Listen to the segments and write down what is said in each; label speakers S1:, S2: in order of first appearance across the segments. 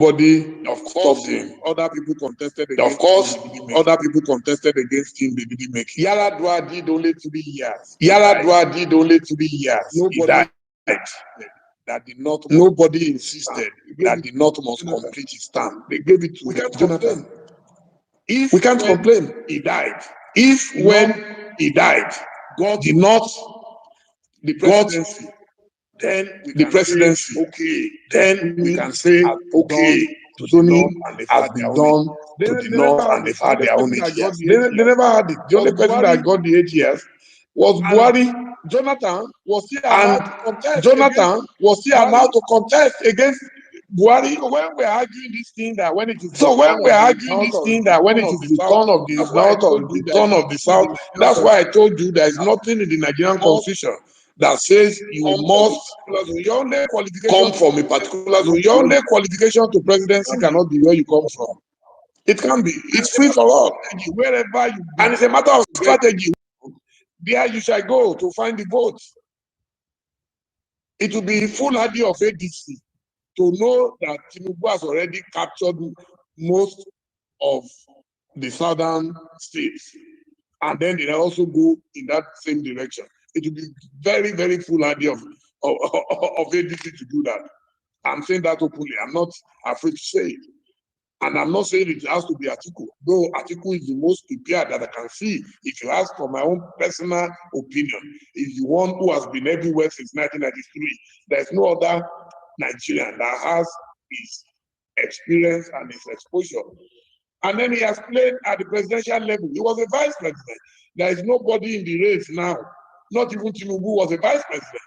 S1: Nobody, of course, other people contested against him, they didn't make it. Yaradua did only 3 years. Nobody insisted that the North must complete its term. They gave it to Jonathan. We can't complain. He died. If when he died, God did not the presidency, then the presidency, okay, then we can say, okay, zoning has been done to the North and they've had their own 8 years. They never had it. The only person that got the 8 years was Buhari. Jonathan was still allowed to contest against Buhari. So when we're arguing this thing that when it is the turn of the North or the turn of the South, that's why I told you there is nothing in the Nigerian constitution that says you must come from a particular zone. Your only qualification to presidency cannot be where you come from. It can be. It's free for all. Wherever you go. And it's a matter of strategy. There you shall go to find the votes. It will be foolhardy of ADC to know that Tinubu has already captured most of the southern states. And then they also go in that same direction. It will be very, very foolhardy of ADC to do that. I'm saying that openly. I'm not afraid to say it. And I'm not saying it has to be Atiku. Though Atiku is the most prepared that I can see. If you ask for my own personal opinion, is the one who has been everywhere since 1993. There's no other Nigerian that has his experience and his exposure. And then he has played at the presidential level. He was a vice president. There is nobody in the race now. Not even Tinubu was a vice president.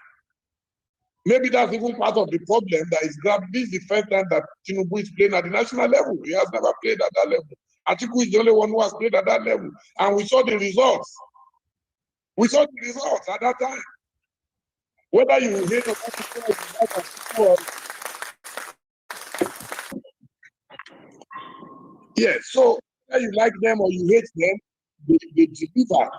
S1: Maybe that's even part of the problem that is grabbed. This is the first time that Tinubu is playing at the national level. He has never played at that level. Atiku is the only one who has played at that level. And we saw the results. We saw the results at that time. Whether you hate or yes, so whether you like them or you hate them, they delivered.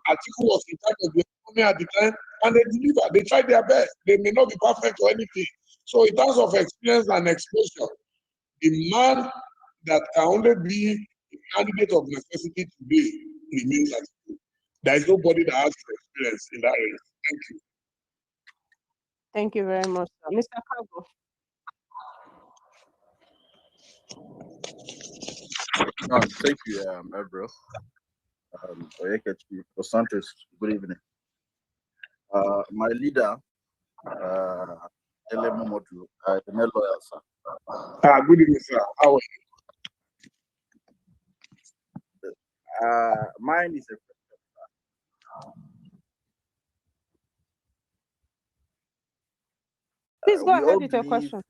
S1: Atiku was in charge of the economy at the time, and they delivered. They tried their best. They may not be perfect or anything. So in terms of experience and exposure, the man that can only be a candidate of necessity today remains Atiku. There is nobody that has experience in that area. Thank you.
S2: Thank you very much, sir. Mr. Cargo.
S3: Thank you, Ebro. Santos, good evening. My leader, Dele Momodu, the net lawyer, sir.
S1: Good evening, sir. How are
S3: you? Mine is a
S2: Please go ahead with your question.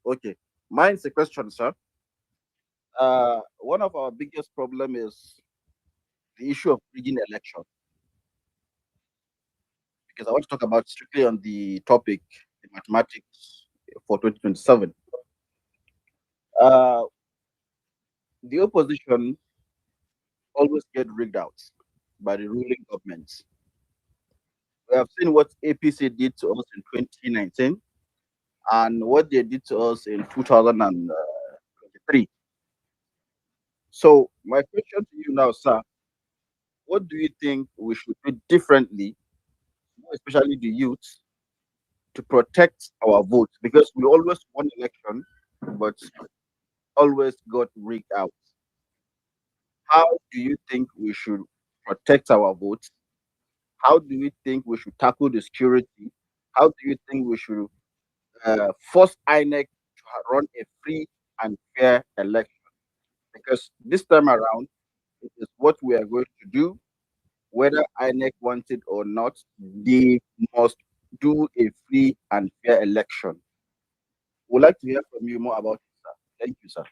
S3: Okay, mine is a question, sir. One of our biggest problem is the issue of rigging election. Because I want to talk about strictly on the topic, the mathematics for 2027. The opposition always get rigged out by the ruling governments. We have seen what APC did to us in 2019 and what they did to us in 2023. So my question to you now, sir, what do you think we should do differently, especially the youth, to protect our votes? Because we always won election, but always got rigged out. How do you think we should protect our votes? How do you think we should tackle the security? How do you think we should force INEC to run a free and fair election? Because this time around, it is what we are going to do. Whether INEC wants it or not, they must do a free and fair election. We'd like to hear from you more about it, sir. Thank you, sir.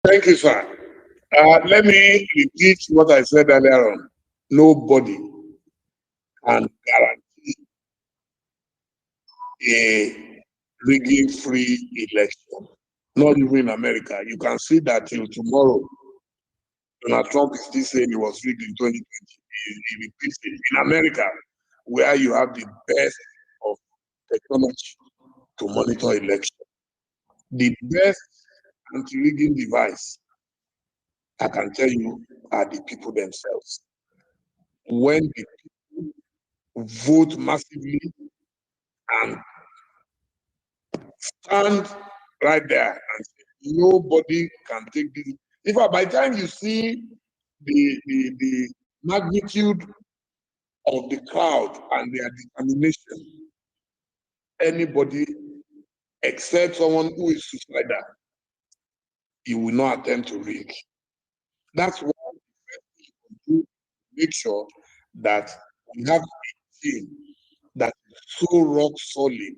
S1: Thank you, sir. Let me repeat what I said earlier on. Nobody can guarantee a rigging free election. Not even in America. You can see that till tomorrow. Donald Trump is still saying he was rigged in 2020. He repeats it. In America, where you have the best technology to monitor election. The best anti-rigging device, I can tell you, are the people themselves. When the people vote massively and stand right there and say, nobody can take this. In fact, by the time you see the magnitude of the crowd and their determination, anybody except someone who is suicidal, he will not attempt to rig. That's why we do make sure that we have a team that is so rock solid,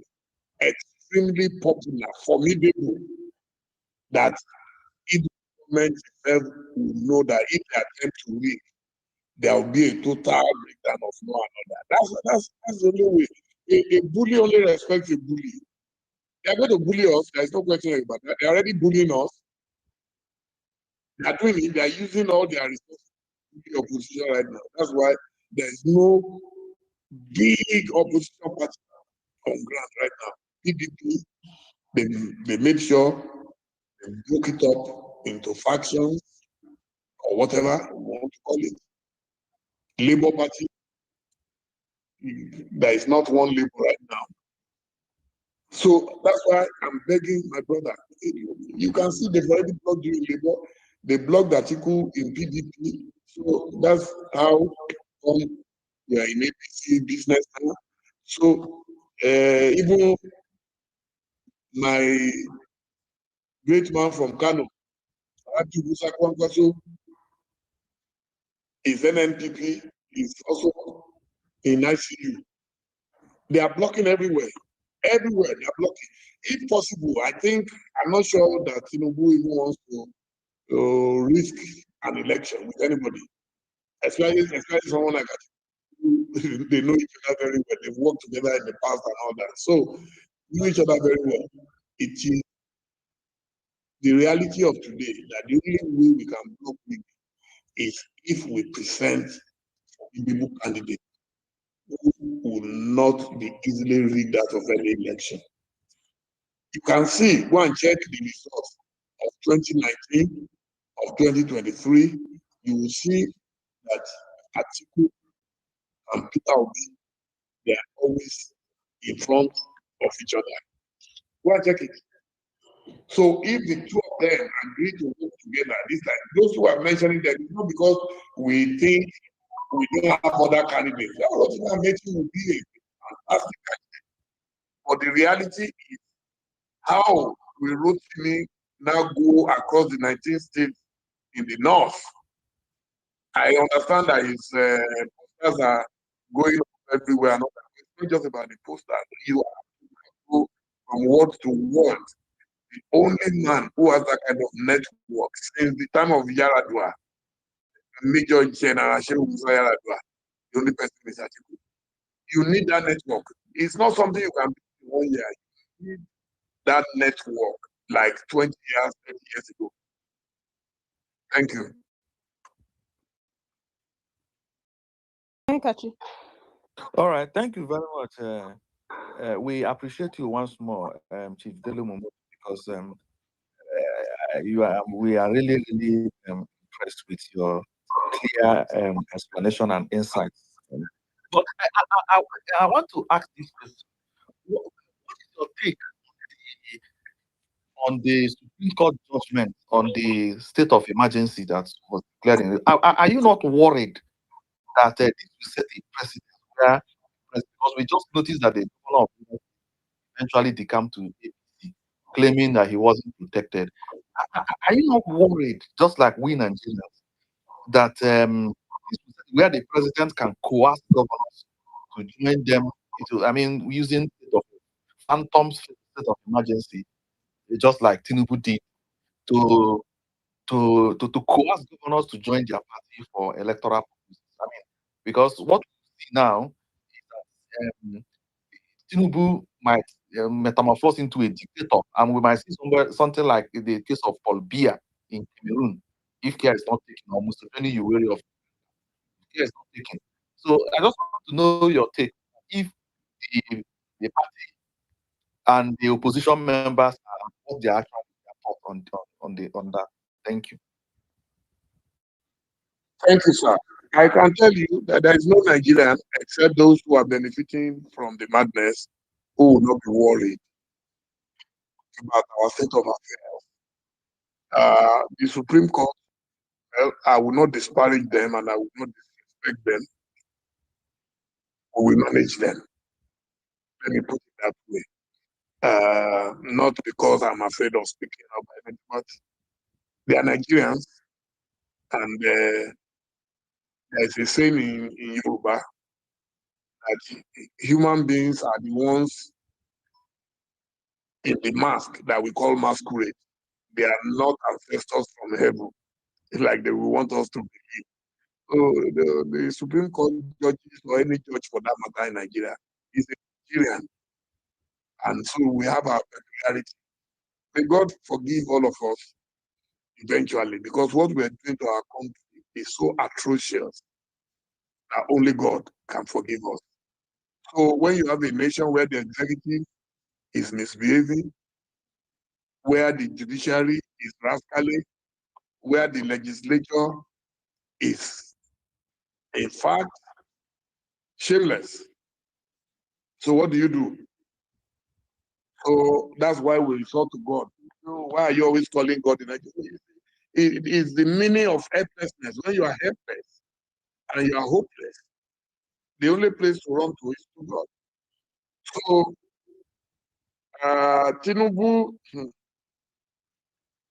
S1: extremely popular, formidable, that if the government itself will know that if they attempt to rig, there will be a total breakdown of one another. That's the only way. A bully only respects a bully. They are going to bully us. There's no question about that. They're already bullying us. They are doing it. They are using all their resources to the opposition right now. That's why there's no big opposition party on ground right now. PDP, they made sure they broke it up into factions or whatever you want to call it. Labour Party, there is not one Labour right now. So that's why I'm begging my brother. You can see they've already blocked you in Labour. They blocked the article in PDP. So that's how we are in APC business now. So even my great man from Kano, Musa Kwankwaso, is NNPP, is also in ICU. They are blocking everywhere. Everywhere they are blocking. If possible, I think, I'm not sure that Tinubu even wants to risk an election with anybody, especially someone like that. They know each other very well. They've worked together in the past and all that. So, know each other very well. It is the reality of today that the only way we can block it is if we present formidable candidates who will not be easily rigged out of any election. You can see, go and check the results of 2019, of 2023. You will see that Atiku and Peter Obi, they are always in front of each other. Go and check it. So if the two of them agree to work together this time, those who are mentioning them, it's not because we think we don't have other candidates. That Meeting will be a fantastic candidate. But the reality is how will Rotimi now go across the 19 states in the north? I understand that his posters are going everywhere. And all that. It's not just about the posters. You have to go from word to word. The only man who has that kind of network since the time of Yaradua, Major General Shehu Musa Yaradua, the only person is Atiku. You need that network. It's not something you can do in 1 year. You need that network like 20 years, 30 years ago. Thank you.
S4: All right, thank you very much. We appreciate you once more, Chief Dele Momodu, because we are really impressed with your clear explanation and insights. But I want to ask this question: what is your take on the Supreme Court judgment on the state of emergency that was declared? Are you not worried that this will set a precedent where, because we just noticed that the governor of eventually decamped to APC, claiming that he wasn't protected. Are you not worried, just like we Nigerians, that where the president can coerce governors to join them into, using phantom state of emergency, just like Tinubu did, to coerce governors to join their party for electoral purposes? Because what we see now is that Tinubu might metamorphose into a dictator, and we might see something like the case of Paul Biya in Cameroon, if care is not taken, or Museveni you worry of care is not taken. So I just want to know your take. If the party and the opposition members are what they actually report on that. Thank you.
S1: Thank you, sir. I can tell you that there is no Nigerian except those who are benefiting from the madness who will not be worried about our state of affairs. The Supreme Court, well, I will not disparage them and I will not disrespect them. We will manage them. Let me put it that way. Not because I'm afraid of speaking up, but they are Nigerians, and there's a saying in Yoruba that human beings are the ones in the mask that we call masquerade. They are not ancestors from heaven, like they will want us to believe. So the Supreme Court judges or any judge for that matter in Nigeria is a Nigerian. And so we have our peculiarity. May God forgive all of us eventually, because what we are doing to our country is so atrocious that only God can forgive us. So when you have a nation where the executive is misbehaving, where the judiciary is rascally, where the legislature is, in fact, shameless. So what do? So that's why we resort to God. So why are you always calling God in Nigeria? It is the meaning of helplessness. When you are helpless and you are hopeless, the only place to run to is to God. So Tinubu,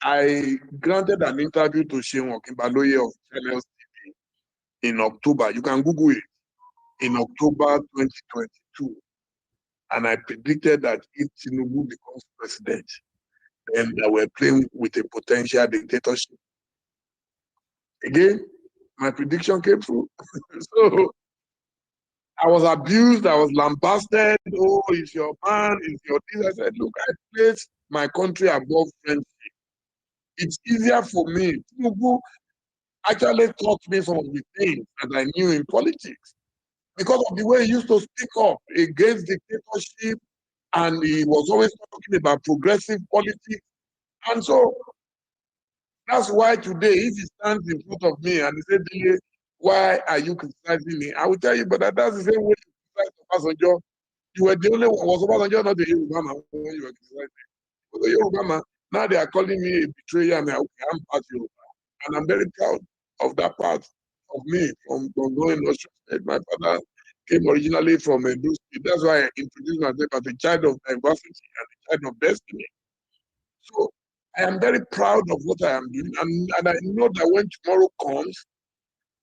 S1: I granted an interview to Seun Okinbaloye of Channels TV in October. You can Google it. In October 2022. And I predicted that if Tinubu becomes president, then we're playing with a potential dictatorship. Again, my prediction came true. So I was abused, I was lambasted. Oh, it's your man, it's your this. I said, look, I place my country above friendship. It's easier for me. Tinubu actually taught me some of the things that I knew in politics because of the way he used to speak up against dictatorship, and he was always talking about progressive politics. And so that's why today, if he stands in front of me and he said, Dele, why are you criticizing me? I will tell you, but that's the same way you criticize Obasanjo. You were the only one. Was Obasanjo not the Yoruba man when you were criticizing? The Yoruba man. Now they are calling me a betrayer, and I'm part Yoruba. And I'm very proud of that part of me from growing up. My father came originally from Edo State. That's why I introduced myself as a child of diversity and a child of destiny. So I am very proud of what I am doing. And I know that when tomorrow comes,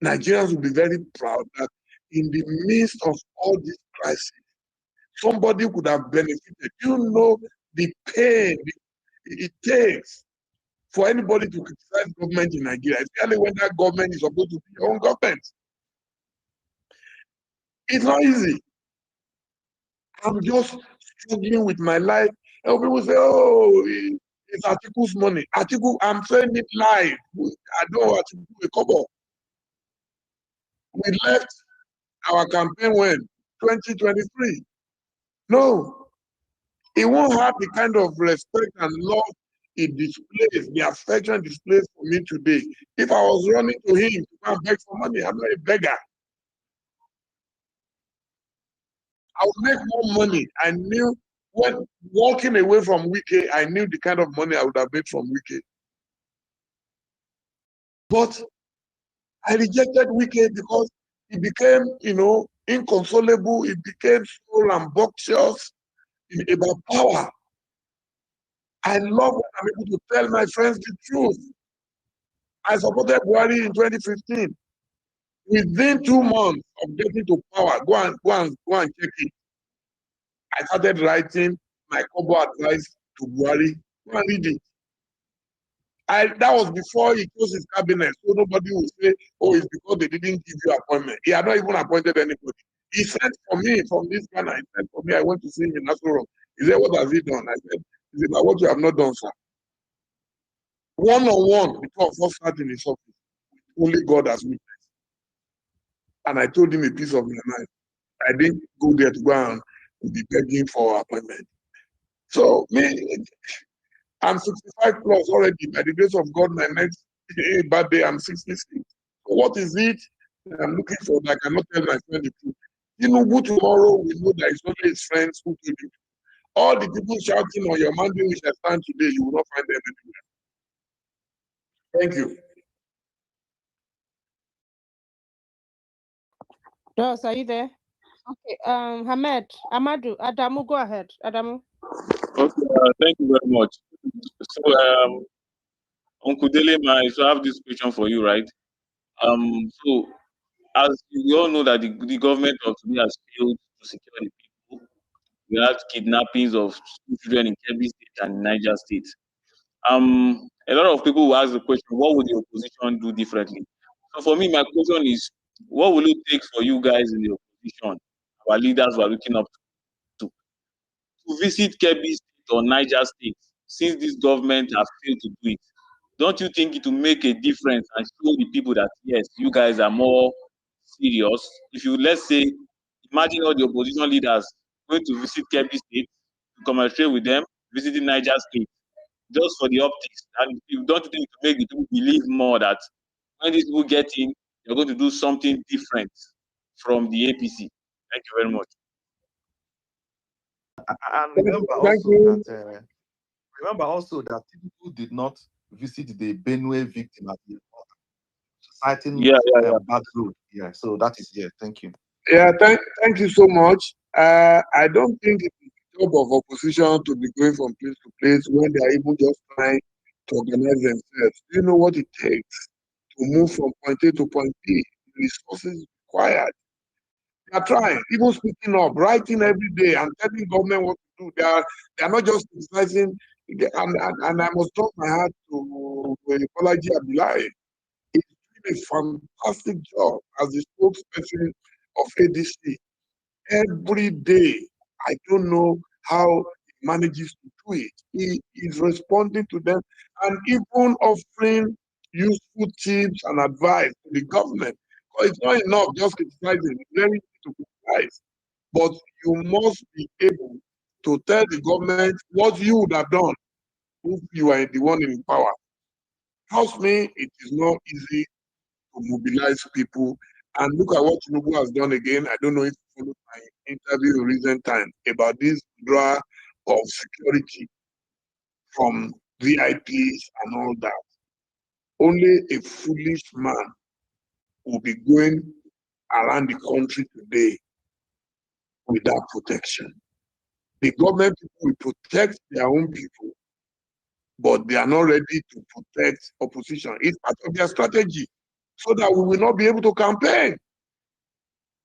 S1: Nigerians will be very proud that in the midst of all this crisis, somebody could have benefited. You know the pain it takes for anybody to criticize government in Nigeria, especially when that government is supposed to be your own government. It's not easy. I'm just struggling with my life. And people say, oh, it's Atiku's money. Atiku, I'm saying it live. I don't want to do a couple. We left our campaign when? 2023. No. He won't have the kind of respect and love he displays, the affection displays for me today. If I was running to him to come beg for money, I'm not a beggar. I would make more money. I knew when walking away from Wike, I knew the kind of money I would have made from Wike. But I rejected Wike because he became, inconsolable. He became so rambunctious about power. I love when I'm able to tell my friends the truth. I supported Buhari in 2015. Within 2 months of getting to power, go and check it. I started writing my Kobo advice to Buhari. Go and read it. That was before he chose his cabinet, so nobody would say, oh, it's because they didn't give you appointment. He had not even appointed anybody. He sent for me from this Ghana. He sent for me. I went to see him in Nassau. He said, what has he done? I said, he said, what you have not done, sir. One-on-one, before first starting his office, only God has witnessed. And I told him a piece of my mind. I didn't go there to go and be begging for appointment. So me, I'm 65 plus already. By the grace of God, my next birthday, I'm 66. So what is it I'm looking for that I cannot tell my friend the truth? Tinubu tomorrow, we know that it's only his friends who told you. All the people shouting on your mountain which I stand today, you will not find them anywhere. Thank you.
S2: Dos, are you there? Okay. Amadu, Adamu, go ahead. Adamu.
S5: Okay, thank you very much. So, Uncle Dele, so I have this question for you, right? So as we all know that the government of today has failed to secure the people. We had kidnappings of school children in Kebbi State and Niger State. A lot of people will ask the question, what would the opposition do differently? So for me, my question is, what will it take for you guys in the opposition, our leaders who are looking up to visit Kebbi State or Niger State, since this government have failed to do it? Don't you think it will make a difference and show the people that yes, you guys are more serious? If you, let's say, imagine all the opposition leaders going to visit Kebbi State to commiserate with them, visiting Niger State, just for the optics. And you don't think to make the people believe more that when these people get in, you're going to do something different from the APC. Thank you very much.
S4: And remember
S1: Thank
S4: also
S1: you.
S4: that people did not visit the Benue victim at the citing
S5: Yeah.
S4: bad road. Yeah, so that is Thank you.
S1: Yeah, thank you so much. I don't think it is the job of opposition to be going from place to place when they are even just trying to organize themselves. Do you know what it takes to move from point A to point B? The resources required. They are trying, even speaking up, writing every day and telling government what to do. They are not just criticizing. And I must drop my hat to Bolaji Abdullahi. He's doing a fantastic job as the spokesperson of ADC. Every day, I don't know how he manages to do it. He is responding to them and even offering useful tips and advice to the government. Because it's not enough just criticizing, it's very easy to criticize. But you must be able to tell the government what you would have done if you are the one in power. Trust me, it is not easy to mobilize people. And look at what Tinubu has done again. I don't know if you followed my interview in recent time about this draw of security from VIPs and all that. Only a foolish man will be going around the country today without protection. The government people will protect their own people, but they are not ready to protect opposition. It's part of their strategy so that we will not be able to campaign.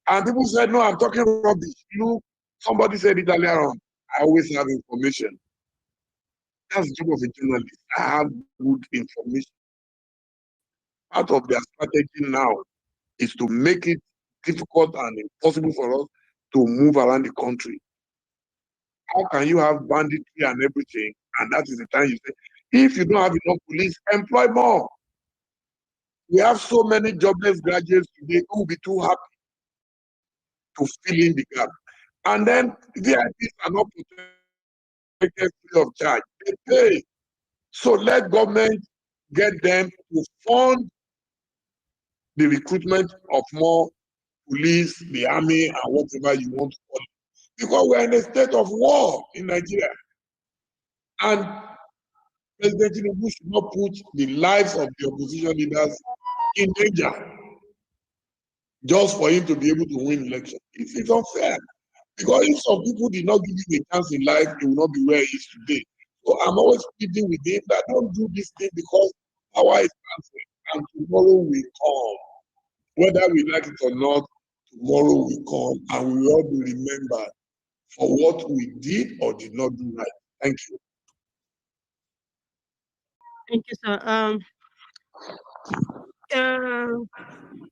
S1: And people said, no, I'm talking rubbish. Look, somebody said it earlier on. I always have information. That's the job of a journalist. I have good information. Part of their strategy now is to make it difficult and impossible for us to move around the country. How can you have banditry and everything? And that is the time you say, if you don't have enough police, employ more. We have so many jobless graduates today who will be too happy to fill in the gap. And then VIPs are not protected free of charge. They pay. So let government get them to fund the recruitment of more police, the army, and whatever you want to call it. Because we're in a state of war in Nigeria. And President Tinubu should not put the lives of the opposition leaders in danger just for him to be able to win election. It's unfair. Because if some people did not give him a chance in life, he will not be where he is today. So I'm always pleading with him that don't do this thing because power is transferred and tomorrow will come. Whether we like it or not, tomorrow will come and we will all be remembered for what we did or did not do right. Thank you.
S2: Thank you, sir.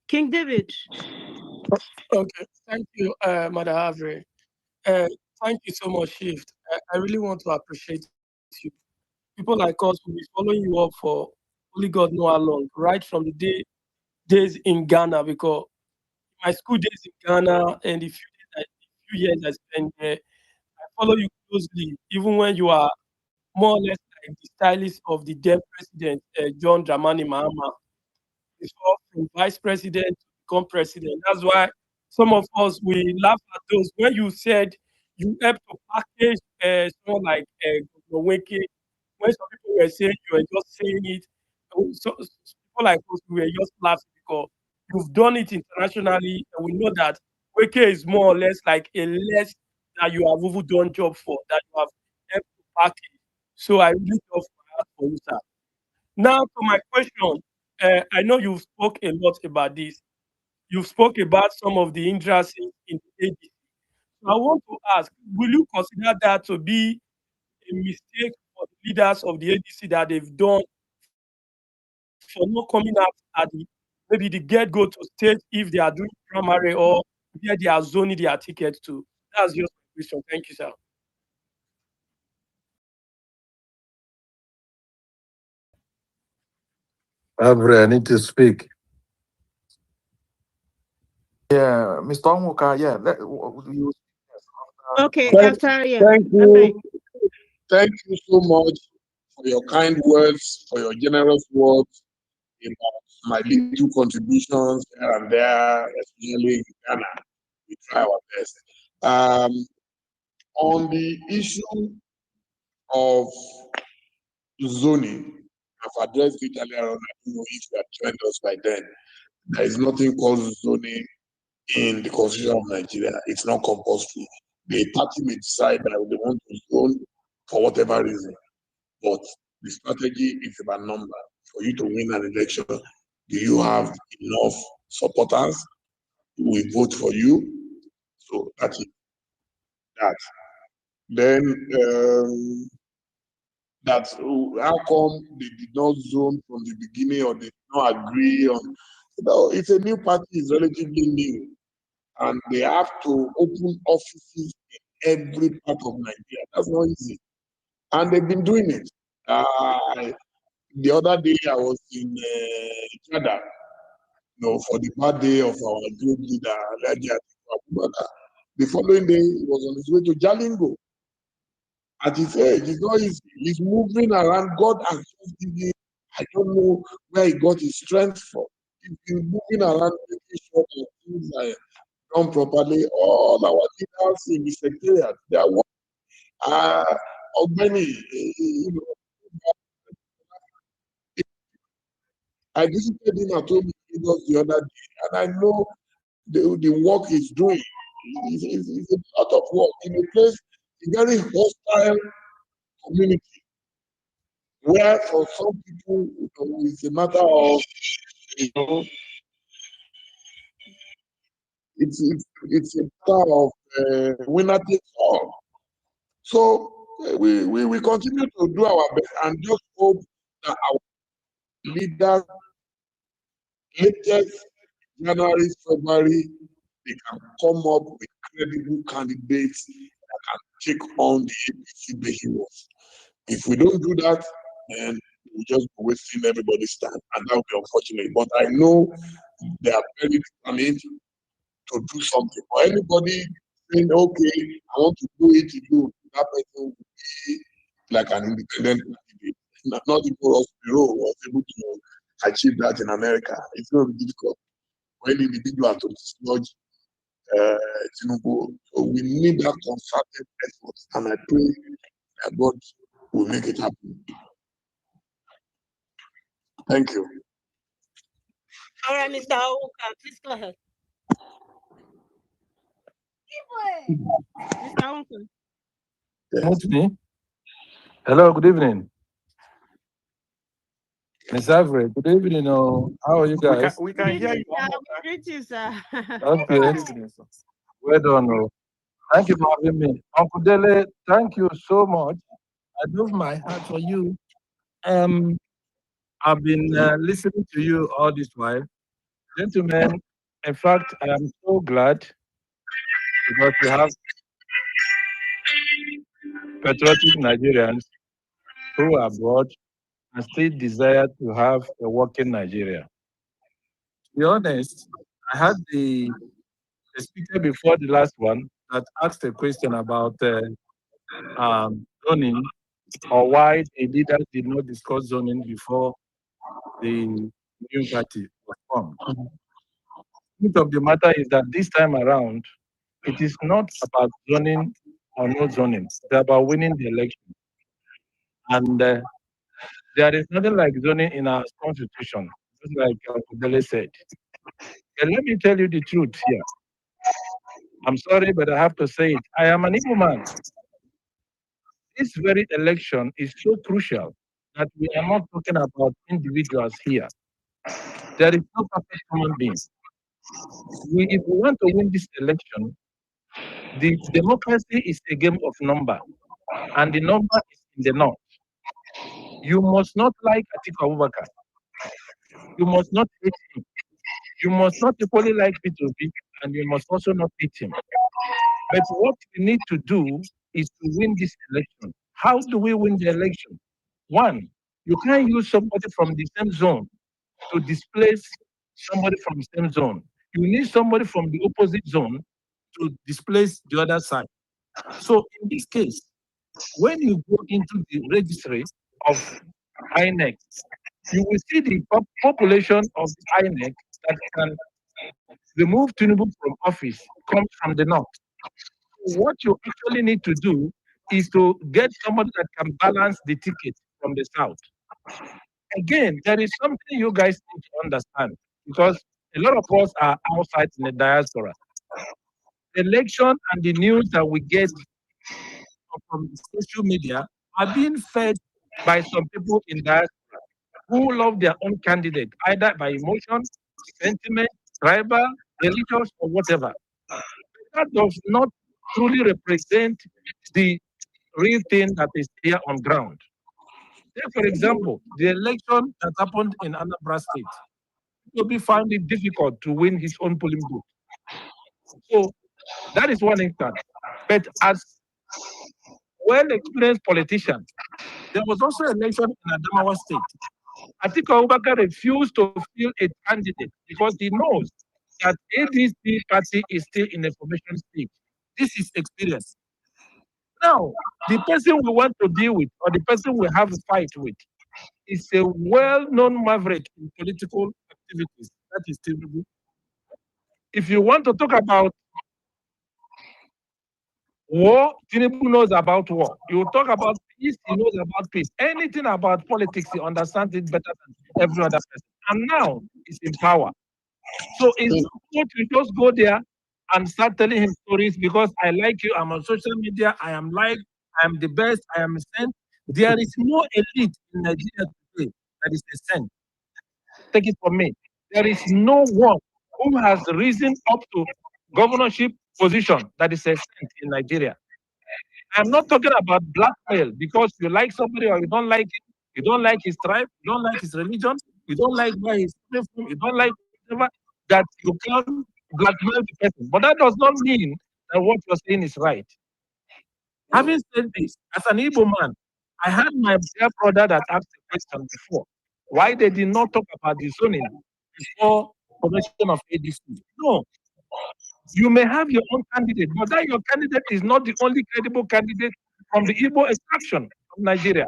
S2: King David.
S6: Okay, thank you, Madam Havre. Thank you so much, Shift. I really want to appreciate you. People like us will be following you up for only God know how long, right from the days in Ghana, because my school days in Ghana and the few years I spent there, I follow you closely, even when you are more or less like the stylist of the then president, John Dramani Mahama, before from vice president to become president. That's why some of us we laugh at those when you said you helped to package someone like Governor Weke. When some people were saying you were just saying it, people like us we were just laughing because you've done it internationally, and we know that Weke is more or less like a less that you have even done job for that you have helped to package. So I really love my heart for you, sir. Now to my question, I know you've spoke a lot about this. You've spoke about some of the hindrances in the ADC. So I want to ask, will you consider that to be a mistake for the leaders of the ADC that they've done for not coming out at the maybe the get-go to state if they are doing primary or where they are zoning their tickets to? That's just my question. Thank you, sir.
S7: Avre, I need to speak.
S4: Yeah, Mr. Onwuka, yeah, you.
S2: Okay,
S1: Thank,
S2: after yeah.
S1: thank
S2: After
S1: you. Thank you so much for your kind words, for your generous words about my little contributions here and there, especially in Ghana. We try our best. On the issue of zoning, I've addressed it earlier on. I don't know if you had joined us by then. There is nothing called zoning in the Constitution of Nigeria. It's not compulsory. The party may decide that they want to zone for whatever reason, but the strategy is about number. For you to win an election, do you have enough supporters who will vote for you? So that is that. Then how come they did not zone from the beginning or they did not agree on? It's a new party, it's relatively new, and they have to open offices in every part of Nigeria. That's not easy, and they've been doing it. The other day I was in Chada, for the birthday of our great leader, Alhaji Atiku Abubakar. The following day, he was on his way to Jalingo. At his age, it's not easy. He's moving around. God has just given him, I don't know where he got his strength from. He's been moving around, making sure that things are done properly. All our leaders in the secretariat, they are Ogbeni, I visited him at home in Lagos the other day, and I know the work he's doing. It's a lot of work in a place, a very hostile community, where for some people it's a matter of, you know, it's a matter of winner takes all. So we continue to do our best and just hope that our leaders, latest January, February, they can come up with credible candidates that can take on the APC behemoth. If we don't do that, then we just be wasting everybody's time, and that would be unfortunate. But I know they are very determined to do something. For anybody saying, okay, I want to do it, that person will be like an independent candidate. Not even Ross Perot was able to achieve that in America. It's going to be difficult for any individual to dislodge Tinubu. So we need that concerted effort, and I pray that God will make it happen. Thank you.
S2: All right, Mr. Onwuka, please go ahead. Mr. Onwuka.
S7: That's me. Hello, good evening. Miss Avre, good evening. How are you guys?
S4: We can hear you.
S2: Greet you, sir.
S7: Okay. Well done. Thank you for having me. Uncle Dele, thank you so much. I love my heart for you. I've been listening to you all this while. Gentlemen, in fact, I am so glad because we have patriotic Nigerians who are abroad and still desire to have a working Nigeria. To be honest, I had the speaker before the last one that asked a question about zoning, or why the leaders did not discuss zoning before the new party was formed. The truth of the matter is that this time around, it is not about zoning or no zoning. It's about winning the election. And there is nothing like zoning in our constitution, just like Dele said. And let me tell you the truth here. I'm sorry, but I have to say it. I am an Igbo man. This very election is so crucial that we are not talking about individuals here. There is no perfect human being. If we want to win this election, the democracy is a game of number, and the number is in the north. You must not like Atiku Abubakar. You must not hate him. You must not equally like P2P, and you must also not hate him. But what we need to do is to win this election. How do we win the election? One, you can't use somebody from the same zone to displace somebody from the same zone. You need somebody from the opposite zone to displace the other side. So in this case, when you go into the registry of INEC, you will see the population of the INEC that can remove Tinubu from office comes from the north. What you actually need to do is to get somebody that can balance the ticket from the south. Again, there is something you guys need to understand, because a lot of us are outside in the diaspora. The election and the news that we get from social media are being fed by some people in diaspora who love their own candidate, either by emotion, sentiment, tribal, religious, or whatever. That does not truly represent the real thing that is here on ground. Take, for example, the election that happened in Anambra State. Obi found it difficult to win his own polling booth. So that is one instance. But as well-experienced politician, there was also an election in Adamawa State. Atiku Abubakar refused to field a candidate because he knows that ADC party is still in the formation stage. This is experience. Now, the person we want to deal with, or the person we have a fight with, is a well-known maverick in political activities. That is Tinubu. If you want to talk about war, Tinubu knows about war. You talk about peace, he knows about peace. Anything about politics, he understands it better than every other person. And now he's in power. So it's not good to just go there and start telling him stories because I like you, I'm on social media, I am liked, I am the best, I am sent. There is no elite in Nigeria today that is a saint. Take it from me. There is no one who has risen up to governorship position that is a saint in Nigeria. I'm not talking about blackmail because you like somebody or you don't like him, you don't like his tribe, you don't like his religion, you don't like where he's from, you don't like whatever, that you can blackmail the person. But that does not mean that what you're saying is right. Having said this, as an Igbo man, I had my dear brother that asked a question before. Why they did not talk about the zoning before formation of ADC? No. You may have your own candidate, but that your candidate is not the only credible candidate from the Igbo extraction of Nigeria.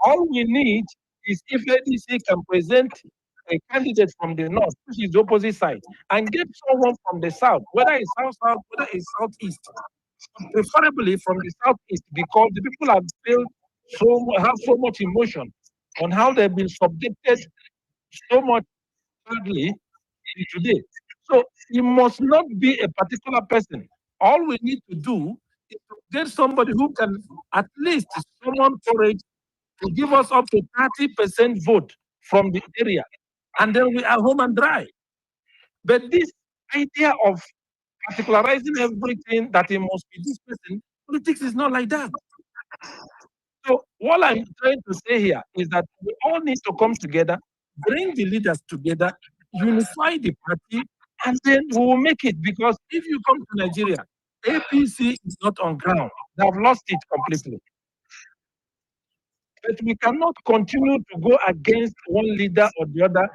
S7: All we need is if ADC can present a candidate from the north, which is the opposite side, and get someone from the south, whether it's south-south, whether it's southeast, preferably from the southeast, because the people have so much emotion on how they've been subjected so much badly today. So it must not be a particular person. All we need to do is to get somebody who can at least summon courage to give us up to 30% vote from the area, and then we are home and dry. But this idea of particularizing everything that it must be this person, politics is not like that. So what I'm trying to say here is that we all need to come together, bring the leaders together, unify the party, and then we will make it. Because if you come to Nigeria, APC is not on ground. They have lost it completely. But we cannot continue to go against one leader or the other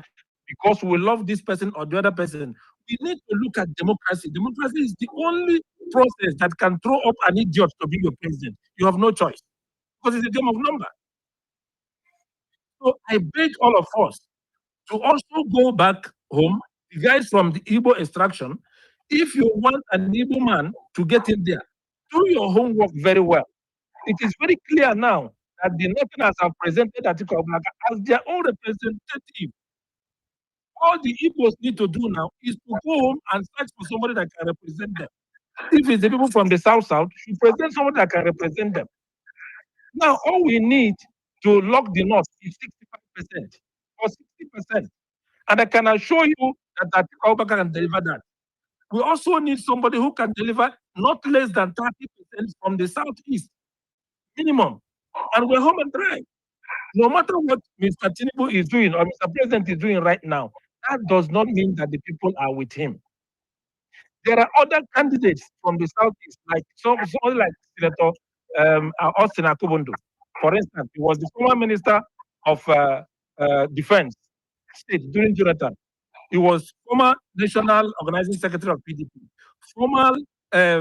S7: because we love this person or the other person. We need to look at democracy. Democracy is the only process that can throw up an idiot to be your president. You have no choice because it's a game of numbers. So I beg all of us to also go back home, the guys from the Igbo extraction. If you want an Igbo man to get in there, do your homework very well. It is very clear now that the Northerners have presented Atiku Abubakar as their own representative. All the Igbos need to do now is to go home and search for somebody that can represent them. If it's the people from the South, should present somebody that can represent them. Now, all we need to lock the North is 65% or 60%. And I can assure you that Atiku Abubakar can deliver that. We also need somebody who can deliver not less than 30% from the Southeast, minimum. And we're home and dry. No matter what Mr. Tinubu is doing or Mr. President is doing right now, that does not mean that the people are with him. There are other candidates from the Southeast, like somebody like Senator Austin Akubundu. For instance, he was the former Minister of Defense State during Jonathan. He was former National Organizing Secretary of PDP, former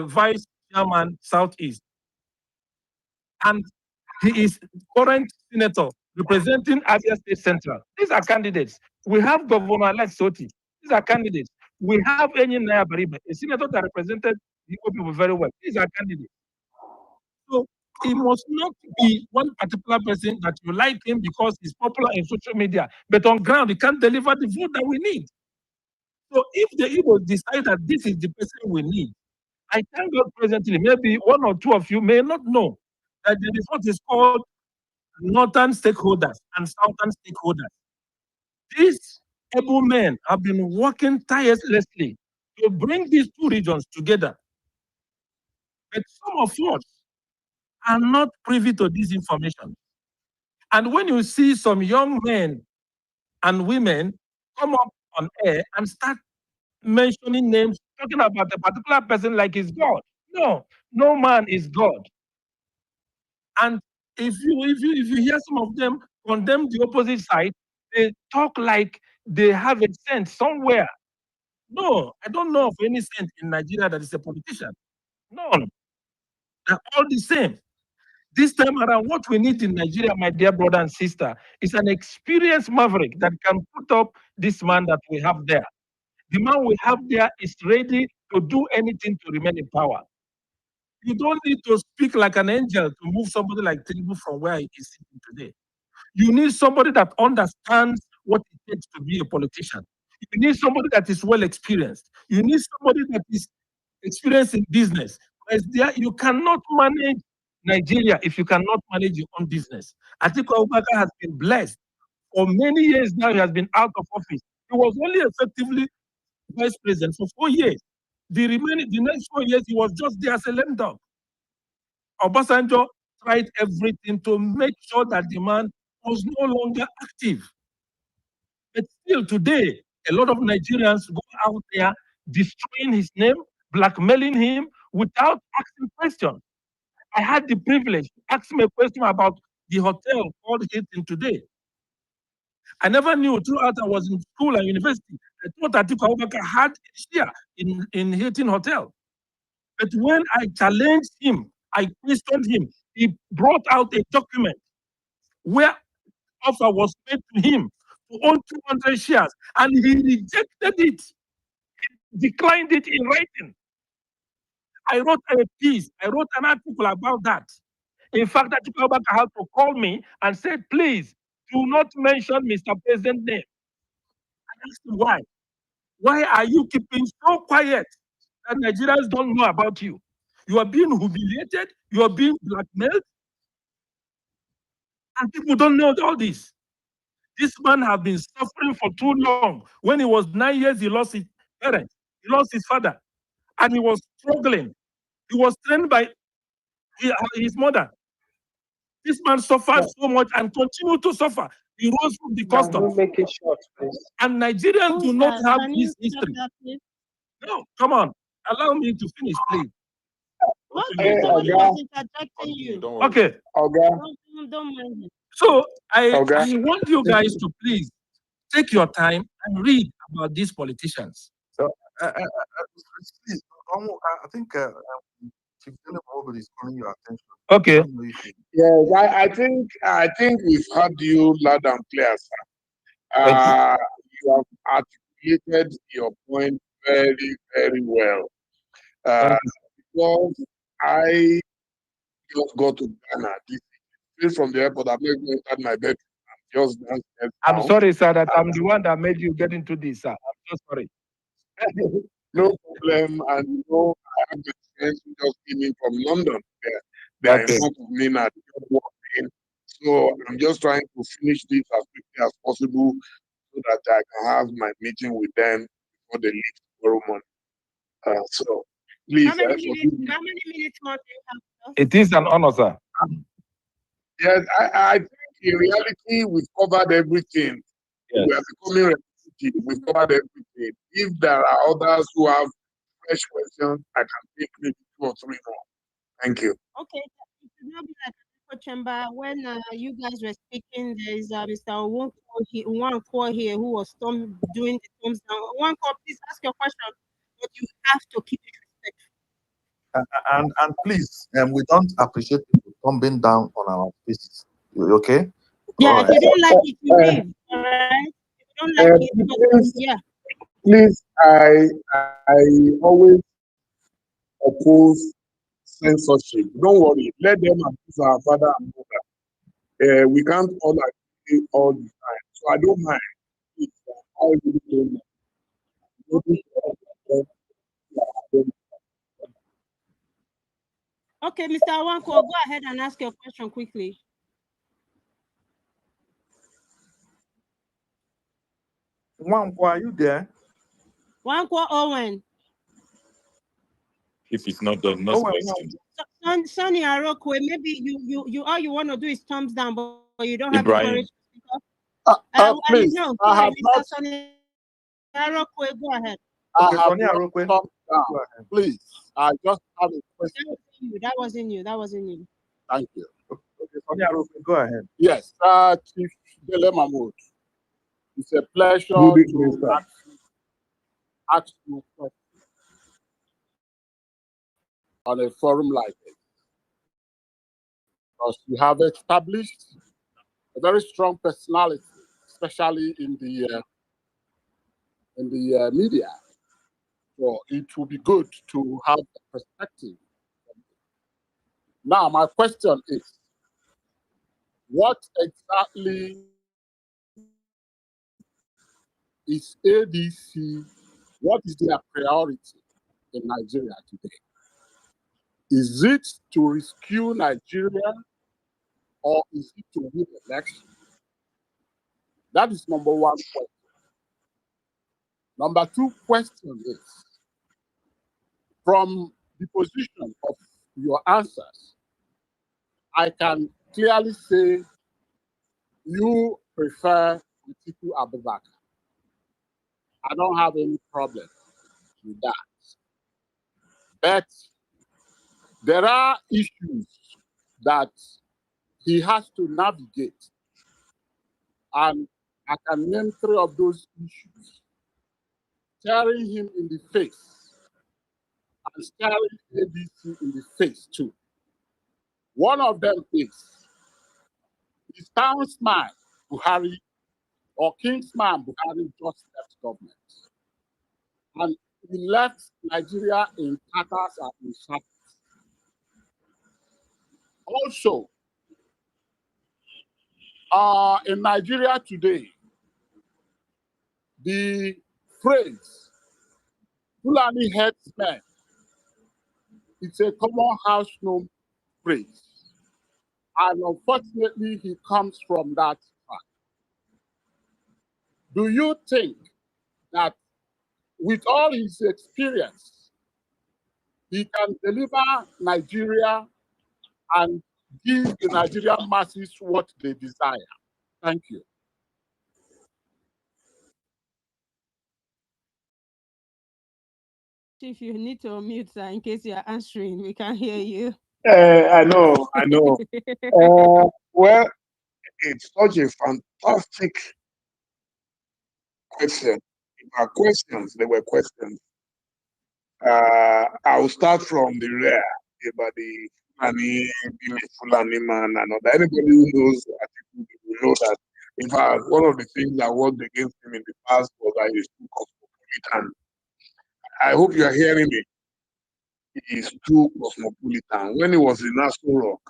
S7: Vice Chairman Southeast, and he is current senator representing Abia State Central. These are candidates. We have Governor-elect Soti. These are candidates. We have Enyi Naya Baribe, a senator that represented the Igbo people very well. These are candidates. So it must not be one particular person that you like him because he's popular in social media, but on ground he can't deliver the vote that we need. So if the Igbo decide that this is the person we need, I thank God presently, maybe one or two of you may not know that the report is called Northern Stakeholders and Southern Stakeholders. These able men have been working tirelessly to bring these two regions together. But some of us are not privy to this information. And when you see some young men and women come up on air and start mentioning names, talking about a particular person like he's God. No, no man is God. And if you hear some of them condemn the opposite side, they talk like they have a saint somewhere. No, I don't know of any saint in Nigeria that is a politician. None. They're all the same. This time around, what we need in Nigeria, my dear brother and sister, is an experienced maverick that can put up this man that we have there. The man we have there is ready to do anything to remain in power. You don't need to speak like an angel to move somebody like Tinubu from where he is sitting today. You need somebody that understands what it takes to be a politician. You need somebody that is well experienced. You need somebody that is experienced in business. You cannot manage Nigeria if you cannot manage your own business. Atiku Abubakar has been blessed. For many years now, he has been out of office. He was only effectively vice president for 4 years. The next 4 years, he was just there as a lame dog. Obasanjo tried everything to make sure that the man was no longer active. But still today, a lot of Nigerians go out there destroying his name, blackmailing him without asking questions. I had the privilege to ask him a question about the hotel called Hilton today. I never knew throughout I was in school and university. I thought that Atiku Abubakar had a share in Hilton Hotel. But when I challenged him, I questioned him, he brought out a document where offer was made to him to own 200 shares, and he rejected it. He declined it in writing. I wrote a piece, I wrote an article about that. In fact, Atiku Abubakar had to call me and said, please, do not mention Mr. President's name. I asked him why. Why are you keeping so quiet that Nigerians don't know about you? You are being humiliated, you are being blackmailed, and people don't know all this. This man has been suffering for too long. When he was 9 years, he lost his parents, he lost his father, and he was struggling. He was trained by his mother. This man suffered so much and continued to suffer. He rose from the customs.
S8: Make it short, please.
S7: And Nigerians do not have this history. No, come on. Allow me to finish, please.
S2: Somebody was interjecting you.
S7: Okay.
S2: Don't mind it.
S7: So I want you guys to please take your time and read about these politicians.
S4: So, I think Chief Dele Momodu is calling your attention.
S7: Okay.
S1: Yes, I think we've heard you loud and clear, sir. You have articulated your point very, very well. Because I just got to Ghana straight from the airport. I'm not going to my bedroom. I'm just downstairs.
S7: I'm sorry, sir, that I'm the one that made you get into this, sir. I'm so sorry.
S1: No problem. And you know, I have the friends who just came in from London. They are in front of me now. So I'm just trying to finish this as quickly as possible so that I can have my meeting with them before they leave tomorrow morning. So please.
S2: How many minutes more do you have?
S7: It is an honor, sir.
S1: Yes, I think in reality we've covered everything.
S7: Yes.
S1: We are becoming repetitive. We've covered everything. If there are others who have fresh questions, I can take maybe 2 or 3 more. Thank you.
S2: Okay, it should not be like a chamber. When you guys were speaking, there is Mr. Nwankwo here who was doing the thumbs down. Nwankwo, please ask your question, but you have to keep it respectful.
S4: And please, we don't appreciate people thumbing down on our faces. Okay?
S2: Yeah, if you don't like it, you leave. All right? If you don't like it, yeah.
S1: Please, I always oppose censorship. Don't worry. Let them abuse our father and mother. We can't all agree all the time. So I don't mind. I really don't mind.
S2: Okay, Mr. Nwankwo, go ahead and ask your question quickly.
S4: Nwankwo, are you there?
S2: Nwankwo Owen.
S7: If it's not done, not question.
S2: Sonny Arokwe, maybe you all you want to do is thumbs down, but you don't have the courage to speak up.
S8: Please,
S2: no,
S8: I have not.
S2: Sonny Arokwe, go ahead.
S8: I have not thumbs down. Please, I just have a question.
S2: That wasn't you.
S8: Thank you.
S4: Okay, Sonny Arokwe, go ahead.
S8: Yes, Chief Dele Momodu. It's a pleasure to ask you questions on a forum like this, because you have established a very strong personality, especially in the media. So it will be good to have a perspective. Now, my question is, what exactly is ADC? What is their priority in Nigeria today? Is it to rescue Nigeria, or is it to win election? That is number 1 question. Number 2 question is, from the position of your answers, I can clearly say you prefer Atiku Abubakar. I don't have any problem with that. But there are issues that he has to navigate. And I can name 3 of those issues, staring him in the face and staring ABC in the face too. One of them is his townsman Buhari, or Kingsman Buhari, just left government. And he left Nigeria in tatters and in shambles. Also, in Nigeria today, the phrase Fulani headsmen, it's a common house known phrase. And unfortunately, he comes from that track. Do you think that with all his experience, he can deliver Nigeria and give the Nigerian masses what they desire? Thank you.
S2: If you need to unmute, sir, in case you are answering, we can hear you.
S1: I know. Well, it's such a fantastic question. They were questions. I'll start from the rear about the Fulani man and all that. Anybody who knows Atiku will know that. In fact, one of the things that worked against him in the past was that he's too cosmopolitan. I hope you are hearing me. He's too cosmopolitan. When he was in National Rock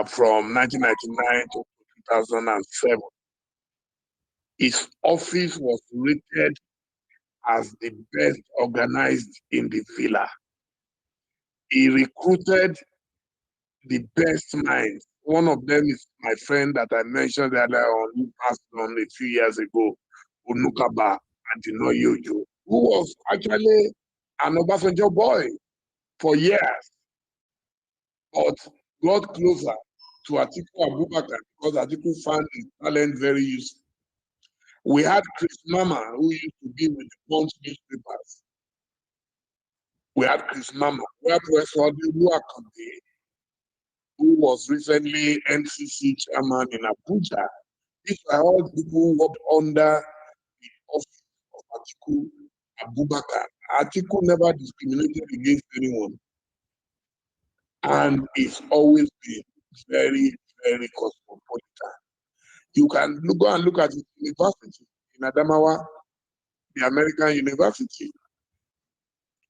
S1: from 1999 to 2007, his office was rated as the best organized in the villa. He recruited the best minds. One of them is my friend that I mentioned earlier on, who passed on a few years ago, Unukaba Adinoyojo, who was actually an Obasanjo boy for years, but got closer to Atiku Abubakar because Atiku found his talent very useful. We had Chris Mama, who used to be with the Punch newspapers. We had Chris Mama. We had Professor Luakande, who was recently NCC chairman in Abuja. These are all people who worked under the office of Atiku Abubakar. Atiku never discriminated against anyone, and it's always been very, very cosmopolitan. You can go and look at his university in Adamawa, the American University,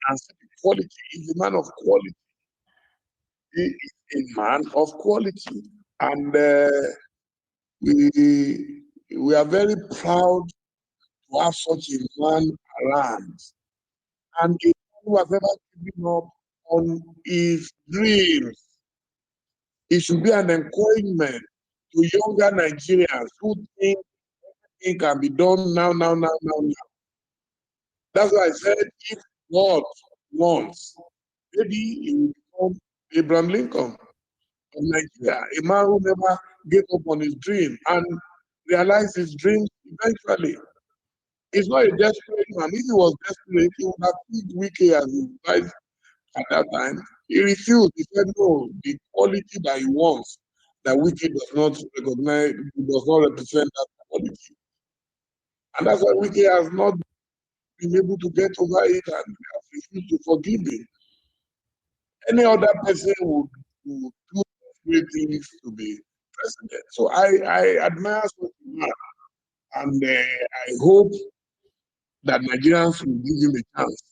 S1: and see the quality. He's a man of quality. He is a man of quality, and we are very proud to have such a man around, and a man who has ever given up on his dreams. It should be an encouragement to younger Nigerians who think it can be done now. That's why I said, if God wants, maybe he will become Abraham Lincoln of Nigeria, a man who never gave up on his dream and realized his dreams eventually. He's not a desperate man. If he was desperate, he would have picked Wike as his vice at that time. He refused. He said, no, the quality that he wants, that Wike does not recognize, does not represent that quality. And that's why Wike has not been able to get over it and has refused to forgive him. Any other person would do great things to be president. So I admire such a man, and I hope that Nigerians will give him a chance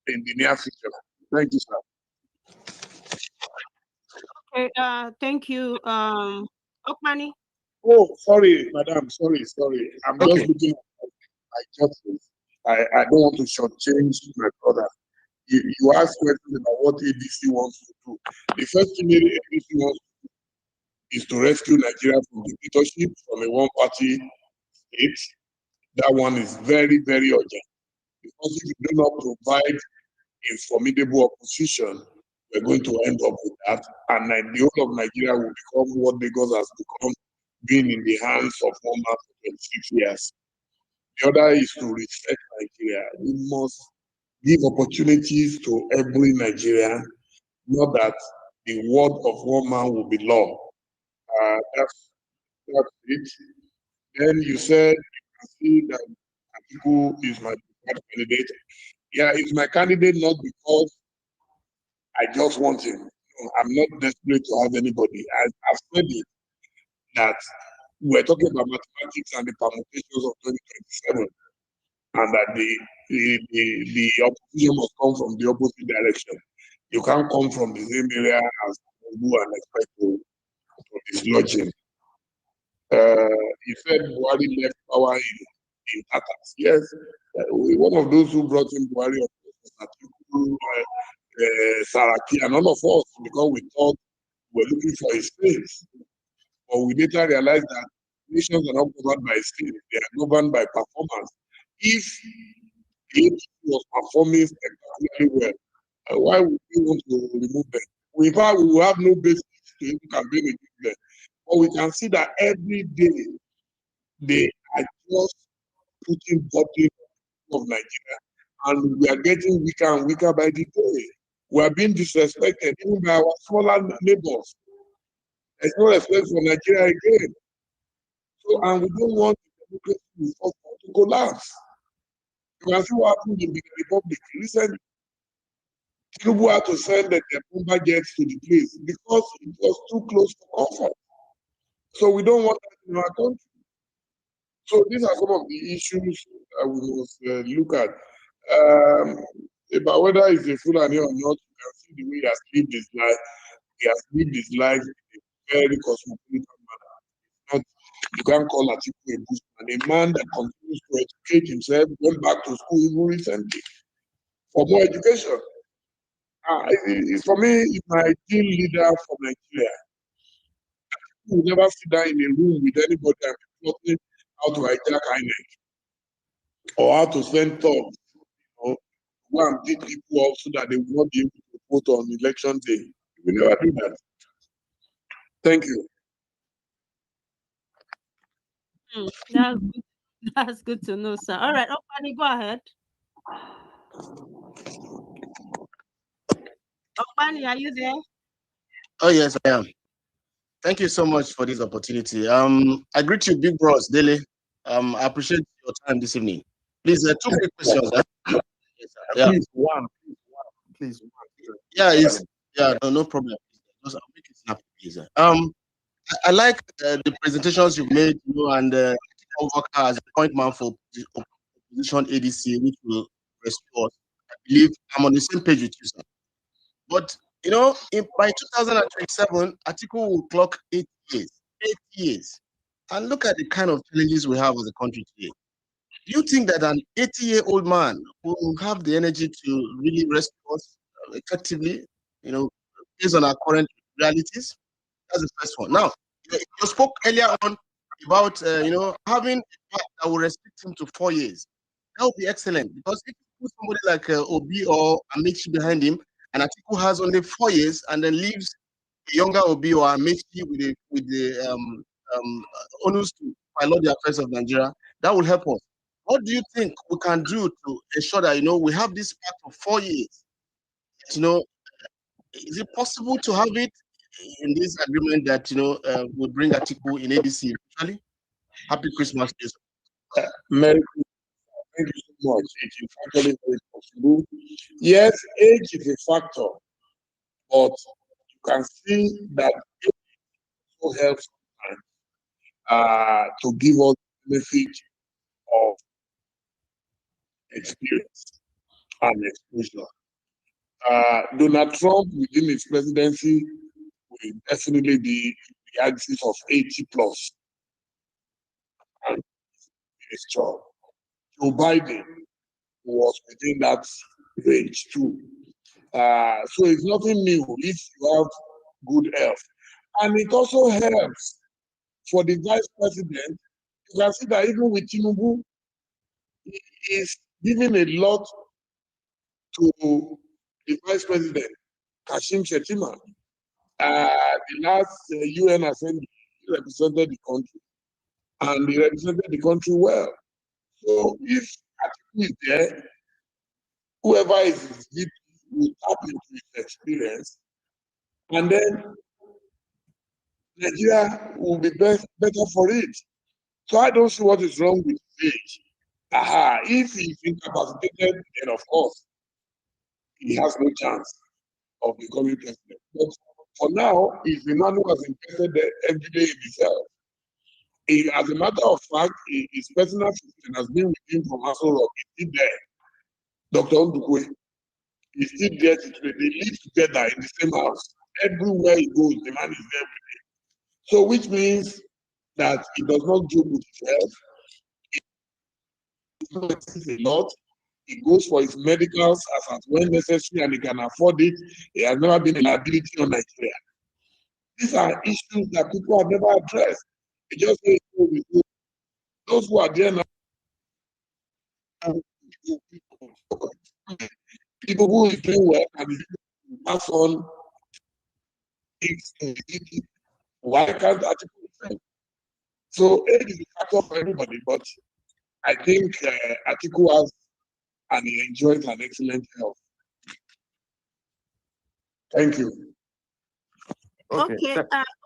S1: in the near future. Thank you, sir.
S2: Okay, thank you. Okmani.
S1: Oh, sorry, madam. Sorry. I'm just
S4: Okay.
S1: looking at my justice. I don't want to shortchange my brother. You asked questions about what ADC wants to do. The first thing ADC wants to do is to rescue Nigeria from dictatorship, from a one-party state. That one is very, very urgent. Because if you do not provide a formidable opposition, we're going to end up with that. And the whole of Nigeria will become what Lagos has become, being in the hands of one man for 26 years. The other is to reset Nigeria. We must give opportunities to every Nigerian, not that the word of one man will be law. That's it. Then you said you can see that Atiku is my candidate. Yeah, he's my candidate not because I just want him. No, I'm not desperate to have anybody. I've said it that we're talking about mathematics and the permutations of 2027, and that the opposition must come from the opposite direction. You can't come from the same area as Tinubu and expect to dislodge him. He said Buhari left power in Tatas. Yes, one of those who brought in Buhari was Atiku, Saraki, and all of us, because we thought we were looking for a state. But we later realized that nations are not governed by state, they are governed by performance. If the APC was performing spectacularly well, why would we want to remove them? In fact, we will have no basis to even campaign against them. But we can see that every day they are just putting bottle of Nigeria, and we are getting weaker and weaker by the day. We are being disrespected even by our smaller neighbors. There's no respect for Nigeria again. So, and we don't want the democracy to collapse. You can see what happened in the Republic. Recently, Tinubu had to send the bomber jets to the place because it was too close for comfort. So we don't want that in our country. So these are some of the issues that we must look at. About whether he's a Fulani or not, you can see the way he has lived his life. He has lived his life in a very cosmopolitan manner. Not, you can't call Atiku a bushman. A man that continues to educate himself, went back to school even recently for more education. For me, he's my ideal leader for Nigeria. He will never sit down in a room with anybody and be plotting how to hijack INEC or how to send thugs, go and beat people up so that they will not be able to vote on election day. We never do that. Thank you.
S2: That's good to know, sir. All right, Okpani, go ahead. Okpani, are you there?
S9: Oh yes, I am. Thank you so much for this opportunity. I greet you, big bros, Dele. I appreciate your time this evening. Please, 2 quick questions. Yeah.
S4: Please.
S9: Yeah, no problem. Just I'll make it snappy, please. I like the presentations you've made, and work as a point man for opposition ADC, which will rescue us. I believe I'm on the same page with you, sir. But by 2027, Atiku will clock 8 years. 8 years. And look at the kind of challenges we have as a country today. Do you think that an 80-year-old man will have the energy to really rescue us effectively, based on our current realities? That's the first one. Now, you spoke earlier on about, having a path that will restrict him to 4 years. That would be excellent, because if you put somebody like Obi or Amici behind him, and Atiku has only 4 years, and then leaves a younger Obi or Amici with the onus to pilot the affairs of Nigeria, that will help us. What do you think we can do to ensure that we have this path for 4 years? Is it possible to have it in this agreement that will bring Atiku in ADC eventually? Happy Christmas,
S1: Merry Christmas. Thank you so much. It is actually very possible. Yes, age is a factor, but you can see that it also helps to give us the benefit of experience and exposure. Donald Trump, within his presidency, will definitely be the axis of 80 plus. And his job. Joe Biden was within that range too. So it's nothing new if you have good health. And it also helps for the vice president. You can see that even with Tinubu, he is giving a lot to the vice president, Kashim Shettima. The last UN assembly, he represented the country, and he represented the country well. So if Atiku is there, whoever is his VP will tap into his experience, and then Nigeria will be better for it. So I don't see what is wrong with his age. If he's incapacitated, then of course he has no chance of becoming president. But for now, he's the man who has invested every day in himself. As a matter of fact, his personal assistant has been with him from Aso Rock. He's still there. Dr. Ndukwe. He's still there today. They live together in the same house. Everywhere he goes, the man is there with him. So, which means that he does not joke with his health. He a lot. He goes for his medicals as when necessary, and he can afford it. He has never been a liability on Nigeria. These are issues that people have never addressed. They just say, those who are there now, people who is doing well and pass on things to the people. Why can't Atiku? So age is a factor for everybody, but I think Atiku has and he enjoys an excellent health. Thank you.
S2: Okay,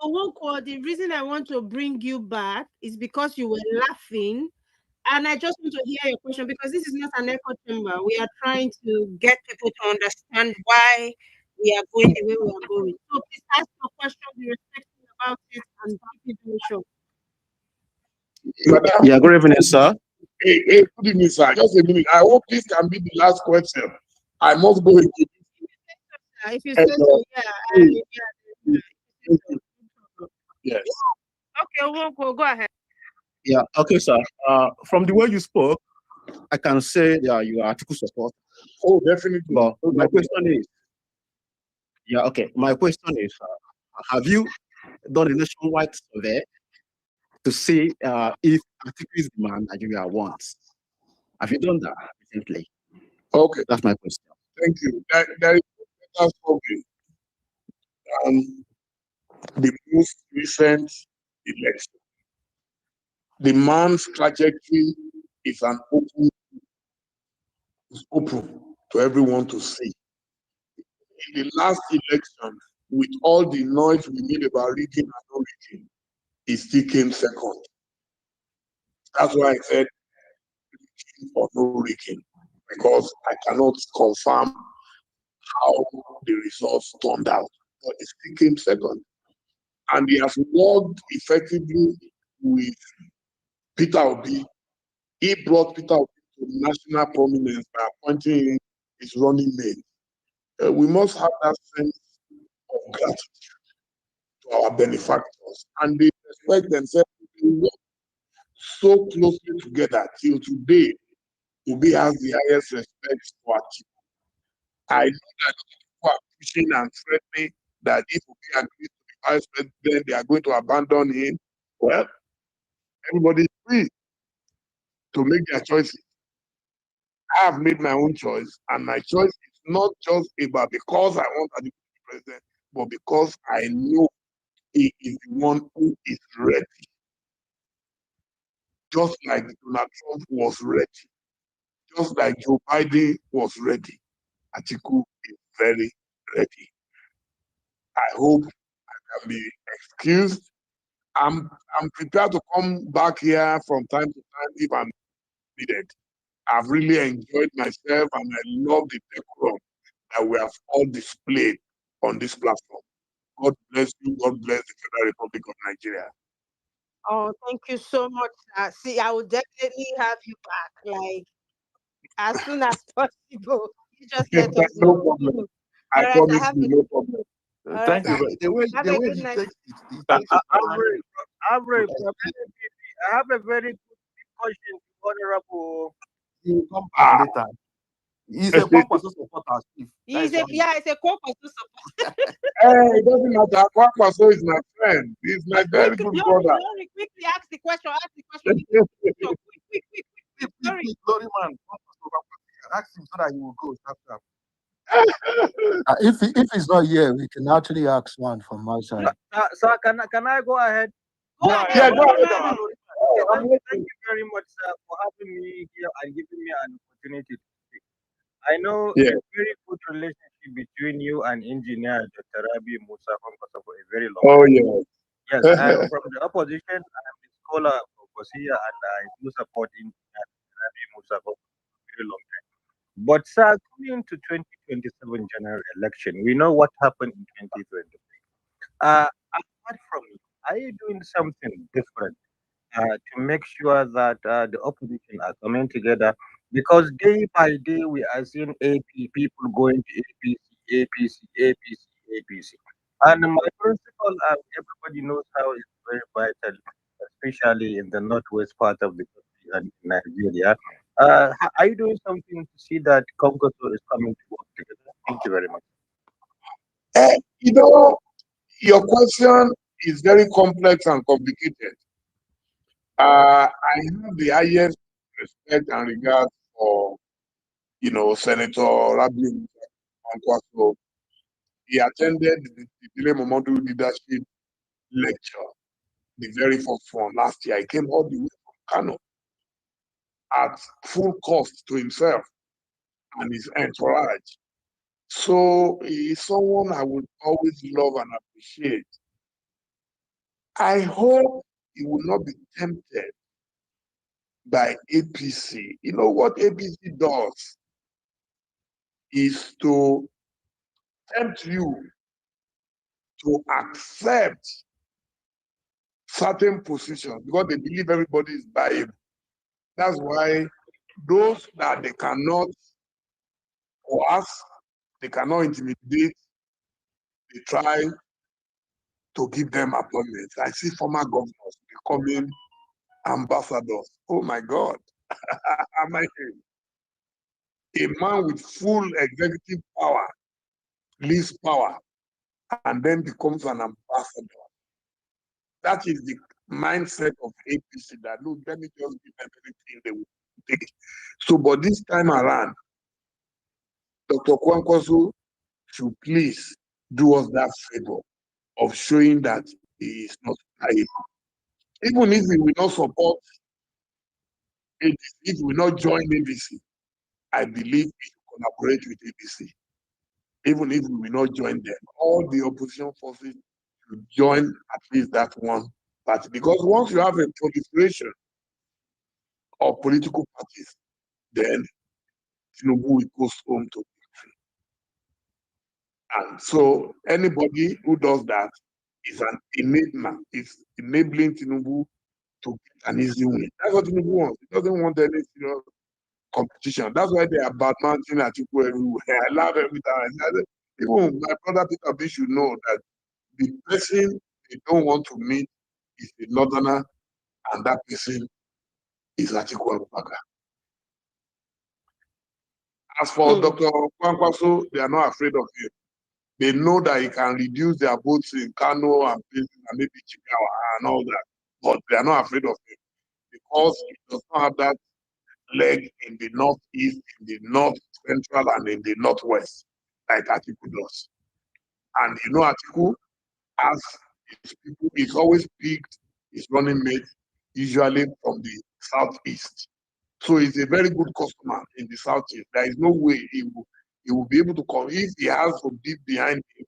S2: Owoko, the reason I want to bring you back is because you were laughing And I just want to hear your question because this is not an echo chamber. We are trying to get people to understand why we are going the way we are going. So please ask your question, be respectful about it, and keep it very short.
S1: Madam,
S9: Yeah, good evening, sir.
S1: hey, good evening, sir. Just a minute. I hope this can be the last question. I must go into
S2: If you say so,
S1: yes.
S2: Okay, we'll go ahead.
S9: Yeah, okay, sir. From the way you spoke, I can say you are article support.
S1: Oh, definitely.
S9: But my question is, my question is, have you done a nationwide survey to see if articles demand Nigeria wants? Have you done that recently?
S1: Okay.
S9: That's my question.
S1: Thank you. There is no better survey than the most recent election. The man's trajectory is open to everyone to see. In the last election, with all the noise we made about rigging and not rigging, he still came second. That's why I said rigging or no rigging, because I cannot confirm how the results turned out, but he still came second. And he has worked effectively with Peter Obi. He brought Peter Obi to national prominence by appointing him his running mate. We must have that sense of gratitude to our benefactors, and they respect themselves. They work so closely together till today. Obi has the highest respect for Atiku. I know that people are pushing and threatening that if Obi agrees to be vice president, they are going to abandon him. Well, everybody is free to make their choices. I have made my own choice, and my choice is not just about because I want Atiku to be president, but because I know he is the one who is ready. Just like Donald Trump was ready, just like Joe Biden was ready, Atiku is very ready. I hope I can be excused. I'm prepared to come back here from time to time if I'm needed. I've really enjoyed myself and I love the decorum that we have all displayed on this platform. God bless you. God bless the Federal Republic of Nigeria.
S2: Oh, thank you so much. See, I will definitely have you back, like as soon as possible. You just let us
S1: No
S2: know.
S1: problem. I
S2: All right,
S1: promise you, no problem.
S2: all right.
S7: Thank you.
S4: The way
S2: Have
S4: the
S2: a
S4: way
S2: good
S4: he
S2: night.
S4: takes it, he takes it
S3: Average, I have a very good question, Honorable.
S4: he will come back later. He's a Kwankwaso supporter, Steve.
S2: It's a call for support.
S1: It doesn't matter. Kwakwaso is my friend. He's my very good brother.
S2: Glory, quickly ask the question.
S4: Please, Glory man, ask him so that he will go. Sharp.
S7: If he's not here, we can actually ask one from my side.
S3: Sir, can I go ahead?
S2: Go ahead.
S1: Yeah, go ahead.
S3: Thank you very much, sir, for having me here and giving me an opportunity to speak. I know
S1: Yeah.
S3: a very good relationship between you and engineer Dr. Rabi Musa from Kosovo, a very long
S1: Oh,
S3: time.
S1: yeah.
S3: Yes, and from the opposition, I am a scholar of Kosia and I do support engineer Rabi Musa for a very long time. But sir, coming to 2027 general election, we know what happened in 2023. Apart from you, are you doing something different to make sure that the opposition are coming together? Because day by day we are seeing AP people going to APC. And my principle, everybody knows how it's very vital, especially in the northwest part of the country and in Nigeria. Are you doing something to see that Congress is coming to work together? Thank you very much.
S1: You know, your question is very complex and complicated. I have the highest respect and regard for, Senator Rabi Kwankwaso. He attended the Dele Momodu leadership lecture, the very first one last year. He came all the way from Kano at full cost to himself and his entourage. So he's someone I would always love and appreciate. I hope he will not be tempted by APC. You know what APC does is to tempt you to accept certain positions because they believe everybody is buyable. That's why those that they cannot coerce, they cannot intimidate, they try to give them appointments. I see former governors becoming ambassadors. Oh my God. Am I a man with full executive power leaves power and then becomes an ambassador? That is the mindset of APC that, look, let me just give them everything they will take. So, but this time around, Dr. Kwankwaso should please do us that favor of showing that he is not tied. Even if he will not support ADC, if he will not join ADC, I believe he should collaborate with ADC. Even if we will not join them, all the opposition forces should join at least that one party. Because once you have a proliferation of political parties, then Tinubu will go home to victory. And so anybody who does that is an enabler, is enabling Tinubu to get an easy win. That's what Tinubu wants. He doesn't want any serious competition. That's why they are bad mounting Atiku everywhere. I laugh every time. Even my brother Peter B should know that the person they don't want to meet is a northerner, and that person is Atiku Abubakar. As for Dr. Kwankwaso, they are not afraid of him. They know that he can reduce their votes in Kano and places and maybe Chicago and all that, but they are not afraid of him because he does not have that leg in the northeast, in the north central, and in the northwest like Atiku does. And you know, Atiku, as his people, is always picked his running mate, usually from the southeast. So he's a very good customer in the southeast. There is no way he will be able to come. If he has some deep behind him,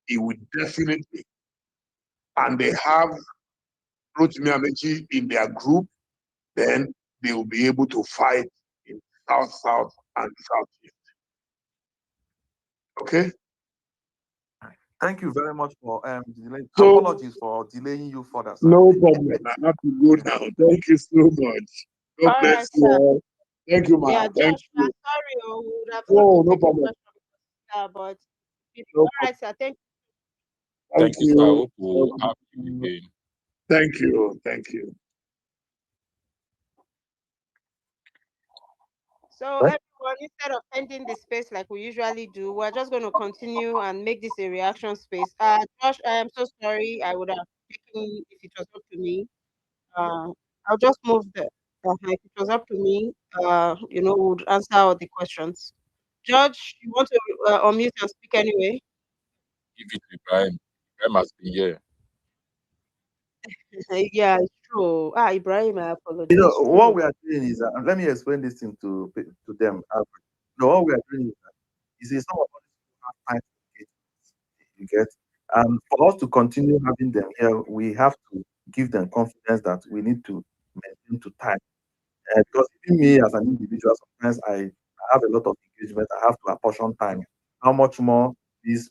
S1: he will definitely. And they have Rotimi Amechi in their group, then they will be able to fight in south and southeast. Okay.
S4: Thank you very much for apologies for delaying you further, sir.
S1: No problem. I have to go now. Thank you so much. God
S2: All
S1: bless
S2: right,
S1: you
S2: sir.
S1: all. Thank you,
S2: Yeah,
S1: ma'am. Thank
S2: Josh,
S1: you.
S2: I'm sorry, we would have
S1: Oh, no
S2: taken
S1: problem.
S2: questions, but
S1: No
S2: all
S1: problem.
S2: right, sir. Thank
S1: Thank
S7: you, sir. I
S1: you.
S7: hope we'll have you again.
S1: Thank you. Thank you.
S2: So everyone, instead of ending the space like we usually do, we're just going to continue and make this a reaction space. Josh, I am so sorry. I would have taken if it was up to me. I'll just move if it was up to me, would answer all the questions. George, you want to unmute and speak anyway?
S7: Give it to Ibrahim. Ibrahim has been here.
S2: Yeah, it's true. Ibrahim, I apologize.
S4: You know,
S2: It's
S4: what
S2: true.
S4: we are doing is, let me explain this thing to them. No, what we are doing is, you see, some of us have time to get, you get, and for us to continue having them here, we have to give them confidence that we need to maintain to time. Because even me as an individual, sometimes I have a lot of engagement. I have to apportion time. How much more these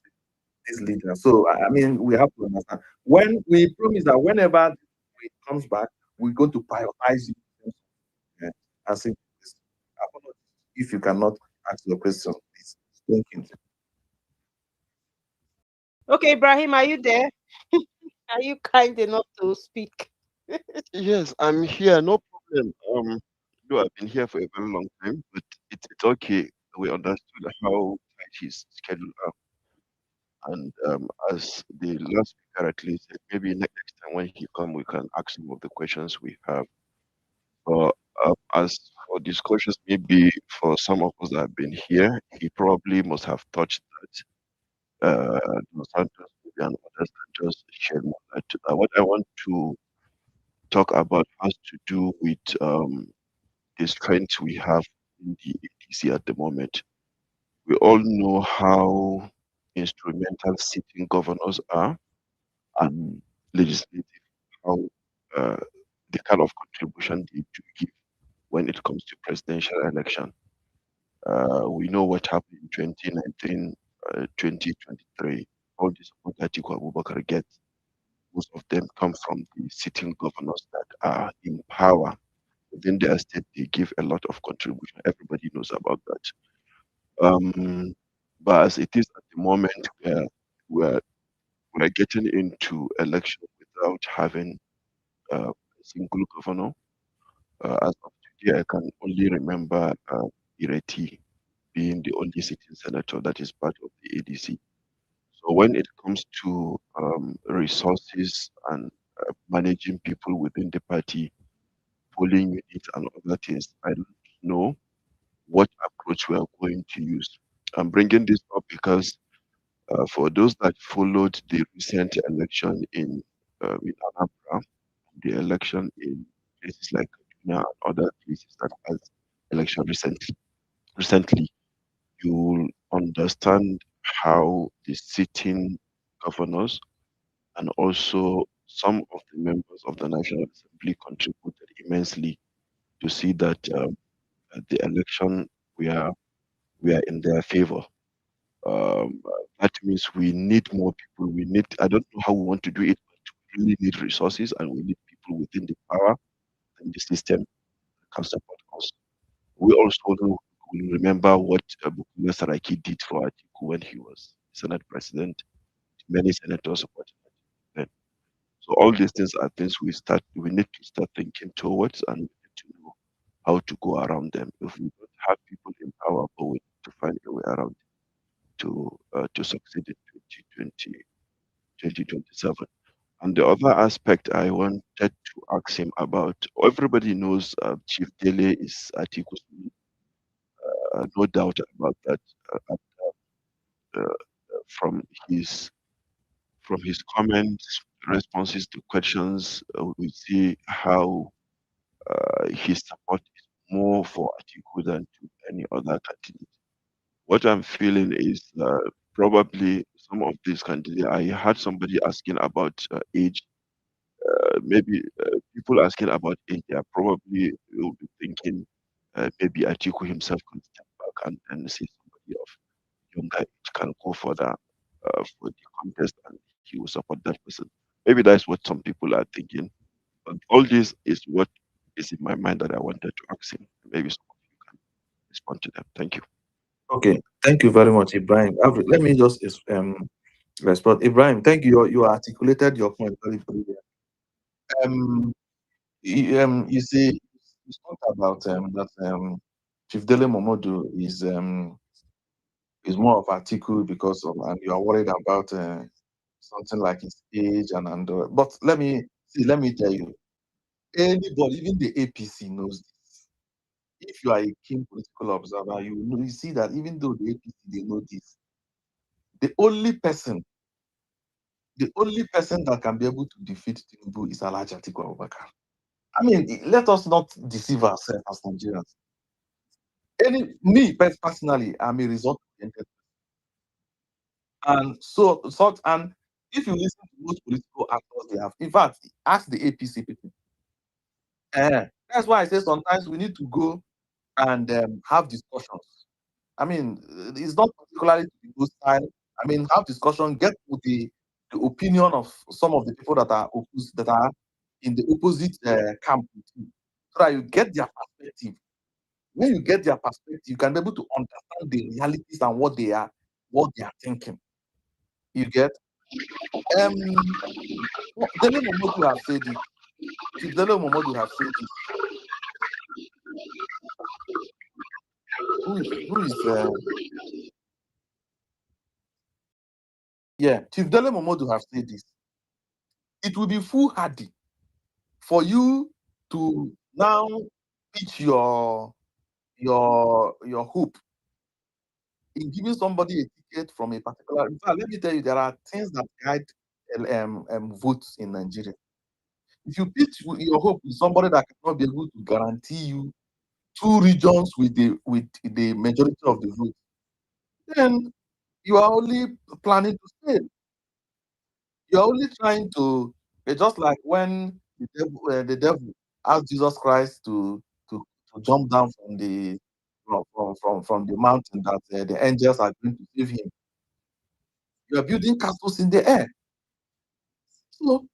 S4: leaders? So I mean, we have to understand. When we promise that whenever it comes back, we're going to prioritize it. And say, if you cannot ask your question, please. Thank you.
S2: Okay, Ibrahim, are you there? Are you kind enough to speak?
S10: Yes, I'm here. No problem. Though I've been here for a very long time, but it's okay. We understood how tight his schedule are. And as the last speaker at least said, maybe next time when he come, we can ask some of the questions we have. But as for discussions, maybe for some of us that have been here, he probably must have touched that Dos Santos maybe and others can just shed more light. What I want to talk about has to do with the strength we have in the ADC at the moment. We all know how instrumental sitting governors are and legislative, how the kind of contribution they do give when it comes to presidential election. We know what happened in 2019, 2023. All the support that Atiku Abubakar gets, most of them come from the sitting governors that are in power within their state. They give a lot of contribution. Everybody knows about that. But as it is at the moment, we're, we're getting into election without having a single governor. As of today, I can only remember Ireti being the only sitting senator that is part of the ADC. So when it comes to resources and managing people within the party, polling units and other things, I don't know what approach we are going to use. I'm bringing this up because for those that followed the recent election in Anambra, the election in places like Kaduna and other places that has election recently, you'll understand how the sitting governors and also some of the members of the National Assembly contributed immensely to see that the election we are we are in their favor. Um, that means we need more people. We need, I don't know how we want to do it, but we really need resources and we need people within the power and the system that can support us. We also will remember what Bukola Saraki did for Atiku when he was Senate president. Many senators supported Atiku then. So all these things are things we need to start thinking towards, and we need to know how to go around them. If we don't have people in power, but we need to find a way around to succeed in 2020, 2027. And the other aspect I wanted to ask him about, everybody knows Chief Dele is Atiku's, no doubt about that. Uh, from his from his comments, responses to questions, we see how his support is more for Atiku than to any other candidate. What I'm feeling is probably some of these candidates. I had somebody asking about age. Maybe people asking about age, they are probably will be thinking maybe Atiku himself can step back and see somebody of younger age can go for the contest and he will support that person. Maybe that's what some people are thinking. But all this is what is in my mind that I wanted to ask him. Maybe some of you can respond to them. Thank you.
S4: Okay, thank you very much, Ibrahim. Let me just respond. Ibrahim, thank you. You articulated your point very, very well. You see, you talked about that Chief Dele Momodu is more of article because of, and you are worried about something like his age but let me tell you, anybody, even the APC knows this. If you are a keen political observer, you see that even though the APC they know this, the only person that can be able to defeat Tinubu is Alhaji Atiku Abubakar. I mean, let us not deceive ourselves as Nigerians. Me personally, I'm a result oriented, and and if you listen to most political actors, they have, in fact, ask the APC people. That's why I say sometimes we need to go and have discussions. I mean, it's not particularly to the good style. I mean, have discussion, get the opinion of some of the people that are in the opposite camp with you, so that you get their perspective. When you get their perspective, you can be able to understand the realities and what they are thinking. You get Dele Momodu have said it. Chief Dele Momodu have said it. Who is yeah, Chief Dele Momodu have said this. It will be foolhardy for you to now pitch your hope in giving somebody a ticket from a particular. In fact, let me tell you, there are things that guide votes in Nigeria. If you pitch your hope with somebody that cannot be able to guarantee you 2 regions with the majority of the vote, then you are only planning to fail. You are only trying to. It's just like when the devil asked Jesus Christ to jump down from the mountain that the angels are going to save him. You are building castles in the air. So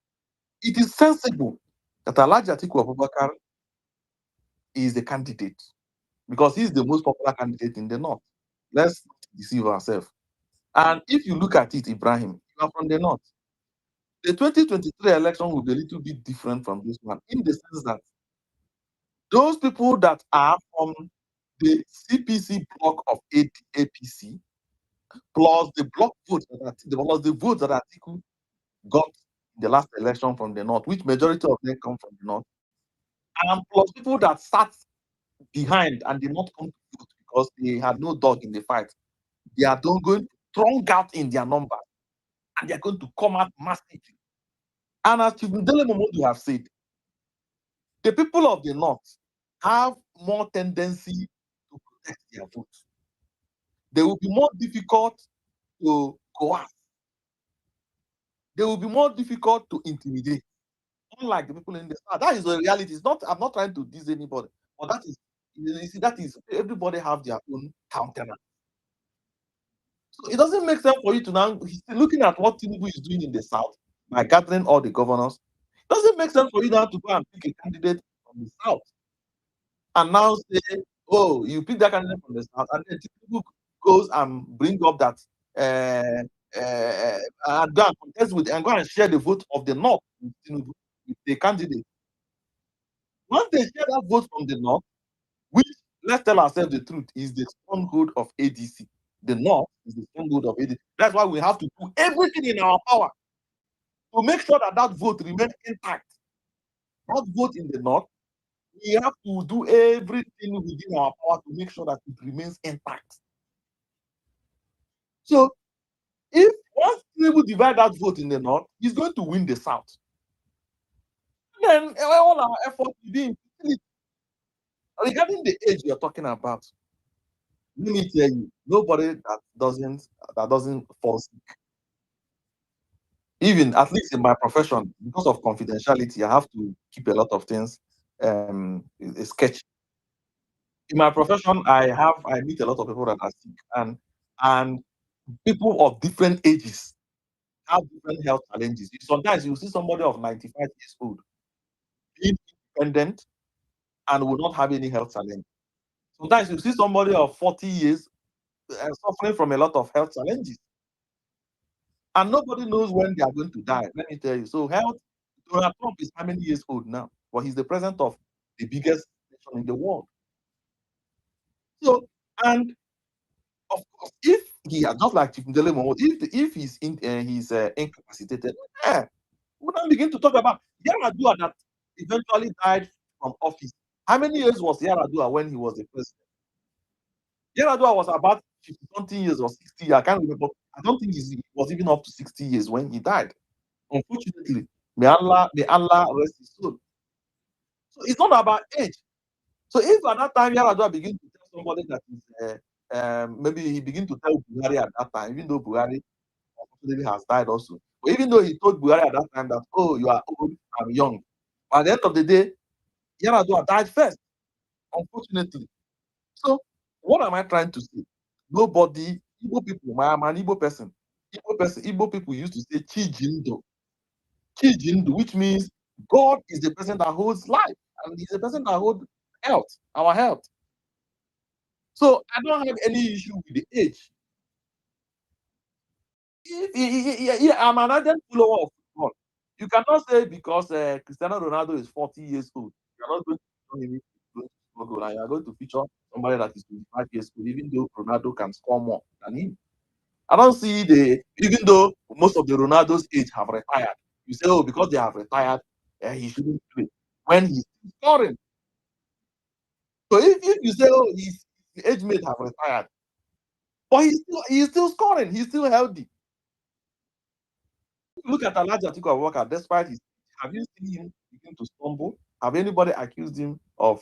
S4: it is sensible that Alhaji Atiku Abubakar is the candidate because he's the most popular candidate in the north. Let's not deceive ourselves. And if you look at it, Ibrahim, you are from the north. The 2023 election will be a little bit different from this one in the sense that those people that are from the CPC block of APC plus the block vote the votes that Atiku got in the last election from the north, which majority of them come from the north, and plus people that sat behind and did not come to vote because they had no dog in the fight. They are going to strong out in their numbers and they are going to come out massively. And as Dele Momodu have said, the people of the north have more tendency to protect their votes. They will be more difficult to coerce. They will be more difficult to intimidate. Unlike the people in the south. That is the reality. It's not, I'm not trying to diss anybody, but that is, you see, that is, everybody have their own countenance. So it doesn't make sense for you to now, looking at what Tinubu is doing in the south by gathering all the governors, it doesn't make sense for you now to go and pick a candidate from the south and now say, oh, you pick that candidate from the south, and then Tinubu goes and bring up that and go and contest with and go and share the vote of the north with Tinubu, with the candidate. Once they share that vote from the north, which, let's tell ourselves the truth, is the stronghold of ADC. The north is the stronghold of ADC. That's why we have to do everything in our power to make sure that that vote remains intact. That vote in the north, we have to do everything within our power to make sure that it remains intact. So, if once Tinubu divide that vote in the north, he's going to win the south. Then all our effort will be in futility. Regarding the age you're talking about, let me tell you, nobody that doesn't fall sick. Even at least in my profession, because of confidentiality, I have to keep a lot of things sketchy. In my profession, I meet a lot of people that are sick, and people of different ages have different health challenges. Sometimes you see somebody of 95 years old being independent and will not have any health challenge. Sometimes you see somebody of 40 years suffering from a lot of health challenges. And nobody knows when they are going to die. Let me tell you. So health, Donald Trump is how many years old now? Well, he's the president of the biggest nation in the world. So, and of course, if he are just like Chief Dele Momodu, if he's incapacitated, we don't begin to talk about Yaradua that eventually died from office. How many years was Yaradua when he was the president? Yaradua was about 50-something years or 60. I can't remember. I don't think he was even up to 60 years when he died. Unfortunately, may Allah rest his soul. So it's not about age. So if at that time Yaradua begin to tell somebody that is maybe he begin to tell Buhari at that time, even though Buhari unfortunately has died also. But even though he told Buhari at that time that, oh, you are old, I'm young. But at the end of the day, Yaradua died first, unfortunately. So what am I trying to say? Nobody, Igbo people, I'm an Igbo person. Igbo people used to say Chijindo. Chijindo, which means God is the person that holds life, and he's the person that holds health, our health. So I don't have any issue with the age. I'm an ardent follower of football. You cannot say because Cristiano Ronaldo is 40 years old, you're not going to struggle, and you're going to feature somebody that is 25 years old, even though Ronaldo can score more than him. I don't see even though most of the Ronaldo's age have retired, you say, oh, because they have retired, he shouldn't play when he's scoring. So if you say, oh, his age mate have retired, but he's still scoring, he's still healthy. Look at Alhaji Atiku Abubakar, despite his, have you seen him begin to stumble? Have anybody accused him of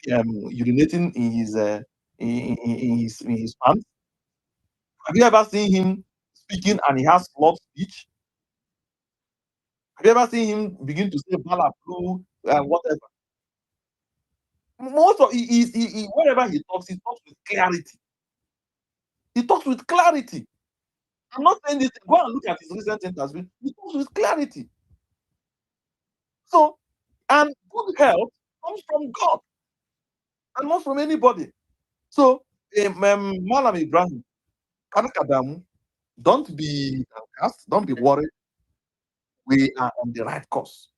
S4: urinating in his pants? Have you ever seen him speaking and he has slurred speech? Have you ever seen him begin to say bala blue and whatever? Most of he whenever he talks with clarity. He talks with clarity. I'm not saying this. Go and look at his recent interview. He talks with clarity. So, and good health comes from God and not from anybody. So, Malam Ibrahim, Kanakadamu, don't be downcast, don't be worried. We are on the right course.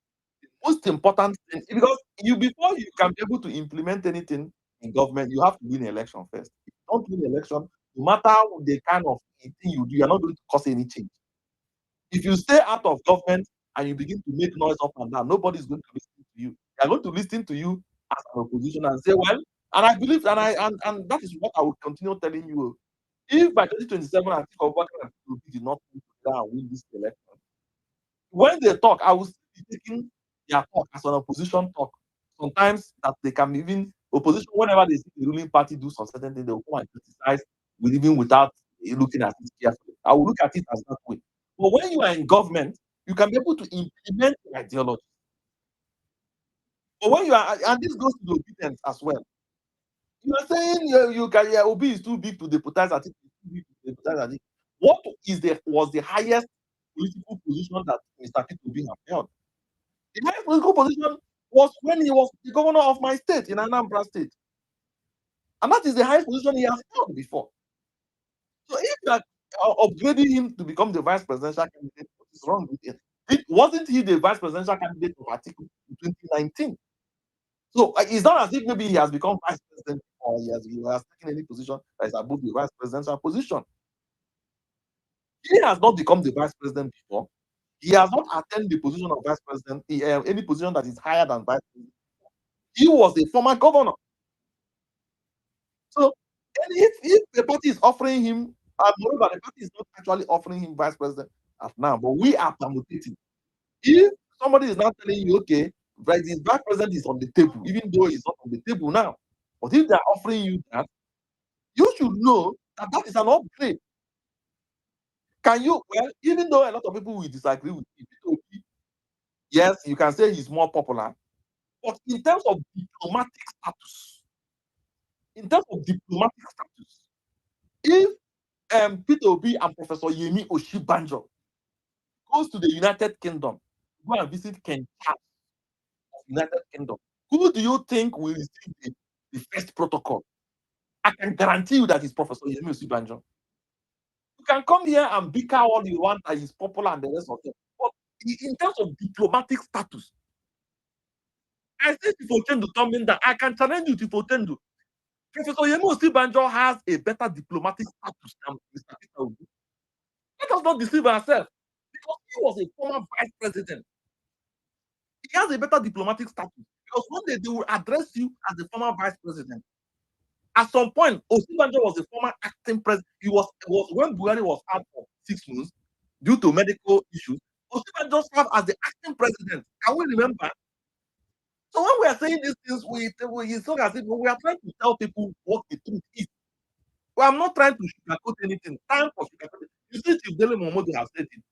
S4: The most important thing, because before you can be able to implement anything in government, you have to win election first. If you don't win election, no matter the kind of thing you do, you're not going to cause any change. If you stay out of government and you begin to make noise up and down, nobody's going to listen to you. They're going to listen to you as an opposition and say, well, and I believe, and that is what I will continue telling you. If by 2027 I think of what did not win this election, when they talk, I will be taking their talk as an opposition talk. Sometimes that they can even opposition whenever they see the ruling party do some certain thing, they will come and criticize even without looking at it carefully. I will look at it as that way. But when you are in government, you can be able to implement your ideology. But when you are, and this goes to the obedience as well. You are saying you can, Obi is too big to deputize at it. What was the highest political position that Mr. Obi have held? The highest political position was when he was the governor of my state in Anambra State. And that is the highest position he has held before. So if you are upgrading him to become the vice presidential candidate, what is wrong with it? Wasn't he the vice presidential candidate of Atiku in 2019? So it's not as if maybe he has become vice president or he has taken any position that is above the vice presidential position. He has not become the vice president before. He has not attained the position of vice president, any position that is higher than vice president. He was a former governor. So, and if the party is offering him, moreover, the party is not actually offering him vice president as now, but we are permutating. If somebody is now telling you, okay, his vice president is on the table, even though he's not on the table now, but if they're offering you that, you should know that that is an upgrade. Can you, well, even though a lot of people will disagree with you, yes, you can say he's more popular, but in terms of diplomatic status, if Peter Obi and Professor Yemi Oshibanjo goes to the United Kingdom, go and visit Ken Charles of United Kingdom, who do you think will receive the first protocol? I can guarantee you that it's Professor Yemi Oshibanjo. You can come here and bicker all you want that he's popular and the rest of them. But in terms of diplomatic status, I say Tifotendu Tomin that I can challenge you, Tifotendu. Professor Yemi Oshibanjo has a better diplomatic status than Mr. Peter Obi. Let us not deceive ourselves, because he was a former vice president. He has a better diplomatic status because one day they will address you as the former vice president. At some point, Oshibanjo was the former acting president. He was when Buhari was out for 6 months due to medical issues. Oshibanjo served as the acting president. Can we remember? So when we are saying these things, it's not as if we are trying to tell people what the truth is. Well, I'm not trying to sugarcoat anything. Time for sugarcoat. You see, if Dele Momodu has said it,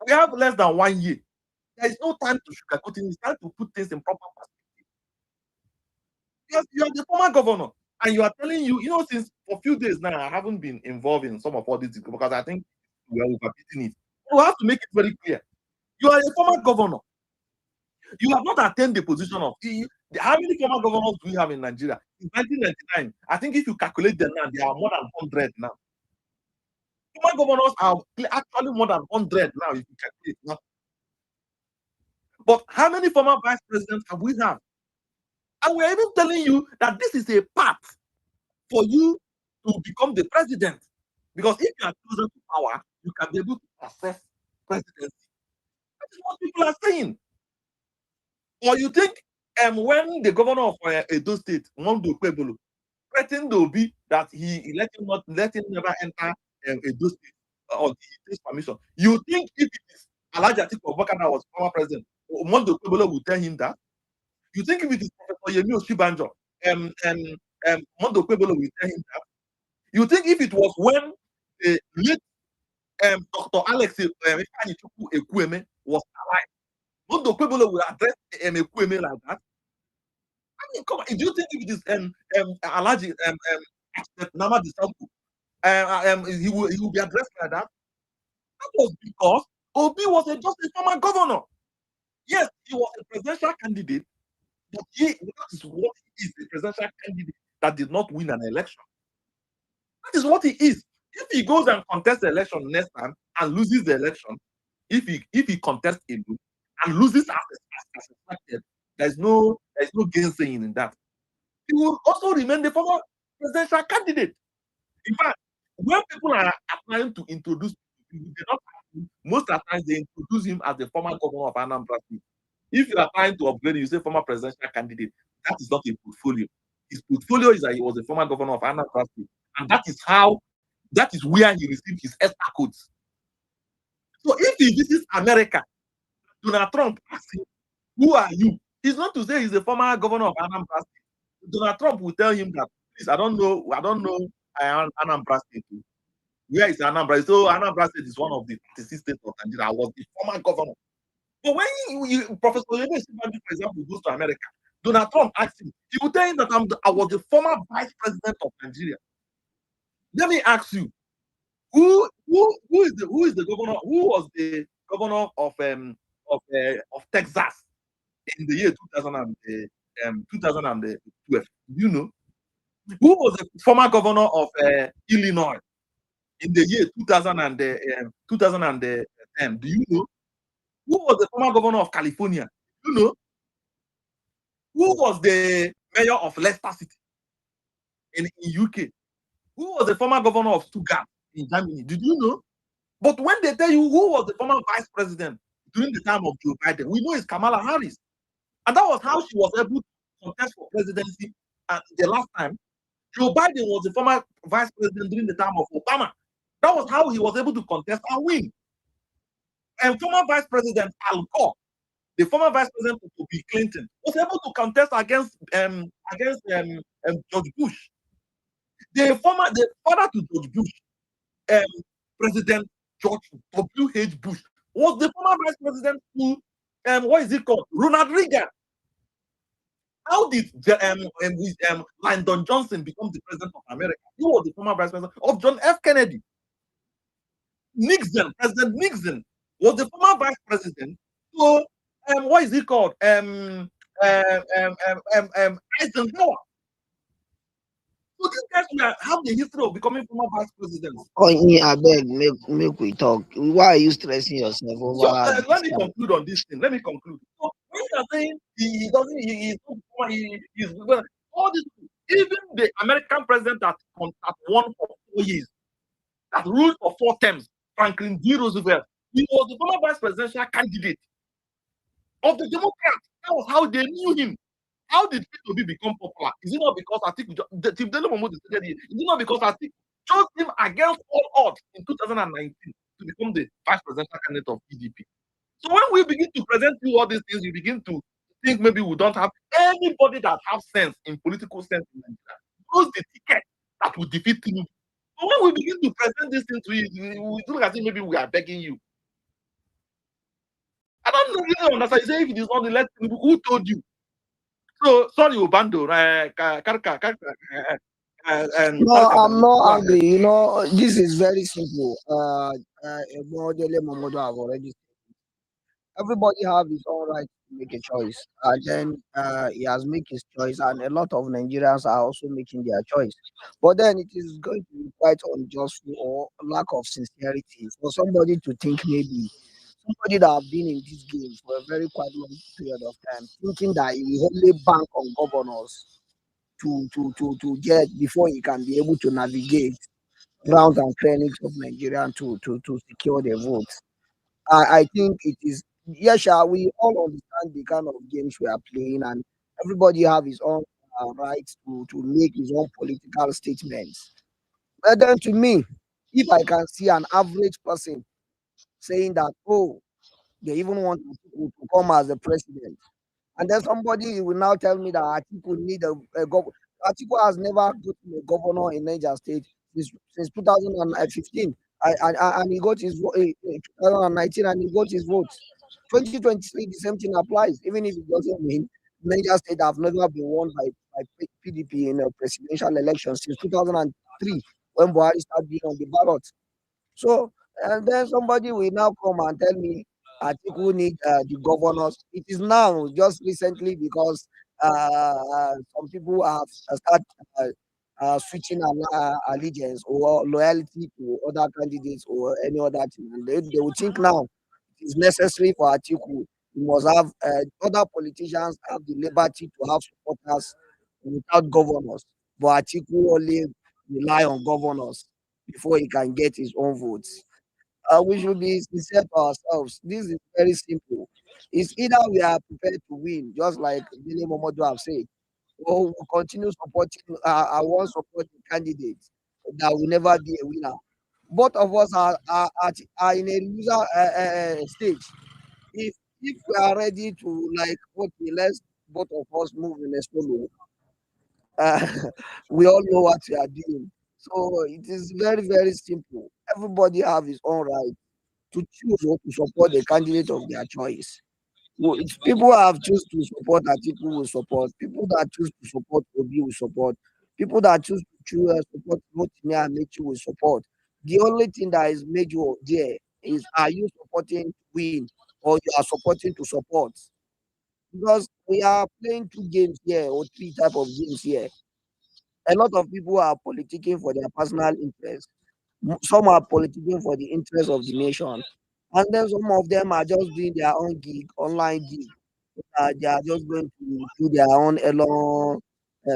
S4: we have less than 1 year. There is no time to sugarcoat it. It's time to put things in proper perspective. Because you are the former governor, and you are telling since for a few days now, I haven't been involved in some of all this because I think we are overbeating it. You have to make it very clear. You are a former governor. You have not attained the position of how many former governors do we have in Nigeria? In 1999, I think if you calculate them now, there are more than 100 now. Former governors are actually more than 100 now, if you calculate now. But how many former vice presidents have we had? And we're even telling you that this is a path for you to become the president. Because if you are chosen to power, you can be able to access presidency. That is what people are saying. Or you think when the governor of Edo State, Mondo Kwebolo, threatened Obi that he let him never enter Edo State or he takes permission, you think if it is Alhaji Atiku Abubakar that was former president, Mondo Kwebolo will tell him that? You think if it is Professor Yemi Oshibanjo, Mondo Kwebolo will tell him that? You think if it was when the late Dr. Alex Ekwueme was alive, think Okwebolo will address Ekweme like that? I mean, come on. Do you think if it is Alhaji Nama Disambu, he will be addressed like that? That was because Obi was just a former governor. Yes, he was a presidential candidate, but that is what he is, a presidential candidate that did not win an election. That is what he is. If he goes and contests the election next time and loses the election, if he contests alone and loses as expected, there's no gainsaying in that. He will also remain the former presidential candidate. In fact, when people are trying to introduce him, most of the times they introduce him as the former governor of Anambra State. If you are trying to upgrade, you say former presidential candidate. That is not a portfolio. His portfolio is that he was the former governor of Anambra State, and that is where he received his ESTA codes. So if he visits America, Donald Trump asks him, "Who are you?" He's not to say he's the former governor of Anambra State. Donald Trump will tell him that, please, I don't know Anambra State. Where is Anambra? So Anambra State is one of the 36 states of Nigeria. I was the former governor. But when Professor Yemi, for example, goes to America, Donald Trump asks him, he will tell him that I was the former vice president of Nigeria. Let me ask you, who is the governor? Who was the governor of Texas in the year 2012? Do you know? Who was the former governor of Illinois in the year 2010? Do you know? Who was the former governor of California? Do you know? Who was the mayor of Leicester City in UK? Who was the former governor of Stuttgart in Germany? Did you know? But when they tell you who was the former vice president during the time of Joe Biden, we know it's Kamala Harris. And that was how she was able to contest for presidency the last time. Joe Biden was the former vice president during the time of Obama. That was how he was able to contest and win. And former vice president Al Gore, the former vice president of Bill Clinton, was able to contest against George Bush. The father to George Bush, President George W.H. Bush, was the former vice president to Ronald Reagan. How did Lyndon Johnson become the president of America? He was the former vice president of John F. Kennedy. President Nixon was the former vice president to Eisenhower. So these guys have the history of becoming former vice presidents.
S11: Oh, yeah, I beg, make we talk. Why are you stressing yourself over?
S4: So let me conclude on this thing. Let me conclude. So when you are saying he's all this, even the American president that won for 4 years, that ruled for 4 terms, Franklin D. Roosevelt, he was the former vice presidential candidate of the Democrats. That was how they knew him. How did P2B become popular? Is it not because Dele Momodu said it? Is it not because Atiku chose him against all odds in 2019 to become the vice presidential candidate of PDP? So when we begin to present you all these things, you begin to think maybe we don't have anybody that have sense in political sense in Nigeria. Those the ticket that will defeat Tinubu. So when we begin to present this thing to you, we look as if maybe we are begging you. I don't really understand. You say if it is not the let Tinubu, who told you? So sorry, Obando.
S11: No, I'm not angry. You know, this is very simple. Dele Momodu have already. Everybody have his own right to make a choice, and then he has made his choice, and a lot of Nigerians are also making their choice. But then it is going to be quite unjust or lack of sincerity for somebody to think maybe somebody that have been in this game for a very quite long period of time, thinking that he will only bank on governors to get before he can be able to navigate rounds and crannies of Nigeria to secure the votes. I think it is, yes, we all understand the kind of games we are playing, and everybody have his own rights to make his own political statements. But then to me, if I can see an average person saying that, oh, they even want Atiku to come as the president, and then somebody will now tell me that Atiku need a governor. Atiku has never gotten a governor in Niger State since 2015, and he got his 2019, and he got his vote. 2023, the same thing applies. Even if it doesn't win, Niger State have never been won by PDP in a presidential election since 2003 when Buhari started being on the ballot. So, and then somebody will now come and tell me Atiku need the governors. It is now just recently because some people have started switching allegiance or loyalty to other candidates or any other thing. And they will think now it is necessary for Atiku. You must have other politicians have the liberty to have supporters without governors. But Atiku only rely on governors before he can get his own votes. We should be sincere to ourselves. This is very simple. It's either we are prepared to win, just like Dele Momodu have said, or we continue supporting. I want to support the candidates that will never be a winner. Both of us are in a loser stage. If we are ready to like, okay, let's both of us move in a solo. Uh, we all know what we are doing. So it is very, very simple. Everybody have his own right to choose or to support the candidate of their choice. Well, if people have choose to support Atiku will support. People that choose to support Obi will support. People that support Rotimi and Mechi will support. The only thing that is major there is are you supporting to win or you are supporting to support? Because we are playing two games here or three type of games here. A lot of people are politicking for their personal interest. Some are politicking for the interest of the nation. And then some of them are just doing their own gig, online gig. They are just going to do their own alone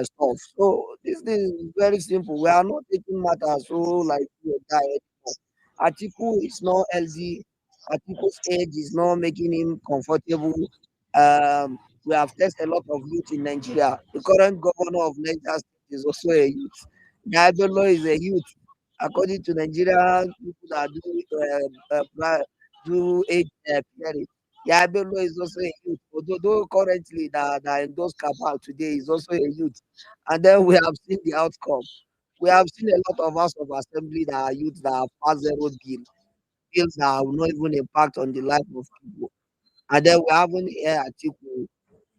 S11: stuff. So this thing is very simple. We are not taking matters so like you or die anymore. Atiku is not healthy. Atiku's age is not making him comfortable. We have tested a lot of youth in Nigeria. The current governor of Niger State is also a youth. Yabelo is a youth. According to Nigerian people that do age clearing, Yabelo is also a youth. Although currently that in those cabal today is also a youth. And then we have seen the outcome. We have seen a lot of House of Assembly that are youth that have passed zero bills that will not even impact on the life of people. And then we haven't heard Atiku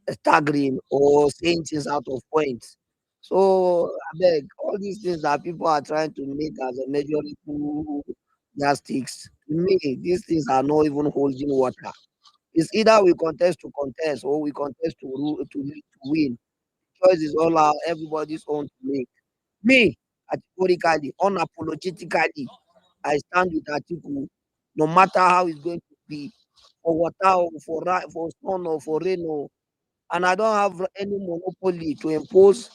S11: staggering or saying things out of point. So I beg all these things that people are trying to make as a majority yardsticks. To me, these things are not even holding water. It's either we contest to contest or we contest to win. Choice is all our everybody's own to make. Me, categorically, unapologetically, I stand with Atiku, no matter how it's going to be, for water or for sun or for rain or and I don't have any monopoly to impose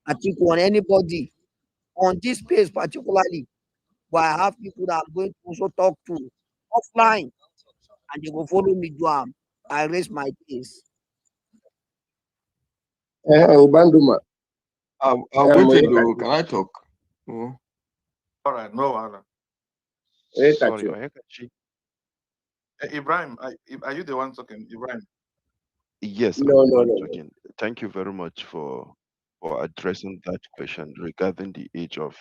S11: Atiku on anybody on this space particularly. But I have people that I'm going to also talk to offline and they will follow me do I raise my case.
S1: Banduma,
S10: I'm
S1: waiting.
S10: waiting.
S1: Can I talk?
S4: All right, no, Anna.
S10: Sorry, Oyekachi.
S4: Ibrahim, are you the one talking? Ibrahim.
S10: Yes,
S1: No,
S10: I'm the
S1: no,
S10: one
S1: no.
S10: talking. Thank you very much for addressing that question regarding the age of.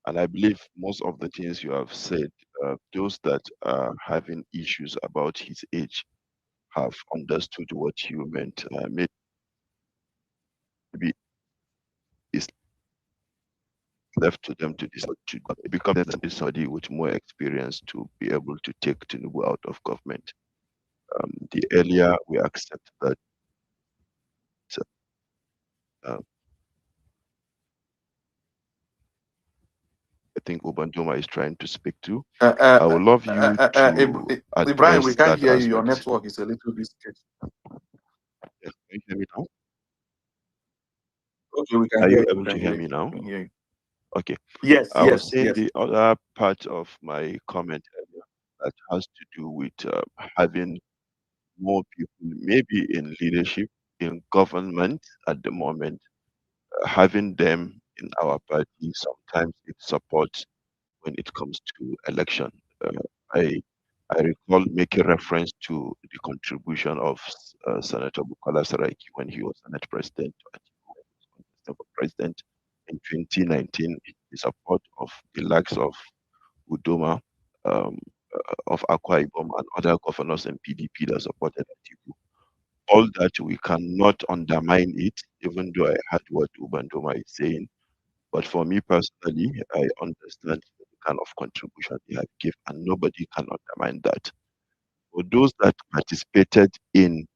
S10: And I believe most of the things you have said, those that are having issues about his age have understood what you meant. Maybe it's left to them to decide to become somebody with more experience to be able to take Tinubu out of government. The earlier we accept that, uh, I think Ubanduma is trying to speak to. I would love you to
S4: Ibrahim, we
S10: address
S4: can't
S10: that
S4: hear you. Your
S10: aspect.
S4: network is a little bit sketchy.
S10: Yes, can you hear me now?
S4: Okay, we can
S10: Are
S4: hear
S10: you
S4: you.
S10: able
S4: We
S10: to
S4: can
S10: hear
S4: hear
S10: me
S4: you.
S10: now?
S4: We can hear you.
S10: Okay.
S4: Yes,
S10: I was
S4: yes,
S10: saying
S4: yes.
S10: the other part of my comment earlier that has to do with having more people, maybe in leadership, in government at the moment, having them in our party sometimes it supports when it comes to election. Uh, I I recall making reference to the contribution of Senator Bukola Saraki when he was Senate President, contesting for president in 2019, in support of the likes of Udoma, um, of Akwa Ibom and other governors and PDP that supported Atiku. All that, we cannot undermine it, even though I heard what Ubandoma is saying. But for me personally, I understand the kind of contribution they have given, and nobody can undermine that. For those that participated in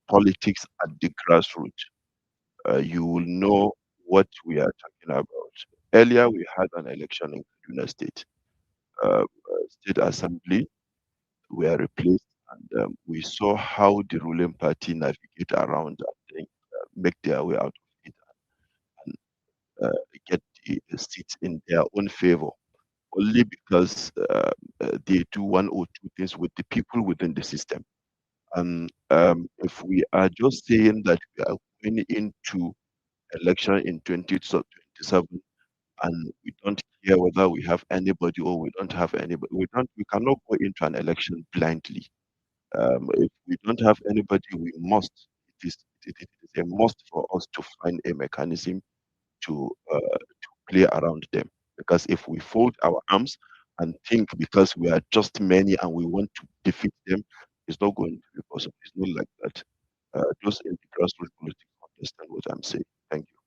S10: politics at the grassroots, you will know what we are talking about. Earlier, we had an election in Kaduna State. State Assembly were replaced, and we saw how the ruling party navigate around and make their way out of it and get the seats in their own favor, only because they do one or two things with the people within the system. And if we are just saying that we are going into election in 2027 and we don't care whether we have anybody or we don't have anybody, we cannot go into an election blindly. If we don't have anybody, we must. It is a must for us to find a mechanism to play around them. Because if we fold our arms and think because we are just many and we want to defeat them, it's not going to be possible. It's not like that. Those in the grassroots politics understand what I'm saying. Thank you.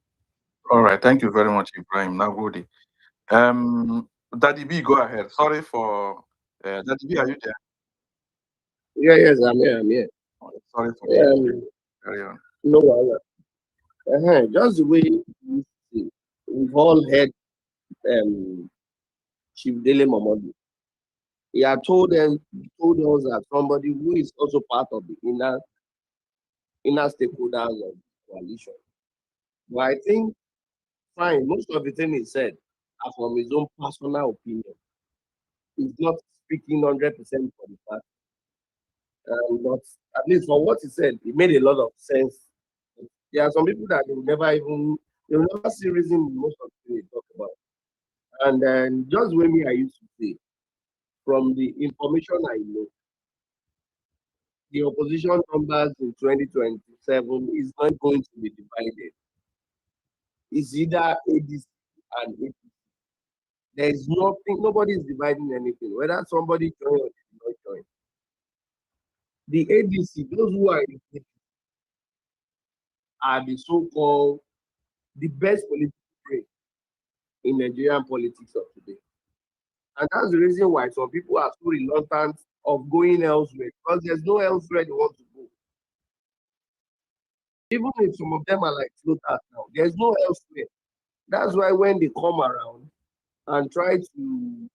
S4: All right, thank you very much, Ibrahim Nagodi. Daddy B, go ahead. Sorry for Daddy B, are you there?
S12: Yeah, yes, I'm here. I'm here.
S4: Sorry for carry on.
S12: No worries. Just the way you see, we've all heard Chief Dele Momodu. He had told us that somebody who is also part of the inner stakeholders of the coalition. But I think, fine, most of the things he said are from his own personal opinion. He's not speaking 100% for the party. But at least for what he said, it made a lot of sense. There are some people that they will never see reason in most of the things they talk about. And then just the way me I used to say, from the information I know, the opposition numbers in 2027 is not going to be divided. It's either ADC and APC. There is nothing, nobody is dividing anything, whether somebody join or did not join. The ADC, those who are in ADC, are the so-called the best political brain in Nigerian politics of today. And that's the reason why some people are so reluctant of going elsewhere, because there's no elsewhere they want to go. Even if some of them are like floaters now, there's no elsewhere. That's why when they come around and try to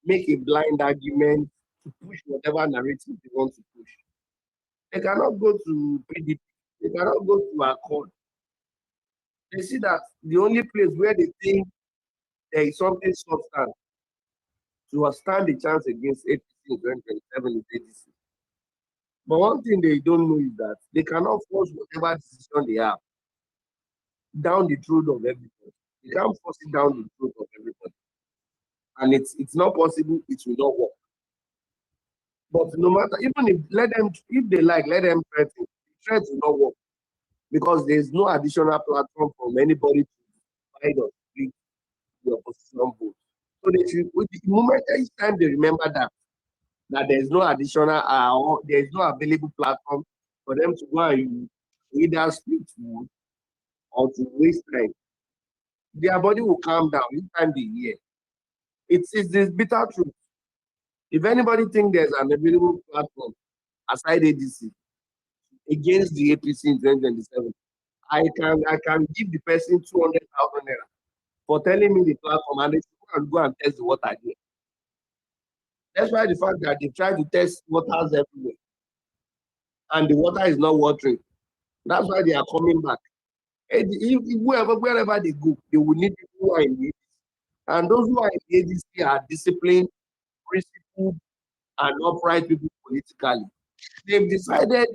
S12: make a blind argument to push whatever narrative they want to push, they cannot go to PDP, they cannot go to Accord. They see that the only place where they think there is something substance to stand a chance against APC in 2027 is ADC. But one thing they don't know is that they cannot force whatever decision they have down the throat of everybody. They can't force it down the throat of everybody. And it's not possible, it will not work. But no matter, even if they like, let them threaten, the threat will not work. Because there's no additional platform from anybody to fight or split the opposition vote. So they should, with the moment each time they remember that there's no additional there's no available platform for them to go and either split wood or to waste time, their body will calm down each time they hear. It's this bitter truth. If anybody think there's an available platform aside ADC against the APC in 2027, I can give the person 200,000 naira for telling me the platform, and they should go and test the water here. That's why the fact that they try to test waters everywhere and the water is not watering. That's why they are coming back. And wherever they go, they will need people who are in the ADC. And those who are in the ADC are disciplined, principled, and upright people politically. They've decided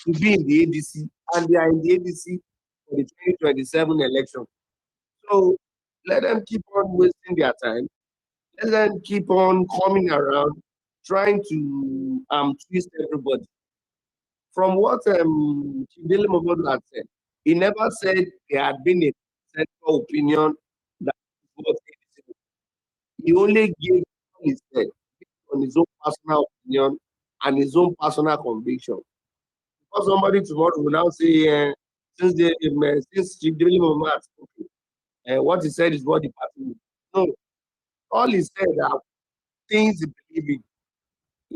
S12: to be in the ADC, and they are in the ADC for the 2027 election. So let them keep on wasting their time. Let them keep on coming around, trying to twist everybody. From what Dele Momodu had said, he never said there had been a central opinion that was he only gave what he said on his own personal opinion and his own personal conviction. Because somebody tomorrow will now say, since Chief Dele Momodu has spoken, what he said is what the party will. No, all he said are things he believed in.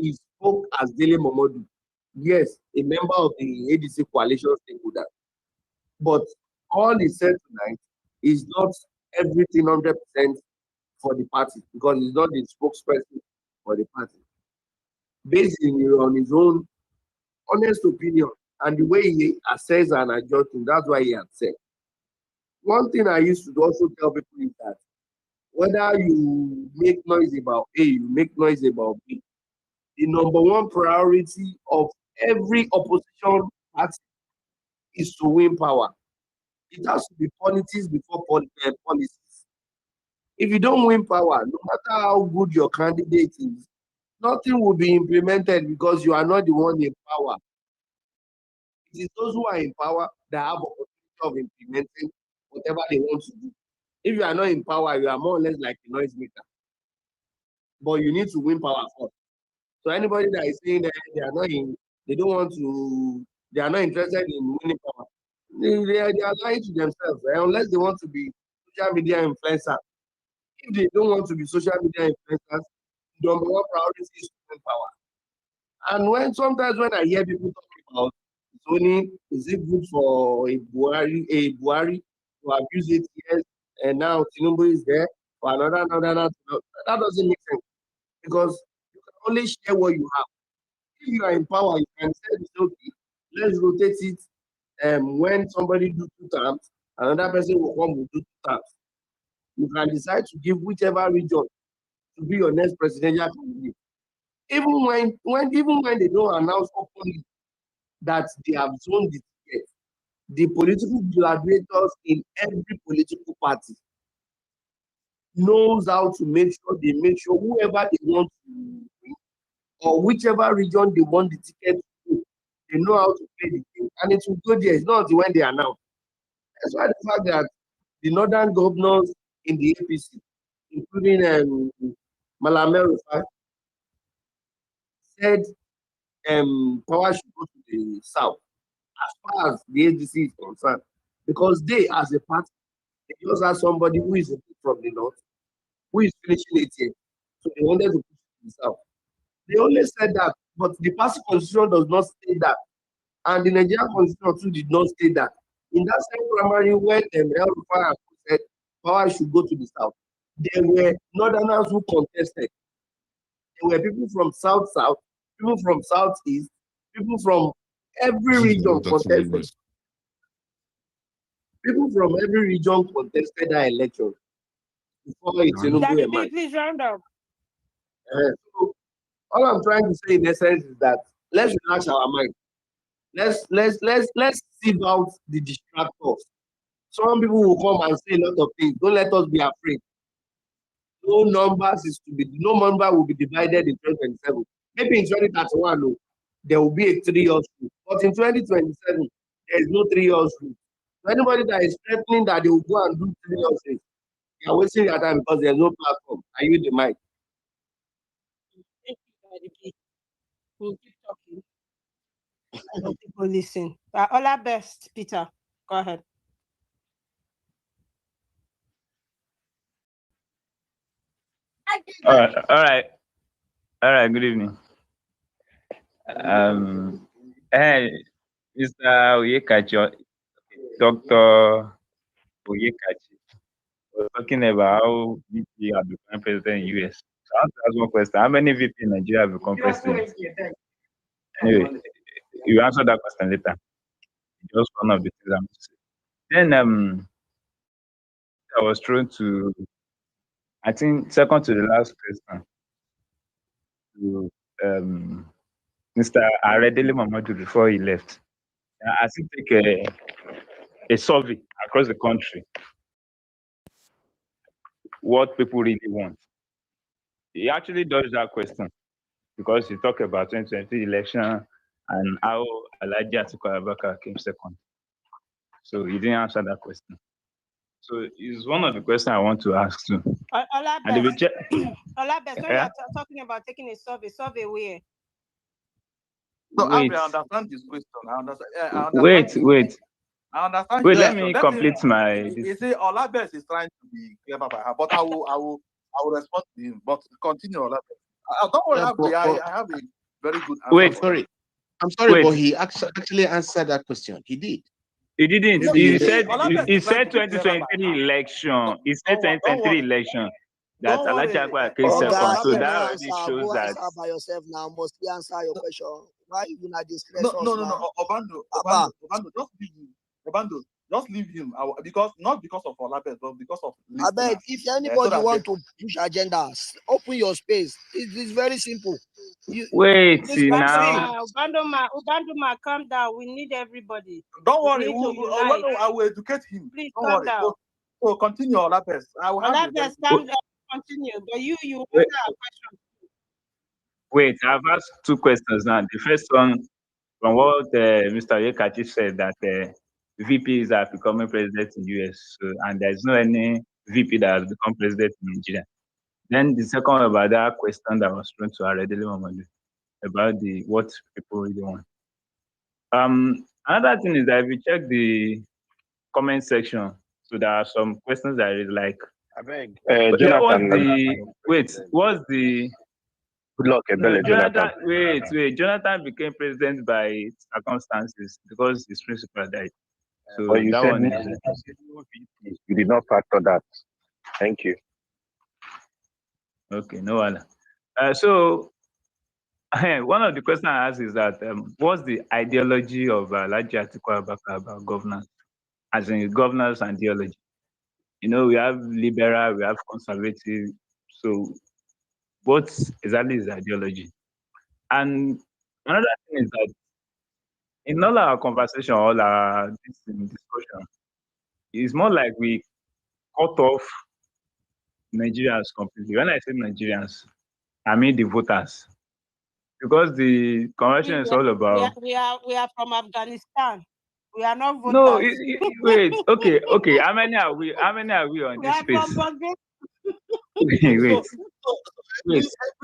S12: He spoke as Dele Momodu. Yes, a member of the ADC coalition stakeholder. But all he said tonight is not everything 100% for the party because he's not the spokesperson for the party. Based on his own honest opinion and the way he assesses and adjusts things, that's why he had said. One thing I used to also tell people is that whether you make noise about A, you make noise about B, the number one priority of every opposition party is to win power. It has to be politics before policies. If you don't win power, no matter how good your candidate is, nothing will be implemented because you are not the one in power. It is those who are in power that have opportunity of implementing whatever they want to do. If you are not in power, you are more or less like a noisemaker. But you need to win power first. So anybody that is saying that they are not interested in winning power, they are lying to themselves, unless they want to be social media influencers. If they don't want to be social media influencers, the number one priority is to win power. And sometimes when I hear people talking about zoning, is it good for a Buhari to abuse it? Yes, and now Tinubu is there for another. That doesn't make sense because you can only share what you have. If you are in power, you can say, okay, let's rotate it. When somebody do 2 terms, another person will come with 2 terms. You can decide to give whichever region to be your next presidential candidate. Even when they don't announce openly that they have zoned the ticket, the political gladiators in every political party knows how to make sure whoever they want to win or whichever region they want the ticket to go, they know how to play the game. And it will go there. It's not when they announce. That's why the fact that the northern governors in the APC, including Malame Rufai, said power should go to the south as far as the ADC is concerned. Because they, as a party, they just have somebody who is from the north, who is finishing 8 years. So they wanted to push it to the south. They only said that, but the party constitution does not state that. And the Nigerian constitution too did not state that. In that same primary, when El Rufai said power should go to the south, there were northerners who contested. There were people from south, people from southeast, people from every region contested. People from every region contested that election before Tinubu emerged.
S2: Please round up.
S12: So all I'm trying to say in essence is that let's relax our mind. Let's sieve out the distractors. Some people will come and say a lot of things. Don't let us be afraid. No number will be divided in 2027. Maybe in 2031, there will be a 3 years rule. But in 2027, there is no 3 years rule. So anybody that is threatening that they will go and do 3 years, they are wasting their time because there's no platform. Are you the mic?
S2: Thank you, Daddy. We'll keep talking. People listen. All our best, Peter. Go ahead.
S13: All right. Good evening. Hey, Mr. Oyekachi, Dr. Oyekachi was talking about how VP have become president in US. So I want to ask one question: how many VP in Nigeria have become president? Anyway, you answer that question later. Just one of the things I'm saying. Then I was thrown to, I think, second to the last question to Mr. Dele Momodu before he left. I think take a survey across the country what people really want. He actually does that question because he talked about 2020 election and how Alhaji Atiku Abubakar came second. So he didn't answer that question. So it's one of the questions I want to ask too. And they will check.
S2: Olabes, when you are talking about taking a survey where?
S4: So
S13: Wait.
S4: I understand this question. I understand.
S13: Wait.
S4: I understand.
S13: Wait, let me complete my.
S4: You see, Olabes is trying to be clever by her, but I will respond to him. But continue, Olabes. Don't worry, I have a very good answer.
S13: Wait,
S9: I'm sorry, but he actually answered that question. He did.
S13: He didn't.
S4: No,
S13: He
S4: he
S13: said
S4: did.
S13: he said 2023 election. He said 2023 election. That Alachakwa came second. So that already shows
S11: go
S13: that.
S11: answer by yourself now. Must you answer your question? Why you not distress
S4: No,
S11: us now?
S4: Obando, just leave him. Obando, just leave him. Because not because of Olabes, but because of
S11: I beg, if anybody want to push agendas, open your space. It's very simple.
S13: Wait now.
S2: Ubanduma, calm down. We need everybody.
S4: Don't worry, I will educate him.
S2: Please
S4: Don't
S2: calm down.
S4: So continue, Olabes.
S2: Olabes, calm down. Continue. But you answer our question.
S13: Wait, I've asked two questions now. The first one, from what Mr. Yekachi said, that VPs are becoming president in US, and there's no any VP that has become president in Nigeria. Then the second one about that question that was thrown to Dele Momodu about what people really want. Another thing is that if you check the comment section, so there are some questions that is like,
S14: I beg.
S13: What's the
S14: good luck, Jonathan.
S13: Wait. Jonathan became president by circumstances because his principal died. So
S14: but you
S13: that
S14: said
S13: one
S14: you did not factor that. Thank you.
S13: Okay, no one. So one of the questions I asked is that what's the ideology of Alhaji Atiku Abubakar about governance, as in governance and ideology? You know, we have liberal, we have conservative. So what exactly is ideology? And another thing is that in all our conversation, all our discussion, it's more like we cut off Nigerians completely. When I say Nigerians, I mean the voters. Because the convention is all about.
S2: We are from Afghanistan. We are not voters.
S13: No, wait. Okay. How many are we on this space? Wait.
S4: Every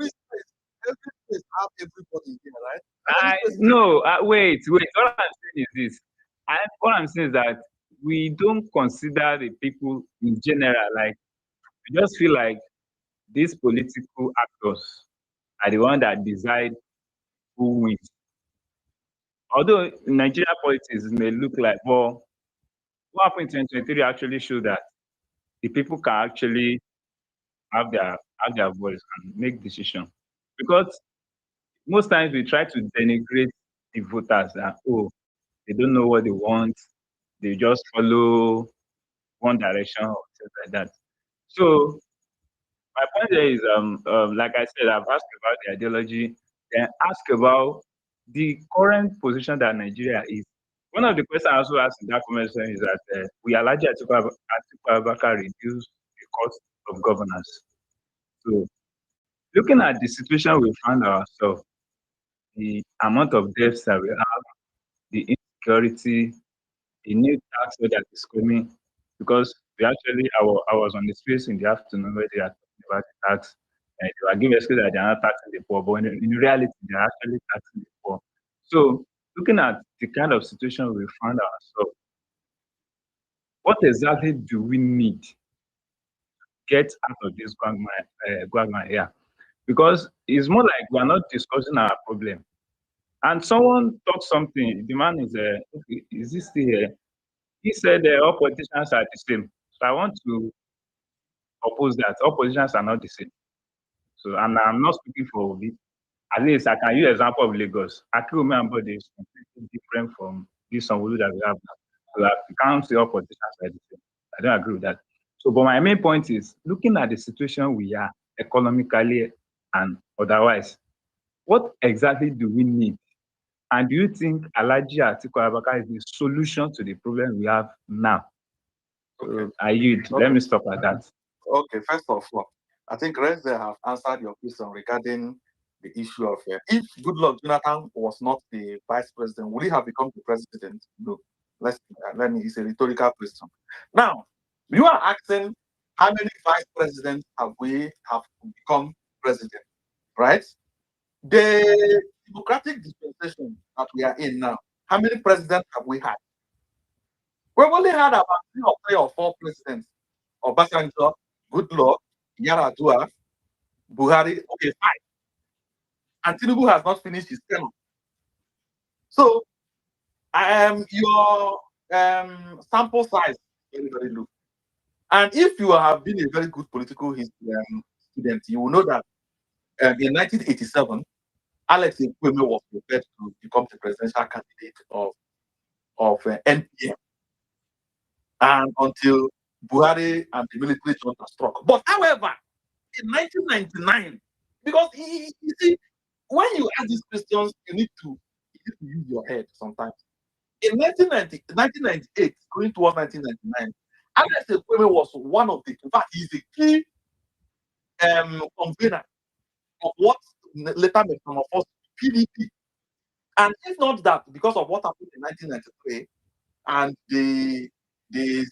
S4: space have everybody here, right?
S13: Wait. All I'm saying is this. All I'm saying is that we don't consider the people in general. Like, we just feel like these political actors are the one that decide who wins. Although Nigeria politics may look like, well, what happened in 2023 actually showed that the people can actually have their voice and make decisions. Because most times we try to denigrate the voters that, they don't know what they want, they just follow one direction or things like that. So my point there is, like I said, I've asked about the ideology, then ask about the current position that Nigeria is. One of the questions I also asked in that comment section is that we are largely Atiku Abubakar reduce the cost of governance. So looking at the situation we found ourselves, the amount of debts that we have, the insecurity, the new tax that is coming, because I was on the space in the afternoon where they are talking about the tax, and they were giving excuse that they are not taxing the poor, but in reality, they are actually taxing the poor. So looking at the kind of situation we found ourselves, what exactly do we need to get out of this quagmire here? Because it's more like we are not discussing our problem. And someone talked something, the man is this still here? He said all politicians are the same. So I want to oppose that. All politicians are not the same. So, and I'm not speaking for Obi. At least I can use example of Lagos. Akinwumi Ambode is completely different from this Sanwo-Olu that we have now. So I can't say all politicians are the same. I don't agree with that. So, but my main point is looking at the situation we are economically and otherwise, what exactly do we need? And do you think Alhaji Atiku Abubakar is the solution to the problem we have now? Okay. Let me stop at that.
S4: Okay, first of all, I think Reze have answered your question regarding the issue of if Goodluck Jonathan was not the vice president, would he have become the president? No. It's a rhetorical question. Now, you are asking how many vice presidents have become president, right? The democratic dispensation that we are in now, how many presidents have we had? We've only had about 3 or 4 presidents. Obasanjo, Goodluck, Yaradua, Buhari, okay, 5. And Tinubu has not finished his term. So, your sample size very, very low. And if you have been a very good political history student, you will know that in 1987, Alex Ekweme was prepared to become the presidential candidate of NPM, and until Buhari and the military junta struck. But however, in 1999, because you see, when you ask these questions, you need to use your head sometimes. In 1998, going towards 1999, Alex Ekweme was one of the, in fact, he's the key convener of what later metamorphosed PDP. And if not that, because of what happened in 1993 and the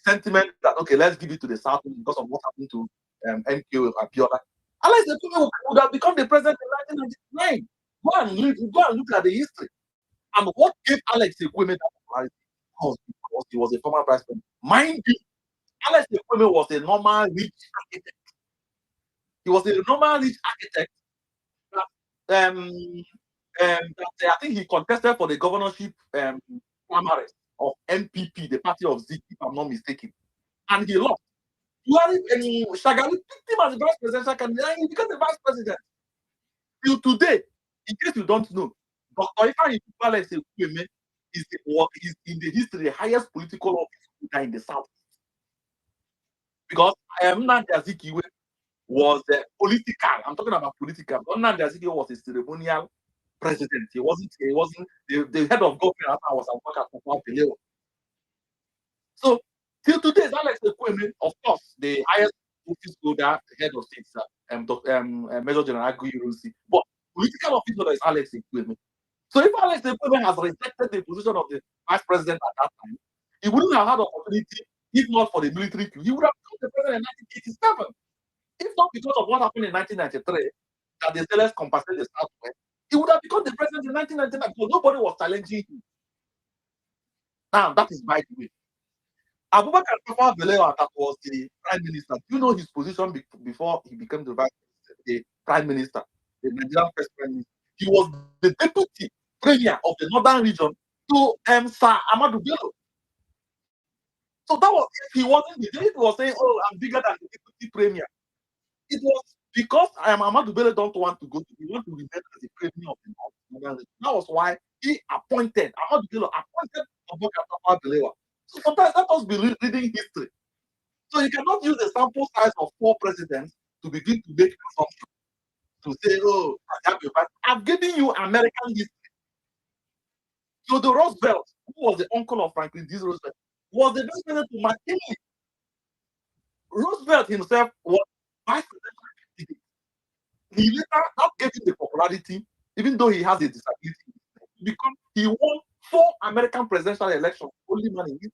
S4: sentiment that, okay, let's give it to the South because of what happened to MK Abiola, Alex Ekweme would have become the president in 1999. Go and look at the history. And what gave Alex Ekweme that popularity was because he was a former vice president. Mind you, Alex Ekweme was a normal rich architect. He was a normal rich architect that, I think he contested for the governorship primaries of NPP, the party of Zik, if I'm not mistaken. And he lost. Shagari picked him as the vice presidential candidate and he became the vice president. Till today, in case you don't know, Dr. Ifeanyi Alex Ekweme is in the history the highest political office in the South. Because Nnamdi Azikiwe was political. I'm talking about political. Nnamdi Azikiwe was a ceremonial president. He wasn't the head of government after I was at Belewa. So till today, Alex Ekweme, of course, the highest office holder, head of state, Major General Aguiyi. But political office holder is Alex Ekweme. So if Alex Ekweme has rejected the position of the vice president at that time, he wouldn't have had opportunity if not for the military coup. He would have become the president in 1987. If not because of what happened in 1993, that the zealous compensated the Southwest, he would have become the president in 1999 because nobody was challenging him. Now, that is by the way. Abubakar Tafawa Balewa, that was the prime minister. Do you know his position before he became the prime minister, the Nigerian first prime minister? He was the deputy premier of the northern region to Sir Ahmadu Bello. So that was, if he wasn't, if he was saying, oh, I'm bigger than the deputy premier, it was because Ahmadu Bello don't want to go to, he want to remain as the premier of the northern region. That was why he appointed, Ahmadu Bello appointed Abubakar Tafawa Balewa. So sometimes let us be reading history. So you cannot use the sample size of 4 presidents to begin to make assumptions. To say, oh, I've given you American history. So the Roosevelt, who was the uncle of Franklin D. Roosevelt, was the vice president to McKinley. Roosevelt himself was vice president. He later not getting the popularity, even though he has a disability, because he won 4 American presidential elections, only man in history.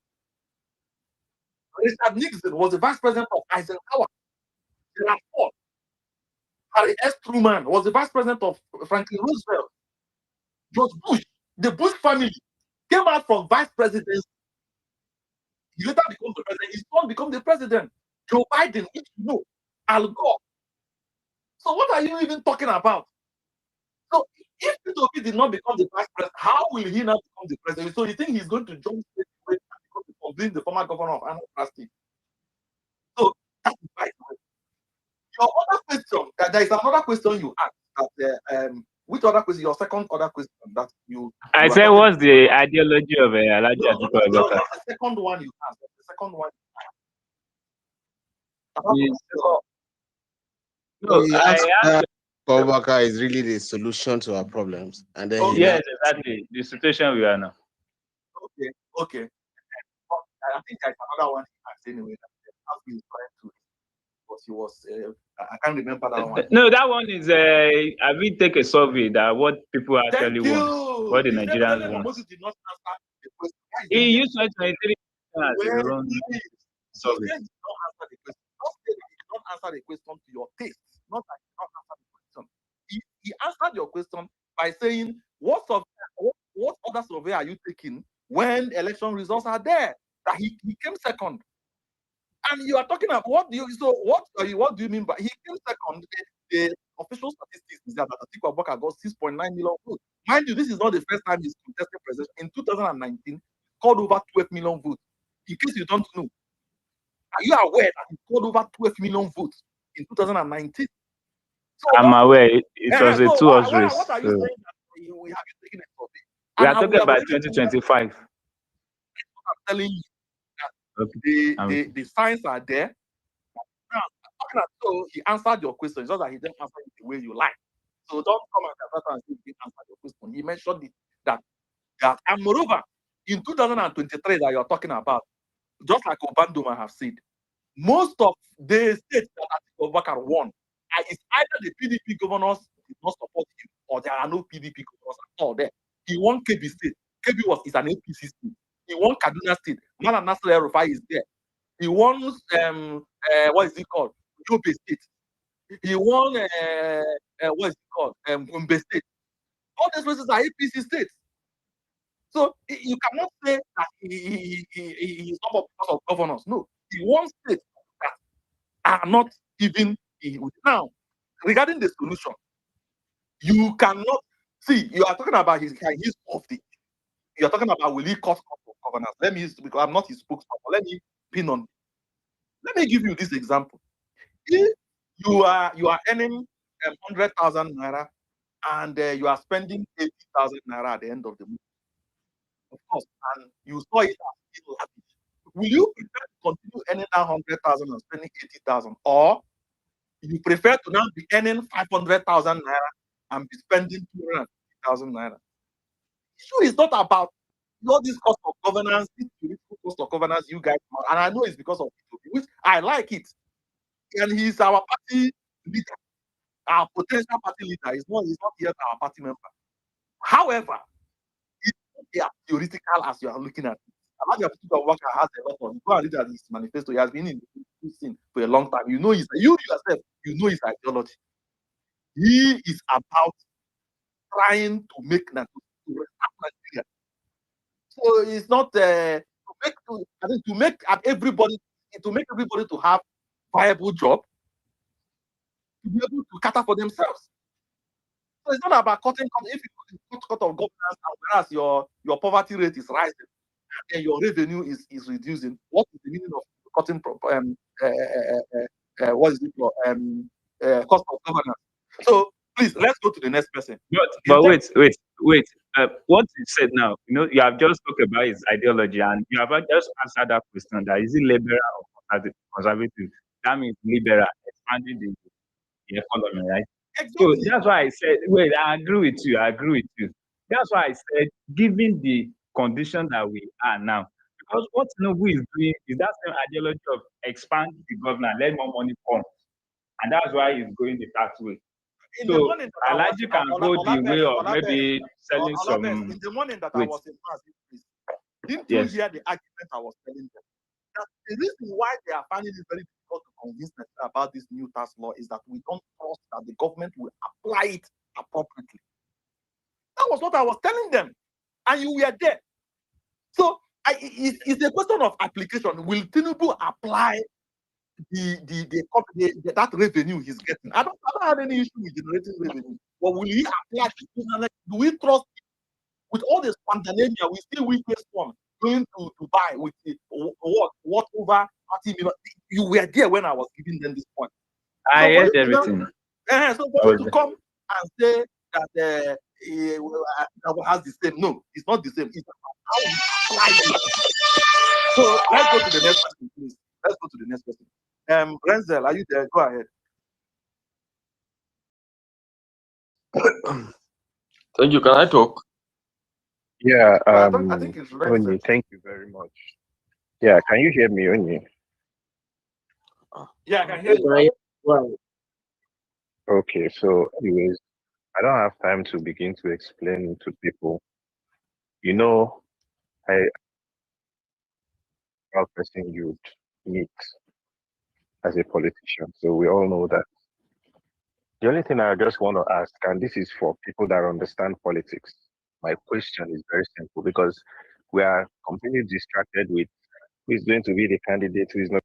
S4: Richard Nixon was the vice president of Eisenhower. Gerald Ford. Harry S. Truman was the vice president of Franklin Roosevelt. George Bush, the Bush family, came out from vice presidency. He later becomes the president. His son becomes the president. Joe Biden, if you know, Al Gore. So what are you even talking about? So if P2P did not become the vice president, how will he now become the president? So you think he's going to jump straight away from being the former governor of Anambra State? So that is right. Your other question, there is another question you asked. That, which other question? Your second other question that you.
S13: I said, what's the ideology of Alhaji Atiku Abubakar?
S4: No, that's the second one you asked. The second one.
S9: Abubakar is really the solution to our problems, and then
S13: yes, exactly the situation we are now.
S4: Okay. I think there's another one he asked anyway. That he was trying to. He was I can't remember that one.
S13: No, that one is I will take a survey that what people actually want, what the Nigerians want.
S4: Did not answer the question.
S13: He used 2023 as his own survey.
S4: answer the question to your taste, not that he did not answer the question. He answered your question by saying, what other survey are you taking when election results are there? That he came second. And you are talking about what do you mean by he came second? The official statistics is that Atiku Abubakar got 6.9 million votes. Mind you, this is not the first time he's contested president. In 2019, he scored over 12 million votes. In case you don't know, are you aware that he scored over 12 million votes in 2019? So
S13: I'm aware it was a
S4: so
S13: two-horse
S4: what
S13: race.
S4: are you
S13: So
S4: saying that we have you taken a survey?
S13: we
S4: And
S13: are talking
S4: we have
S13: about
S4: already told you
S13: 2025.
S4: I'm telling you that
S13: Okay.
S4: the signs are there. Now, so he answered your question. It's just that he didn't answer it the way you like. So don't come and say he didn't answer your question. He mentioned it that and moreover, in 2023 that you're talking about, just like Obandoma have said, most of the states that Atiku Abubakar won, it's either the PDP governors did not support him or there are no PDP governors at all there. He won KB State. KB is an APC state. He won Kaduna State. Malam Nasir El-Rufai is there. He won what is it called? Yobe State. He won what is it called? Gombe State. All these places are APC states. So you cannot say that he is not because of governors. No, he won states that are not even now. Regarding the solution, you cannot see. You are talking about his of the. You are talking about will he cut of governors? Let me, because I'm not his spokesman. Let me pin on. Let me give you this example. If you are earning 100,000 naira and you are spending 80,000 naira at the end of the month, of course, and you saw it as still lavish, will you prefer to continue earning that 100,000 and spending 80,000, or you prefer to now be earning 500,000 naira and be spending 250,000 naira? The issue is not about all this cost of governance, this political cost of governance you guys, and I know it's because of it, which I like it. And he's our party leader, our potential party leader. He's not yet our party member. However, it's not as theoretical as you are looking at it. Alhaji Atiku Abubakar has a lot of, go and read at his manifesto. He has been in the scene for a long time. You know you yourself, you know his ideology. He is about trying to make Nigeria. So it's not to make everybody to have viable job, to be able to cater for themselves. So it's not about cutting. If you cut of governance, whereas your poverty rate is rising and your revenue is reducing, what is the meaning of cutting what is it called? Cost of governance? So please, let's go to the next person.
S13: But wait. What you said now, you have just talked about his ideology, and you have just answered that question: that is it liberal or conservative? That means liberal, expanding the economy, right?
S4: Exactly.
S13: So that's why I said, wait, I agree with you. That's why I said, given the condition that we are now, because what Tinubu is doing is that same ideology of expand the government, let more money come, and that's why he's going the tax way. So Alhaji can go the way of maybe selling some.
S4: In the morning that I was in mass, didn't you hear the argument I was telling them? That the reason why they are finding it very difficult to convince them about this new tax law is that we don't trust that the government will apply it appropriately. That was what I was telling them, and you were there. So it's a question of application. Will Tinubu apply that revenue he's getting? I don't have any issue with generating revenue, but will he apply it? Do we trust him? With all this pandemic, we still witness one going to buy with what over 30 million. You were there when I was giving them this point.
S13: I heard everything.
S4: So for you to come and say that has the same, no, it's not the same. It's how you apply it. So let's go to the next person, please. Let's go to the next person. Renzel, are you there? Go ahead.
S15: Thank you. Can I talk?
S10: Yeah,
S4: I think it's
S10: Onyi, thank you very much. Yeah, can you hear me, Onyi?
S4: Yeah, I can hear you.
S12: Well,
S10: Okay, so anyways, I don't have time to begin to explain to people. How person you'd meet
S14: as a politician. So we all know that. The only thing I just want to ask, and this is for people that understand politics, my question is very simple because we are completely distracted with who is going to be the candidate, who is not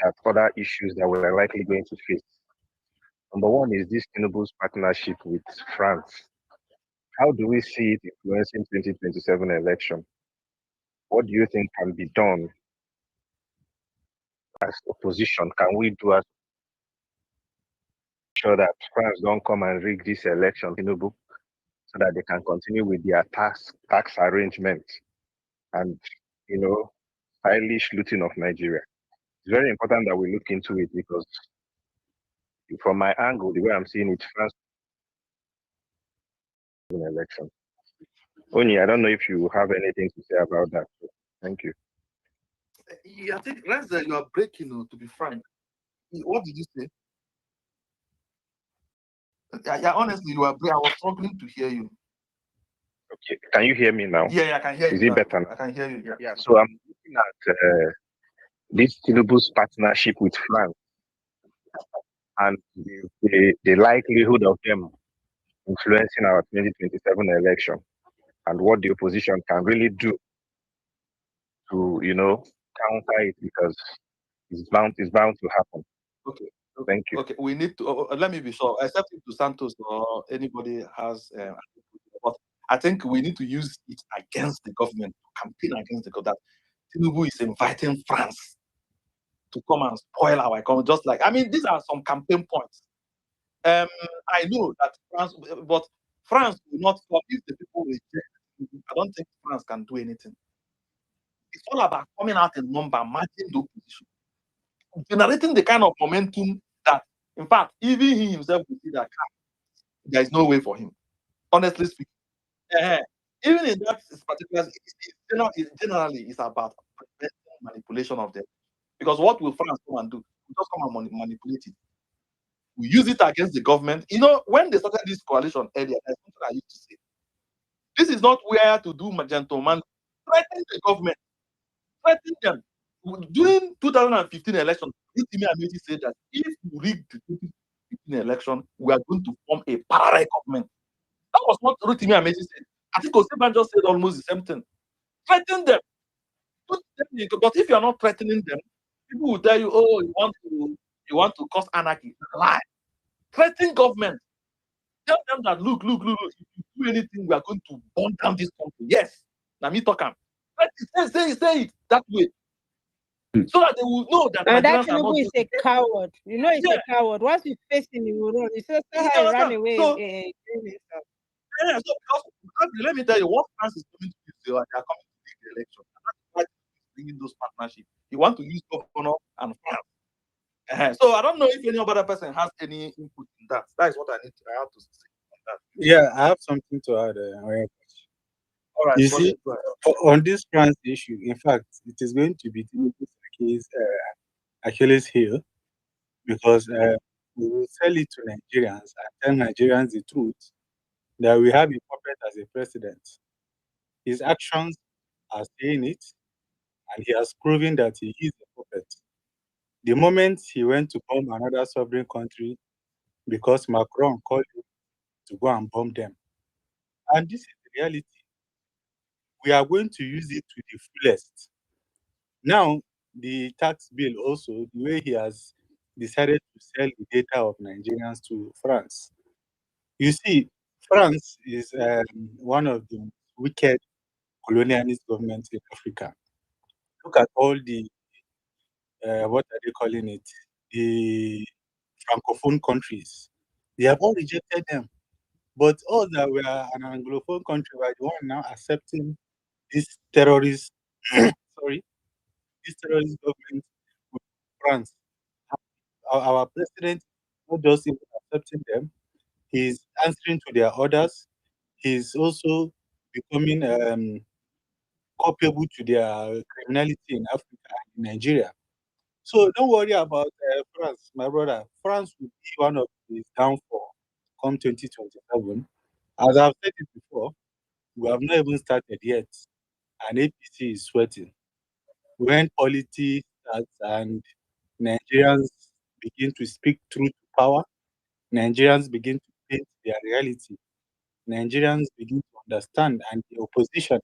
S14: at other issues that we're likely going to face. Number one is this Tinubu's partnership with France. How do we see it influencing 2027 election? What do you think can be done as opposition? Can we do as sure that France don't come and rig this election, Tinubu, so that they can continue with their tax arrangement and stylish looting of Nigeria? It's very important that we look into it because from my angle, the way I'm seeing it, France in election. Oni, I don't know if you have anything to say about that. So thank you.
S4: Yeah, I think Renzo, you are breaking, to be frank. What did you say? Yeah, honestly, you are breaking. I was struggling to hear you.
S14: Okay, can you hear me now?
S4: Yeah, I can hear you.
S14: Is it better now?
S4: I can hear you.
S14: Yeah, so I'm looking at this Tinubu's partnership with France and the likelihood of them influencing our 2027 election and what the opposition can really do to, counter it because it's bound to happen.
S4: Okay.
S14: Thank you.
S4: Okay, we need to let me be sure, except if to Santos or anybody has but I think we need to use it against the government, campaign against the government. Tinubu is inviting France to come and spoil our economy. Just like, these are some campaign points. I know that France, but France will not come if the people reject. I don't think France can do anything. It's all about coming out in number, matching the opposition, generating the kind of momentum that, in fact, even he himself will see that there is no way for him. Honestly speaking, even in that particular, generally it's about manipulation of them. Because what will France come and do? We just come and manipulate it. We use it against the government. When they started this coalition earlier, there's something I used to say. This is not where to do gentleman. Threaten the government. Threaten them. During 2015 election, Rotimi Ameti said that if we rig the 2015 election, we are going to form a parallel government. That was what Rotimi Ameti said. I think Oseban just said almost the same thing. Threaten them. But if you are not threatening them, people will tell you, "Oh, you want to cause anarchy." Lie. Threaten government. Tell them that look. If you do anything, we are going to burn down this country. Yes. Now me talk am. Say it that way. So that they will know that
S2: and that
S4: Nigerians are not
S2: Tinubu is a coward. He's a coward. Once you face him, he will run. He says how he ran away.
S4: So let me tell you, what France is coming to use, they are coming to lead the election. And that's why he's bringing those partnerships. You want to use governor and France. So I don't know if any other person has any input in that. That is what I have to say on that.
S16: Yeah, I have something to add.
S4: All right.
S16: You see, on this France issue, in fact, it is going to be Tinubu's Achilles heel because we will sell it to Nigerians and tell Nigerians the truth that we have a puppet as a president. His actions are saying it, and he has proven that he is a puppet. The moment he went to bomb another sovereign country because Macron called him to go and bomb them. And this is the reality. We are going to use it to the fullest. Now, the tax bill also, the way he has decided to sell the data of Nigerians to France. You see, France is one of the wicked colonialist governments in Africa. Look at all the, what are they calling it? The Francophone countries. They have all rejected them. But all that we are an Anglophone country, we are the one now accepting this terrorist, this terrorist government with France. Our president not just even accepting them, he's answering to their orders. He's also becoming culpable to their criminality in Africa and in Nigeria. So don't worry about France, my brother. France will be one of his downfall come 2027. As I've said it before, we have not even started yet, and APC is sweating. When politics starts and Nigerians begin to speak truth to power, Nigerians begin to paint their reality, Nigerians begin to understand, and the opposition,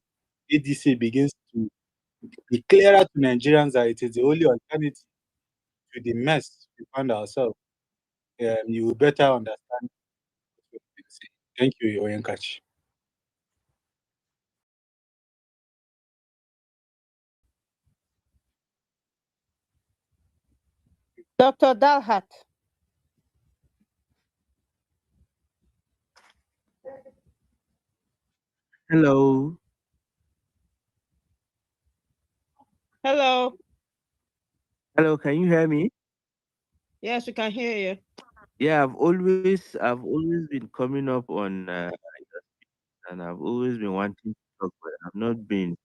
S16: ADC, begins to be clearer to Nigerians that it is the only alternative to the mess we found ourselves. You will better understand what we've been saying. Thank you, Oyenkachi.
S2: Dr. Dalhat.
S17: Hello.
S2: Hello.
S17: Hello, can you hear me?
S2: Yes, we can hear you.
S17: Yeah, I've always been coming up on and I've always been wanting to talk, but I've not been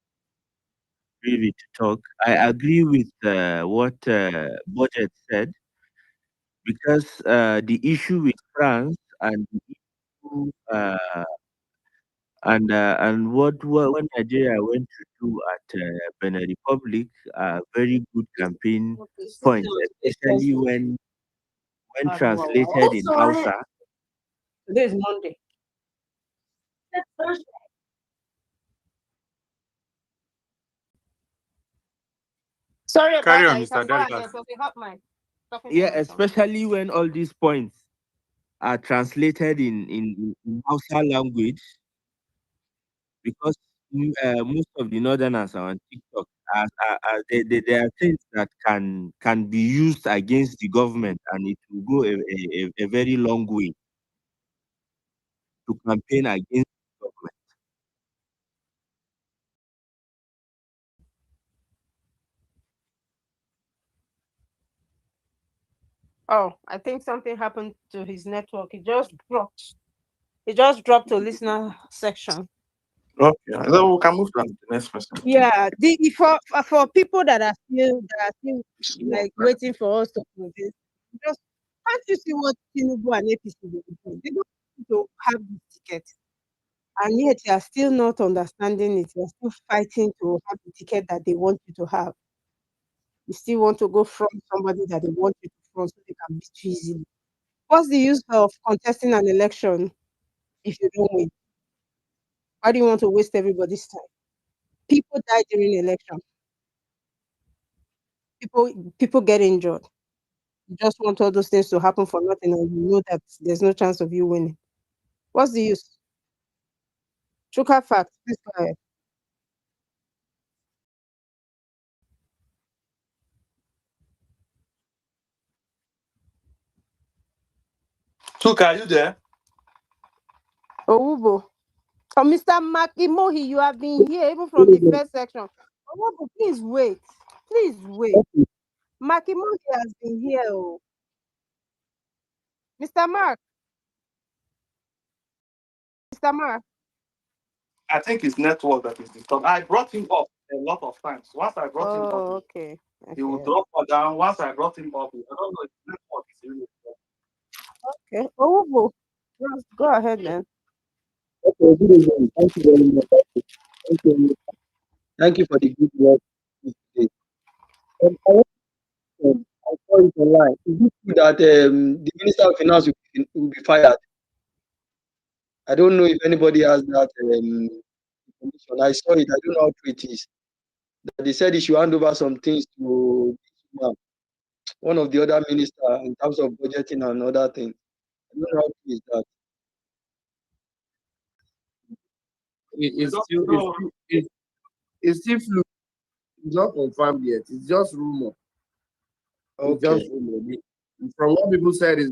S17: privy to talk. I agree with what Budget said because the issue with France and the issue and what Nigeria went to do at Benin Republic are very good campaign points, especially when translated in Hausa.
S2: Today is Monday. Sorry about
S16: Carry on,
S2: that. You
S16: Mr.
S2: can go ahead
S16: Dalhat.
S2: because we have my talking
S17: Yeah,
S2: points on.
S17: especially when all these points are translated in Hausa language, because most of the northerners are on TikTok. There are things that can be used against the government, and it will go a very long way to campaign against the government.
S2: Oh, I think something happened to his network. It just dropped. It just dropped to listener section.
S4: Okay, then we can move to the next person.
S2: Yeah, for people that are still like waiting for us to convince, just can't you see what Tinubu and APC are doing? They don't want to have this ticket, and yet you are still not understanding it. You are still fighting to have the ticket that they want you to have. You still want to go from somebody that they want you to front so they can beat you easily. What's the use of contesting an election if you don't win? Why do you want to waste everybody's time? People die during election. People get injured. You just want all those things to happen for nothing, and you know that there's no chance of you winning. What's the use? Sugar fact. Please go ahead.
S16: Tuka, are you there?
S2: Owubo. Oh, Mr. Makimohi, you have been here even from the first section. Owubo, please wait. Please wait. Makimohi has been here. Oh. Mr. Mark. Mr. Mark.
S4: I think it's network that is disturbed. I brought him up a lot of times. Once I brought him up,
S2: Oh, okay.
S4: he will
S2: Okay.
S4: drop or down. Once I brought him up, I don't know if network is really
S2: Okay. Owubo. Go ahead, man.
S18: Okay, good evening. Thank you very much. Thank you. Thank you for the good work today. I saw it online. Is it true that the Minister of Finance will be fired? I don't know if anybody has that information. I saw it. I don't know how true it is. That they said he should hand over some things to this man, one of the other minister, in terms of budgeting and other things. I don't know how true is that.
S12: It's still fluid. It's not confirmed yet. It's just rumor. It's just
S18: Okay.
S12: rumor. From what people said is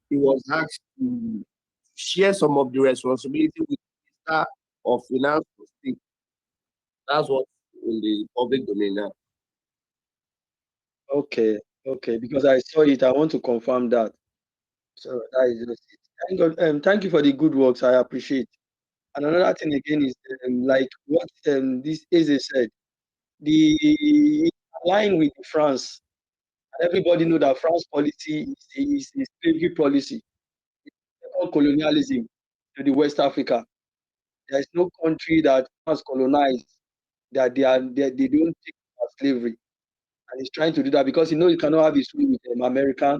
S12: he was asked to share some of the responsibility with the Minister of Finance to speak. That's what's in the public domain now.
S18: Okay. Okay. Because I saw it. I want to confirm that. So that is just it. Thank God, thank you for the good works. I appreciate. And another thing again is like what this Eze said, the line with France. Everybody know that France policy is slavery policy, colonialism to the West Africa. There is no country that France colonized that they don't take as slavery. And he's trying to do that because he knows he cannot have his way with America,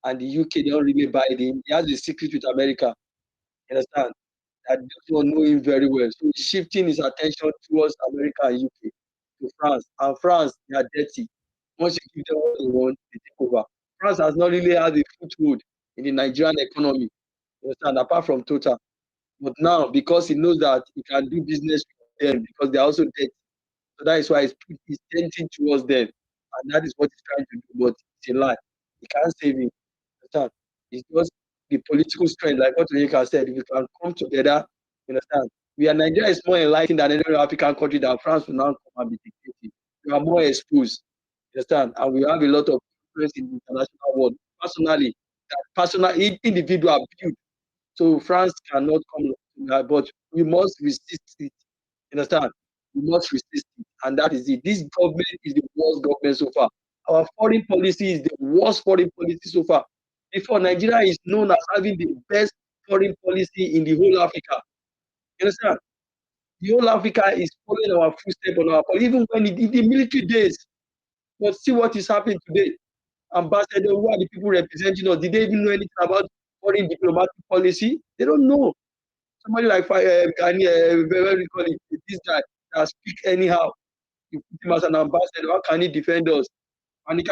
S18: and the UK don't really buy it in. He has a secret with America. You understand? That those one know him very well. So he's shifting his attention towards America and UK to France. And France, they are dirty. Once you give them what they want, they take over. France has not really had a foothold in the Nigerian economy. You understand? Apart from Total. But now, because he knows that he can do business with them because they are also dirty. So that is why he's tending towards them. And that is what he's trying to do. But it's a lie. He can't save him. Understand? It's just the political strength, like what Onyeka said, if we can come together, you understand? Nigeria is more enlightened than any African country that France will now come and be dictating. We are more exposed, you understand? And we have a lot of influence in the international world. Personally, that personal individual build. So France cannot come, but we must resist it. You understand? We must resist it, and that is it. This government is the worst government so far. Our foreign policy is the worst foreign policy so far. Before, Nigeria is known as having the best foreign policy in the whole Africa. You understand? The whole Africa is following our footsteps on our policy, even when in the military days. But see what is happening today. Ambassador, who are the people representing us? Did they even know anything about foreign diplomatic policy? They don't know. Somebody like very call it, this guy that speak anyhow. You put him as an ambassador, how can he defend us? And he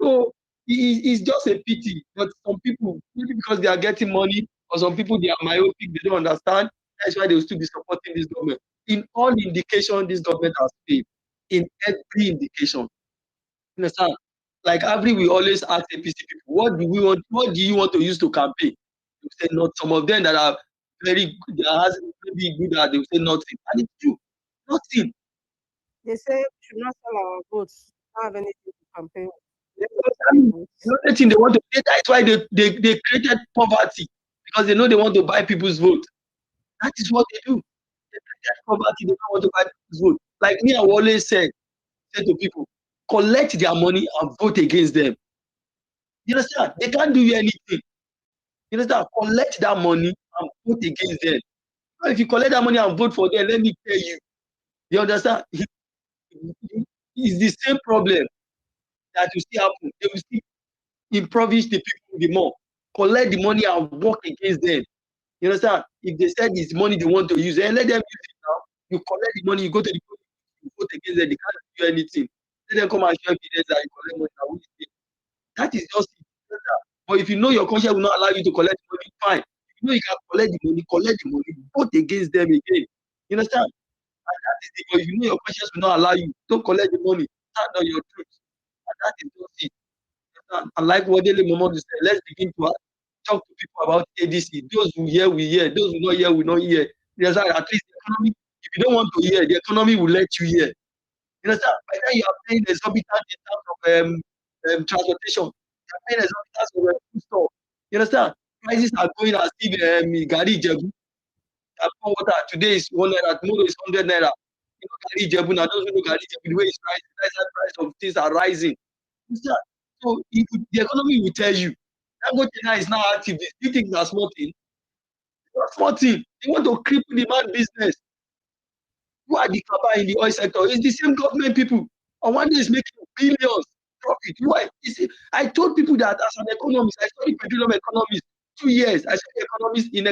S18: so it's just a pity. But some people, maybe because they are getting money, or some people they are myopic, they don't understand. That's why they will still be supporting this government. In all indication, this government has failed. In every indication. You understand? Like Avery, we always ask APC people, what do you want to use to campaign? You say not. Some of them that are very good, that has maybe good at, they will say nothing. And it's true. Nothing.
S2: They say we should not sell our votes. Don't have anything to campaign with.
S18: Nothing they want to. That's why they created poverty, because they know they want to buy people's vote. That is what they do. They created poverty. They don't want to buy people's vote. Like me, I always say to people, collect their money and vote against them. You understand? They can't do you anything. You understand? Collect that money and vote against them. If you collect that money and vote for them, let me tell you. You understand? It's the same problem that you see happen. They will still impoverish the people the more. Collect the money and work against them. You understand? If they said it's money they want to use, then let them use it now. You collect the money, you go to the police, you vote against them, they can't do anything. Let them come and show evidence that you collect money and win. That is just it. But if you know your conscience will not allow you to collect money, fine. If you know you can collect the money, vote against them again. You understand? And that is it. But if you know your conscience will not allow you, don't collect the money. Stand on your truth. And that is just it. And like what Dele Momodu said, let's begin to talk to people about ADC. Those who hear, we hear. Those who not hear, we not hear. There's at least the economy. If you don't want to hear, the economy will let you hear. You understand? By then you are paying exorbitant in terms of transportation. You are paying exorbitant for food store. You understand? Prices are going as if Gari Jebu. Water today is 1 naira, tomorrow is 100 naira. You know Gari Jebu now, those who know Gari Jebu, the way it's rising, that's the price of things are rising. You understand? So the economy will tell you. Dangote now is now active. You think that's small thing? It's not small thing. They want to cripple the man business. Who are the kaba in the oil sector? It's the same government people. And one day is making billions profit. Why? You see, I told people that as an economist, I studied petroleum economics 2 years. I studied economics in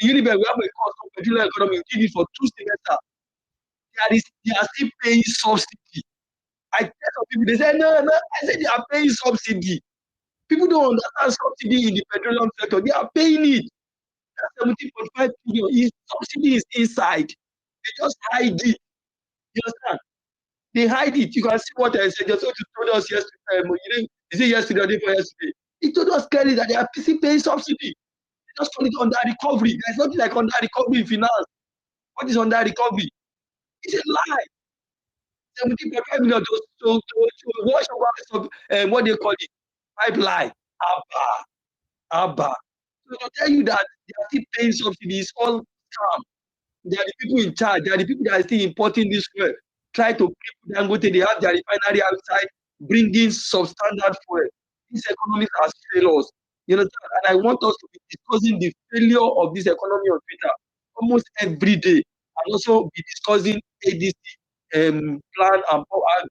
S18: Univer. We have a course of petroleum economics. We did it for 2 semesters. They are still paying subsidy. I tell some people, they say, no. I said they are paying subsidy. People don't understand subsidy in the petroleum sector. They are paying it. 17.5 billion. Subsidy is inside. They just hide it. You understand? They hide it. You can see what I said. Just what you told us yesterday. Is it yesterday or day before yesterday? He told us clearly that they are still paying subsidy. They just call it under recovery. There's nothing like under recovery in finance. What is under recovery? It's a lie. 17.5 million to wash over what they call it, pipeline. Abba. So to tell you that they are still paying subsidy is all scam. They are the people in charge. They are the people that are still importing this fuel. Try to keep Dangote. They have their refinery outside, bringing substandard fuel. This economy has failed us. You know, and I want us to be discussing the failure of this economy on Twitter almost every day, and also be discussing ADC plan and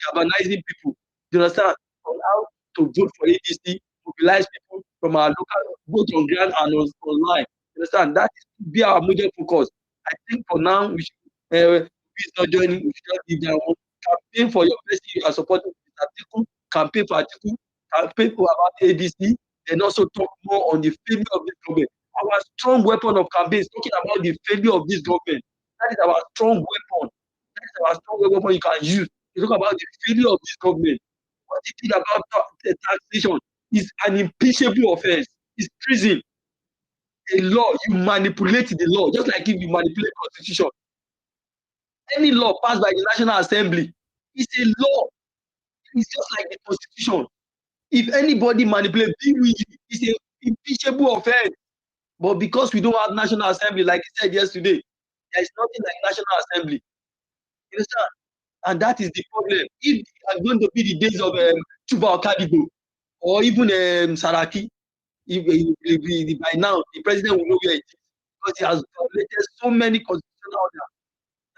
S18: galvanizing people. You understand? On how to vote for ADC, mobilize people from our local, both on ground and online. You understand? That is be our major focus. I think for now, we should, please not joining, we should just leave their own. Campaign for your person you are supporting this article, campaign for article, campaign for about ADC, and also talk more on the failure of this government. Our strong weapon of campaign is talking about the failure of this government. That is our strong weapon. That is our strong weapon you can use to talk about the failure of this government. What they did about the taxation is an impeachable offense. It's treason. A law, you manipulate the law, just like if you manipulate constitution. Any law passed by the National Assembly is a law. It's just like the constitution. If anybody manipulates, it's an impeachable offense. But because we don't have National Assembly, like I said yesterday, there is nothing like National Assembly. You understand? And that is the problem. If it are going to be the days of Chuba Okadibo or even Saraki, by now the president will know where it is because he has violated so many constitutional orders.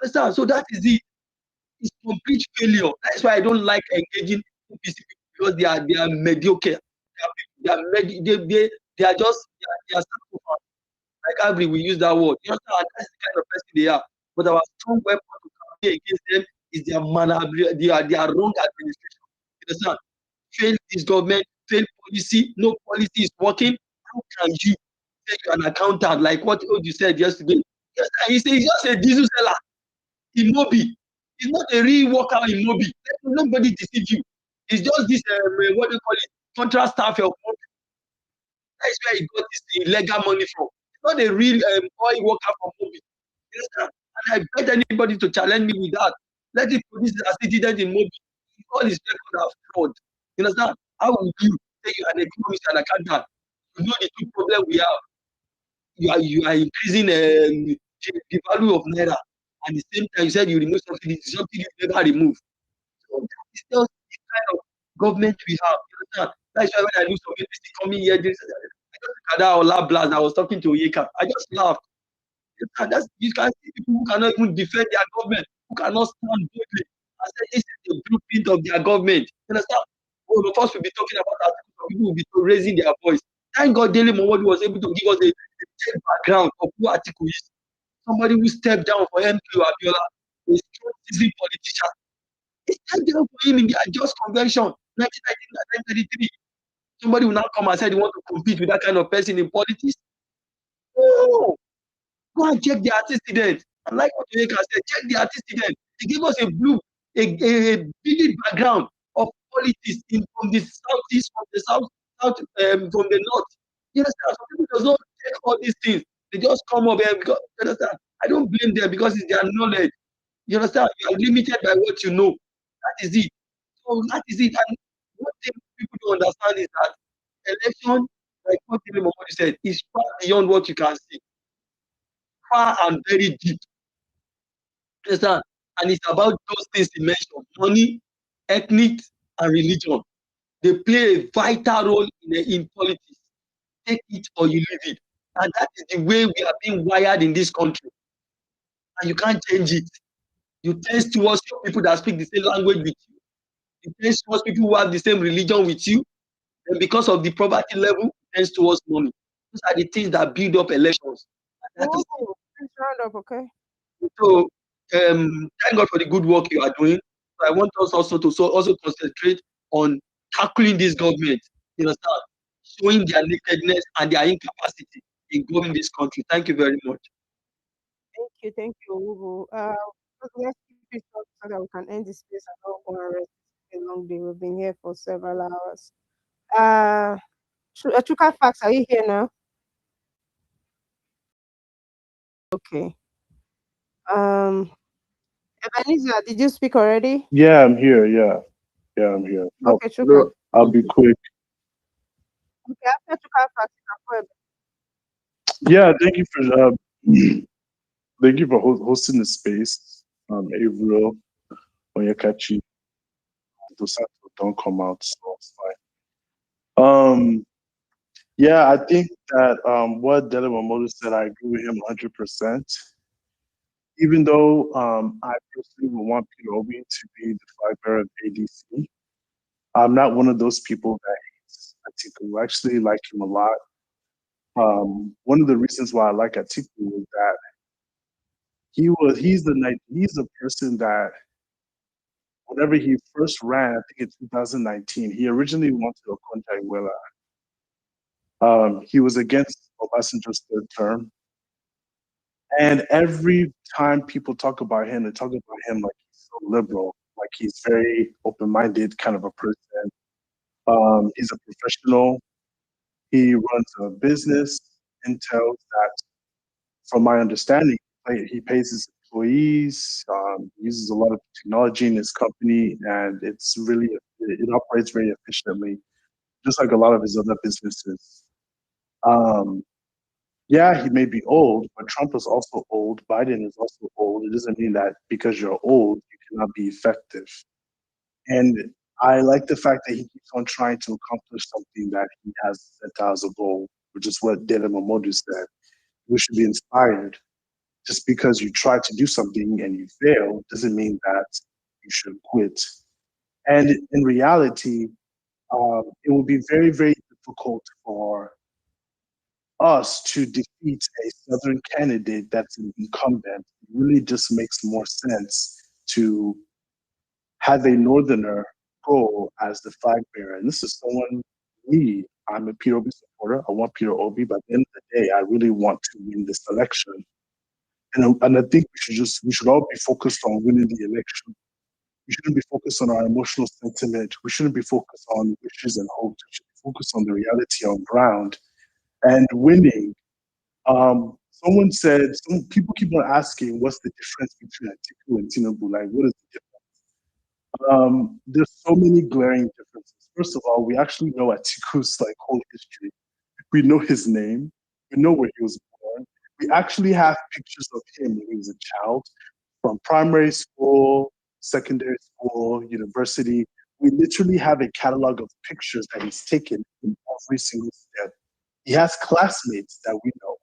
S18: Understand? So that is it. It's complete failure. That's why I don't like engaging APC because they are mediocre. They are just they are sacrificed. Like Abri, we use that word. You understand? That's the kind of person they are. But our strong weapon to campaign against them is their their wrong administration. You understand? Fail this government, fail policy, no policy is working. How can you take an accountant like what you said yesterday? Yes, he's just a diesel seller in Mobi. He's not a real worker in Mobi. Nobody deceive you. It's just this what do you call it? Contract staff of Mobi. That's where he got this illegal money from. It's not a real oil worker from Mobi. You understand? And I beg anybody to challenge me with that. Let it produce a citizen in Mobi. All his records are fraud. You understand? How would you say you are an economist and accountant? You know the two problems we have. You are increasing the value of naira, and at the same time you said you remove something you never remove. So that is just the kind of government we have. You understand? That's why when I do some APC coming here, I just look at that Ola blast. I was talking to Oyeka. I just laughed. You can see people who cannot even defend their government, who cannot stand boldly and say this is the blueprint of their government. You understand? All of us will be talking about that. People will be raising their voice. Thank God Dele Momodu was able to give us a background of who Atiku is. Somebody who stepped down for MQ Abiola, a strong seasoned politician. He stepped down for him in the Adjust Convention, 1933. Somebody will now come and say they want to compete with that kind of person in politics. No. Go and check the antecedents. And like what Oyeka said, check the antecedents. He gave us a vivid background of politics from the southeast, from the south, from the north. You understand? Some people does not check all these things. They just come up here because you understand. I don't blame them because it's their knowledge. You understand? You are limited by what you know. That is it. So that is it. And one thing people don't understand is that election, like what Dele Momodu said, is far beyond what you can see. Far and very deep. Understand? And it's about those things he mentioned: money, ethnic, and religion. They play a vital role in politics. Take it or you leave it. And that is the way we are being wired in this country. And you can't change it. You tend towards people that speak the same language with you. You tend towards people who have the same religion with you. And because of the poverty level, it tends towards money. Those are the things that build up elections. And that is
S2: round up, okay?
S18: So thank God for the good work you are doing. So I want us also to also concentrate on tackling this government. You understand? Showing their nakedness and their incapacity in governing this country. Thank you very much.
S2: Thank you, Ugo. Let's keep it short so that we can end this space and not go and rest. It's a long day. We've been here for several hours. Chuka Fax, are you here now? Okay. Ebenezer, did you speak already?
S19: Yeah, I'm here. Yeah, I'm here.
S2: Okay, Chuka.
S19: I'll be quick.
S2: Okay, after Chuka Fax, you can go.
S19: Yeah, thank you for hosting the space. Averill, Onyekachi, Dosato don't come out, so it's fine. Yeah, I think that what Dele Momodu said, I agree with him 100%. even though I personally would want Peter Obi to be the flag bearer of ADC, I'm not one of those people that hates Atiku. I actually like him a lot. One of the reasons why I like Atiku is that he's the person that whenever he first ran, I think in 2019, he originally wanted Okonjo Iweala. He was against Obasanjo's third term. And every time people talk about him, they talk about him like he's so liberal, like he's very open-minded kind of a person. He's a professional. He runs a business, Intel, that, from my understanding, he pays his employees, uses a lot of technology in his company, and it operates very efficiently, just like a lot of his other businesses. Yeah, he may be old, but Trump is also old. Biden is also old. It doesn't mean that because you're old, you cannot be effective. And I like the fact that he keeps on trying to accomplish something that he has set out as a goal, which is what Dele Momodu said. We should be inspired. Just because you try to do something and you fail doesn't mean that you should quit. And in reality, it will be very, very difficult for us to defeat a Southern candidate that's an incumbent. It really just makes more sense to have a Northerner go as the flag bearer. And this is I'm a Peter Obi supporter. I want Peter Obi, but at the end of the day, I really want to win this election. And I think we should all be focused on winning the election. We shouldn't be focused on our emotional sentiment. We shouldn't be focused on wishes and hopes. We should be focused on the reality on ground and winning. Someone said, some people keep on asking, what's the difference between Atiku and Tinubu? Like, what is the difference? There's so many glaring differences. First of all, we actually know Atiku's whole history. We know his name. We know where he was born. We actually have pictures of him when he was a child, from primary school, secondary school, university. We literally have a catalog of pictures that he's taken in every single step. He has classmates that we know.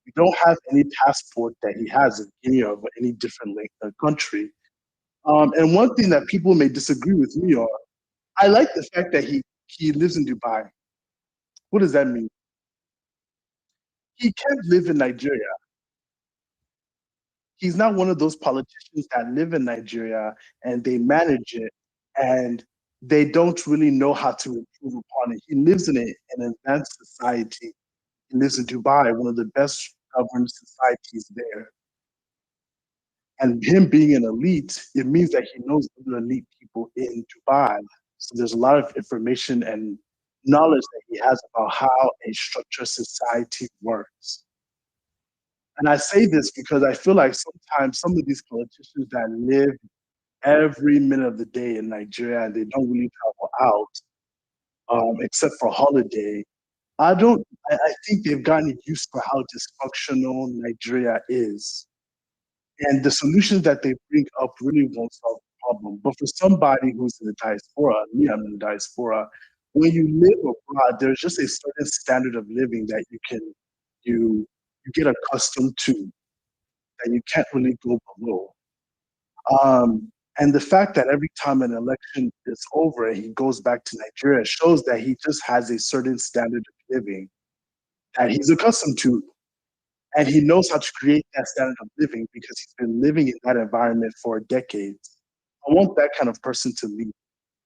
S19: We don't have any passport that he has of any of any different country. And one thing that people may disagree with me on, I like the fact that he lives in Dubai. What does that mean? He can't live in Nigeria. He's not one of those politicians that live in Nigeria and they manage it and they don't really know how to improve upon it. He lives in an advanced society. He lives in Dubai, one of the best governed societies there. And him being an elite, it means that he knows other elite people in Dubai. So there's a lot of information and knowledge that he has about how a structured society works. And I say this because I feel like sometimes some of these politicians that live every minute of the day in Nigeria and they don't really travel out, except for holiday, I think they've gotten used to how dysfunctional Nigeria is. And the solutions that they bring up really won't solve the problem. But for somebody who's in the diaspora, me, I'm in the diaspora, when you live abroad, there's just a certain standard of living that you get accustomed to, that you can't really go below. And the fact that every time an election is over and he goes back to Nigeria shows that he just has a certain standard of living that he's accustomed to. And he knows how to create that standard of living because he's been living in that environment for decades. I want that kind of person to lead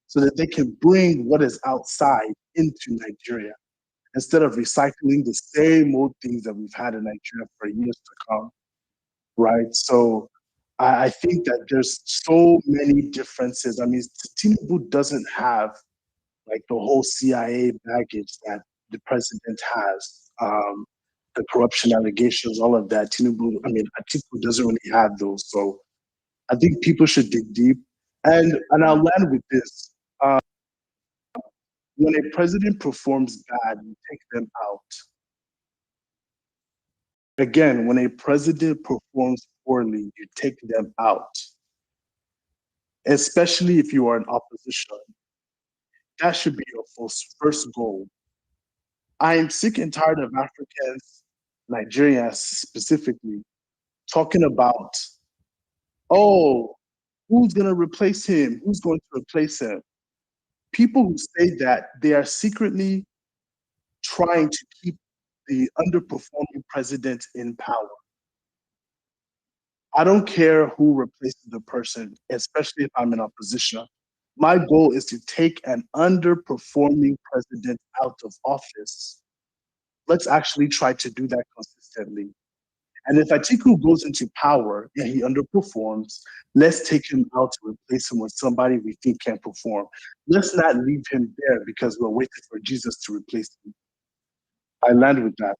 S19: so that they can bring what is outside into Nigeria instead of recycling the same old things that we've had in Nigeria for years to come, right? So I think that there's so many differences. I mean, Tinubu doesnent have like the whole CIA baggage that the president has. The corruption allegations, all of that. Atiku doesn't really have those. So I think people should dig deep. And I'll land with this. When a president performs bad, you take them out. Again, when a president performs poorly, you take them out. Especially if you are in opposition. That should be your first goal. I am sick and tired of Africans, Nigerians specifically, talking about oh, who's going to replace him? Who's going to replace him? People who say that, they are secretly trying to keep the underperforming president in power. I don't care who replaces the person, especially if I'm in opposition. My goal is to take an underperforming president out of office. Let's actually try to do that consistently. And if Atiku goes into power and he underperforms, let's take him out to replace him with somebody we think can perform. Let's not leave him there because we're waiting for Jesus to replace him. I land with that.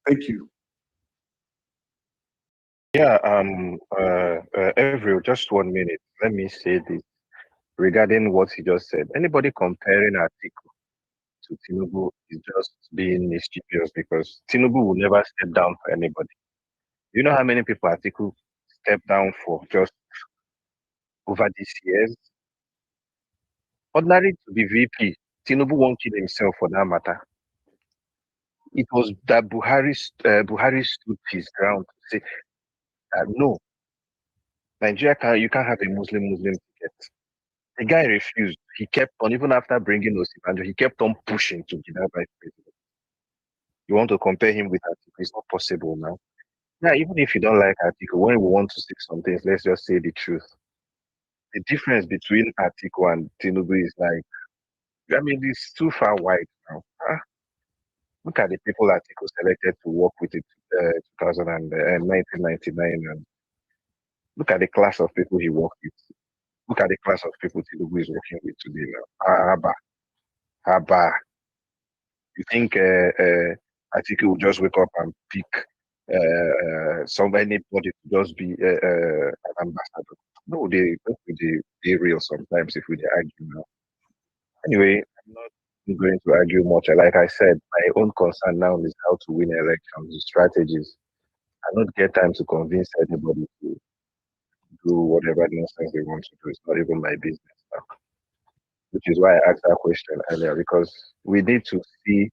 S19: Thank you.
S14: Yeah, Avril, just 1 minute. Let me say this regarding what he just said. Anybody comparing Atiku to Tinubu is just being mischievous because Tinubu will never step down for anybody. You know how many people Atiku stepped down for just over these years? Ordinary to be VP, Tinubu won't kill himself for that matter. It was that Buhari stood his ground to say, no, Nigeria you can't have a Muslim ticket. The guy refused. He kept on, even after bringing Osibanjo, he kept on pushing to be that vice president. You want to compare him with Atiku? It's not possible now. Yeah, even if you don't like Atiku, when we want to say some things, let's just say the truth. The difference between Atiku and Tinubu is like, I mean, it's too far wide now. Look at the people Atiku selected to work with in 1999, and look at the class of people he worked with. Look at the class of people Tinubu is working with today now. Haba. You think Atiku will just wake up and pick anybody to just be an ambassador? No, they real sometimes if we argue now. Anyway, I'm not going to argue much. Like I said, my own concern now is how to win elections, the strategies. I don't get time to convince anybody to do whatever nonsense they want to do. It's not even my business now. Which is why I asked that question earlier, because we need to see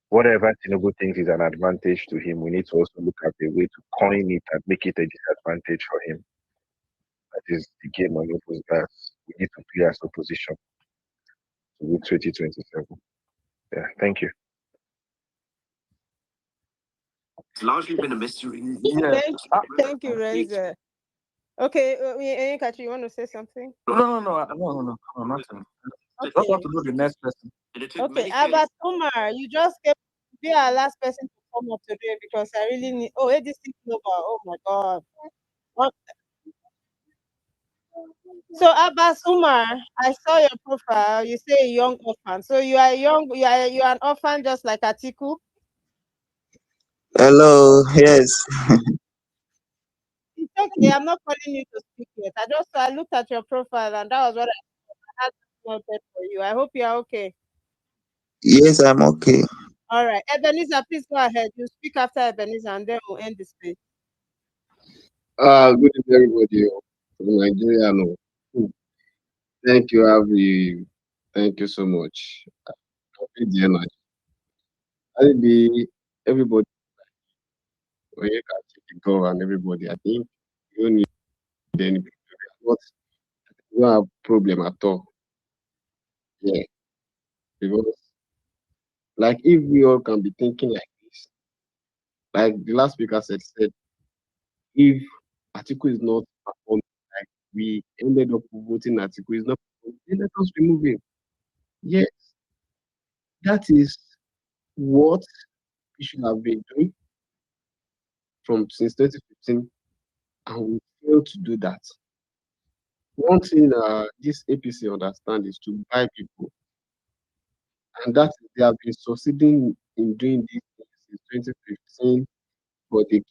S14: whatever Tinubu thinks is an advantage to him. We need to also look at a way to coin it and make it a disadvantage for him. That is the game on that we need to play as opposition to win 2027. Yeah, thank you.
S20: It's largely been a mystery.
S6: Yeah.
S2: Thank you, Renze. Okay, Kachi, you want to say something?
S7: No, nothing. I just want to know the next person.
S2: Okay, Abbas Umar, you just be our last person to come up today because I really need. Oh, this thing over. Oh my God. So Abbas Umar, I saw your profile. You say a young orphan. So you are young. You are an orphan just like Atiku.
S21: Hello, yes.
S2: It's okay. I'm not calling you to speak yet. I looked at your profile and that was what I had wanted for you. I hope you are okay.
S21: Yes, I'm okay.
S2: All right. Ebenezer, please go ahead. You speak after Ebenezer and then we'll end the space.
S22: Good evening, everybody from Nigeria. No. Thank you, Avi. Thank you so much. Happy the energy. I'll be everybody when you can take it go and everybody. I think you don't need any but you don't have problem at all. Yeah. Because like if we all can be thinking like this, like the last speaker said, if Atiku is not performing like we ended up voting Atiku is not performing, then let us remove him. Yes, that is what we should have been doing from since 2015, and we failed to do that. One thing this APC understand is to buy people, and that they have been succeeding in doing this since 2015. But they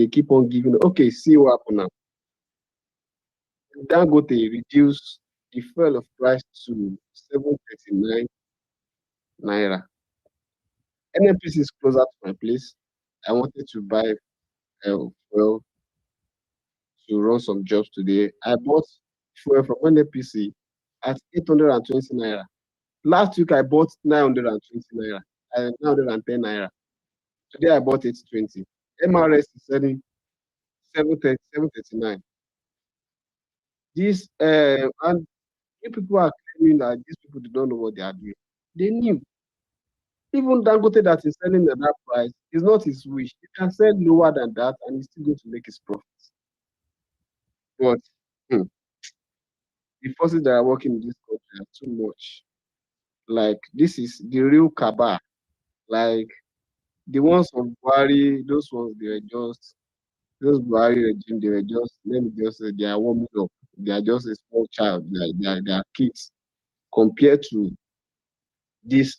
S22: keep on giving. Okay, see what happened now. Dangote reduced the fuel of price to 739 naira. NNPC is closer to my place. I wanted to buy fuel to run some jobs today. I bought fuel from NNPC at 820 naira. Last week I bought 920 naira, 910 naira. Today I bought 820. MRS is selling 739. This and if people are claiming that these people do not know what they are doing, they knew. Even Dangote that is selling at that price is not his wish. He can sell lower than that and he's still going to make his profits. But the forces that are working in this country are too much. Like this is the real cabal. Like the ones of Buhari, those ones they were just those Buhari regime, they were just let me just say they are warming up. They are just a small child, they are kids compared to this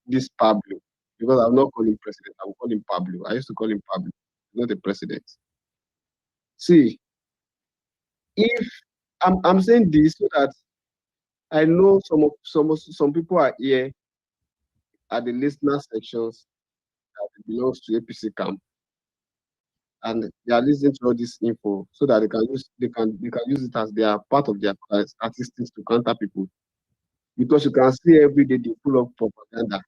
S22: this Pablo. Because I'm not calling president, I'm calling Pablo. I used to call him Pablo, not the president. See, if I'm saying this so that I know some people are here at the listener sections that belongs to APC camp, and they are listening to all this info so that they can use it as they are part of their statistics to counter people. Because you can see every day they pull up propaganda,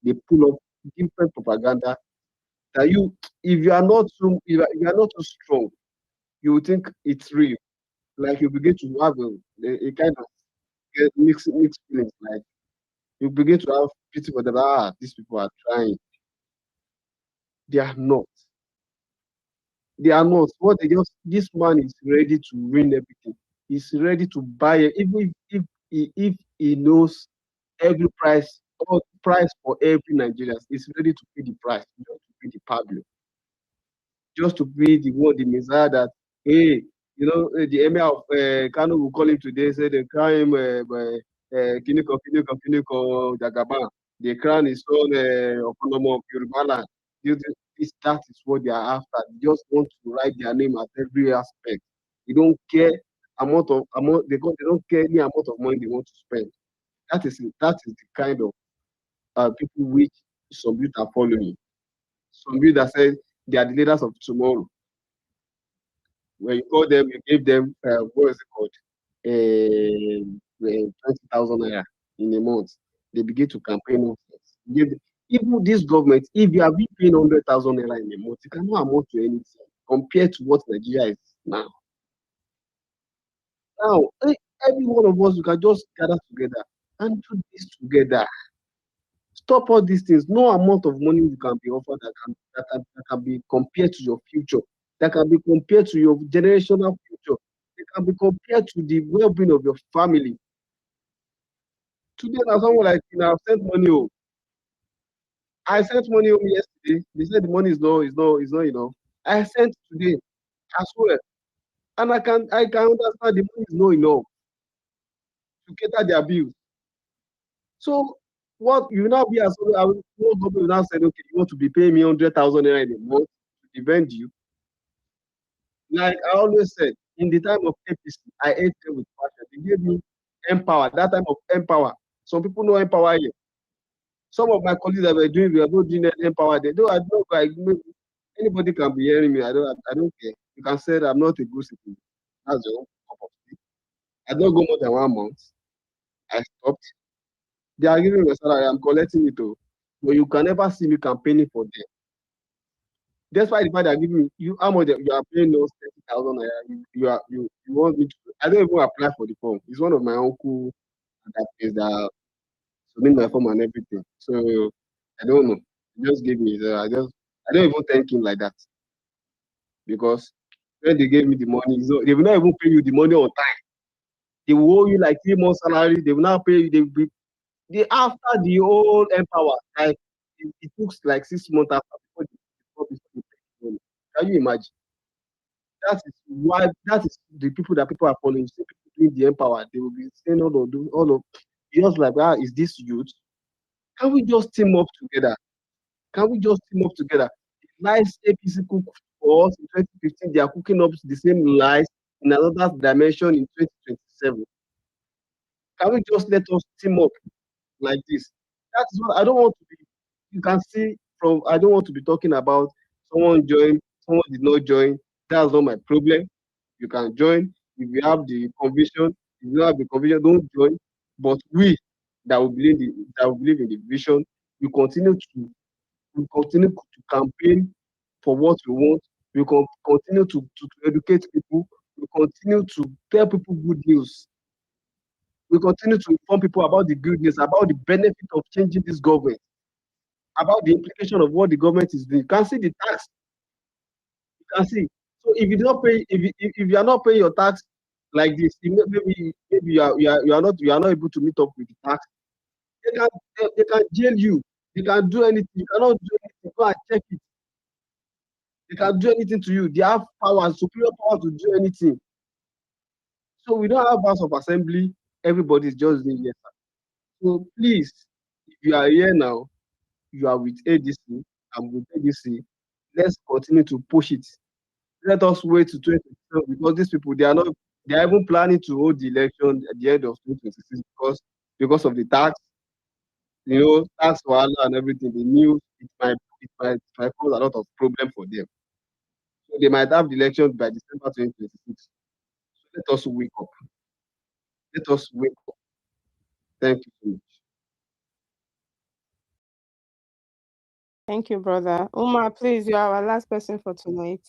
S22: they pull up different propaganda that you, if you are not if you are not too strong, you will think it's real. Like you begin to have a kind of mixed feelings. Like you begin to have pity for them. Ah, these people are trying. They are not. They are not. What they just this man is ready to win everything. He's ready to buy it, even if he knows every price, all price for every Nigerian. He's ready to pay the price, just to pay the Pablo, just to be the one, the Messiah that, hey, the emir of Kano will call him today, say they crown him Kiniko Jagaban. They crown his son Okonomo of Yoruba land. That is what they are after. They just want to write their name at every aspect. They don't care they don't care any amount of money they want to spend. That is the kind of people which some youth are following. Some youth that say they are the leaders of tomorrow. When you call them, you give them what is it called? 20,000 naira in a month. They begin to campaign nonsense. Even this government, if you are being paying 100,000 naira in a month, it cannot amount to anything compared to what Nigeria is now. Now, every one of us, we can just gather together and do this together. Stop all these things. No amount of money you can be offered that can be compared to your future, that can be compared to your generational future, that can be compared to the well-being of your family. Today, now someone like I've sent money home. I sent money home yesterday. They said the money is not enough. I sent today as well. And I can understand the money is not enough to cater their bills. So what you now be as government will now say, okay, you want to be paying me 100,000 naira in a month to defend you. Like I always said, in the time of APC, I ate them with passion. They gave me Empower, that time of Empower. Some people know Empower here. Some of my colleagues that were not doing Empower. They don't, I don't like anybody can be hearing me. I don't care. You can say that I'm not a good citizen. That's your own cup of tea. I don't go more than 1 month. I stopped. They are giving me a salary. I'm collecting it too. But you can never see me campaigning for them. That's why the fact they are giving you how much you are paying those 30,000. You want me to? I don't even apply for the form. It's one of my uncle that pays that submit my form and everything. So I don't know. He just gave me. I don't even thank him like that because when they gave me the money, so they will not even pay you the money on time. They will owe you like 3 months salary. They will not pay you. After the whole Empower, like it took like 6 months after before they pay the money. Can you imagine? That is the people that people are following. See people doing the Empower, they will be saying all of just like is this youth? Can we just team up together? Can we just team up together? The lies APC cook for us in 2015, they are cooking up the same lies in another dimension in 2027. Can we just let us team up like this? That is what I don't want to be. You can see from I don't want to be talking about someone joined, someone did not join. That's not my problem. You can join if you have the conviction. If you don't have the conviction, don't join. But we that will believe in the vision, we continue to campaign for what we want. We continue to educate people.
S12: we continue to tell people good news. We continue to inform people about the good news, about the benefit of changing this government, about the implication of what the government is doing. You can see the tax. You can see. So if you do not pay, if you are not paying your tax like this, maybe you are not able to meet up with the tax. They can jail you. They can do anything. You cannot do anything. Go and check it. They can do anything to you. They have power, superior power to do anything. So we don't have House of Assembly. Everybody is just doing yes. So please, if you are here now, you are with ADC, I'm with ADC. Let's continue to push it. Let us wait to 2027 because these people they are even planning to hold the election at the end of 2026 because of the tax, tax wahala and everything. The news it might cause a lot of problem for them. So they might have the election by December 2026. So let us wake up. Let us wake up. Thank you so much.
S2: Thank you, brother. Umar, please, you are our last person for tonight.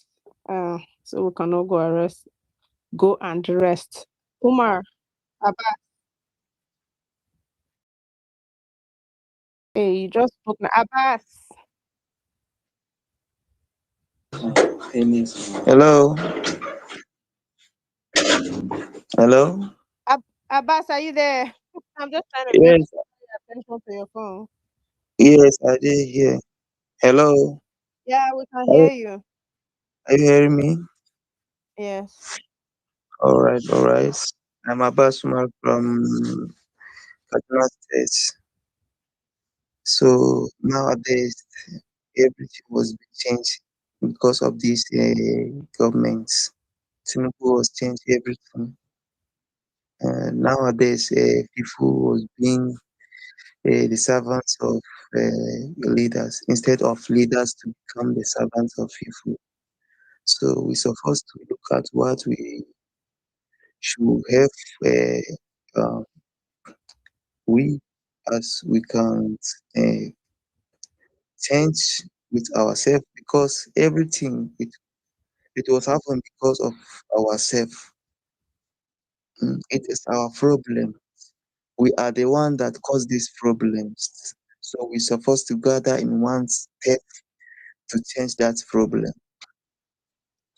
S2: So we can all go and rest. Umar, Abbas. Hey, you just spoke now. Abbas.
S21: Hello. Hello.
S2: Abbas, are you there? I'm just trying to get
S21: Yes.
S2: attention to your phone.
S21: Yes, I did hear. Hello.
S2: Yeah, we can
S21: Are,
S2: hear you.
S21: are you hearing me?
S2: Yes.
S21: All right. All right. I'm Abbas Umar from Kaduna State. So nowadays, everything was being changed because of these governments. Tinubu was changed everything. Nowadays, people was being the servants of leaders instead of leaders to become the servants of people. So we're supposed to look at what we should have. Uh, we as we can uh, change with ourselves because everything it was happened because of ourselves. It is our problem. We are the one that caused these problems. So we're supposed to gather in one step to change that problem.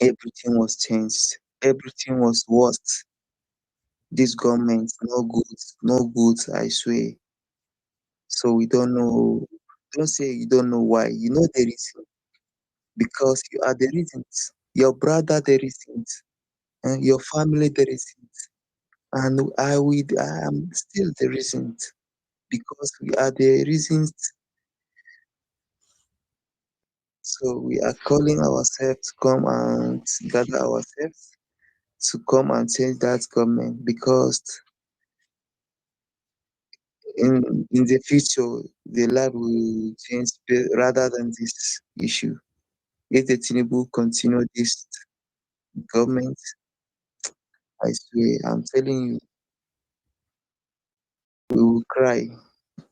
S21: Everything was changed. Everything was worse. This government, no good, no good, I swear. So we don't know. Don't say you don't know why. You know the reason. Because you are the reasons. Your brother the reasons. And your family the reasons. And I am still the reasons. Because we are the reasons. So we are calling ourselves to come and gather ourselves to come and change that government because in the future the life will change rather than this issue. If the Tinubu continue this government, I swear, I'm telling you, we will cry.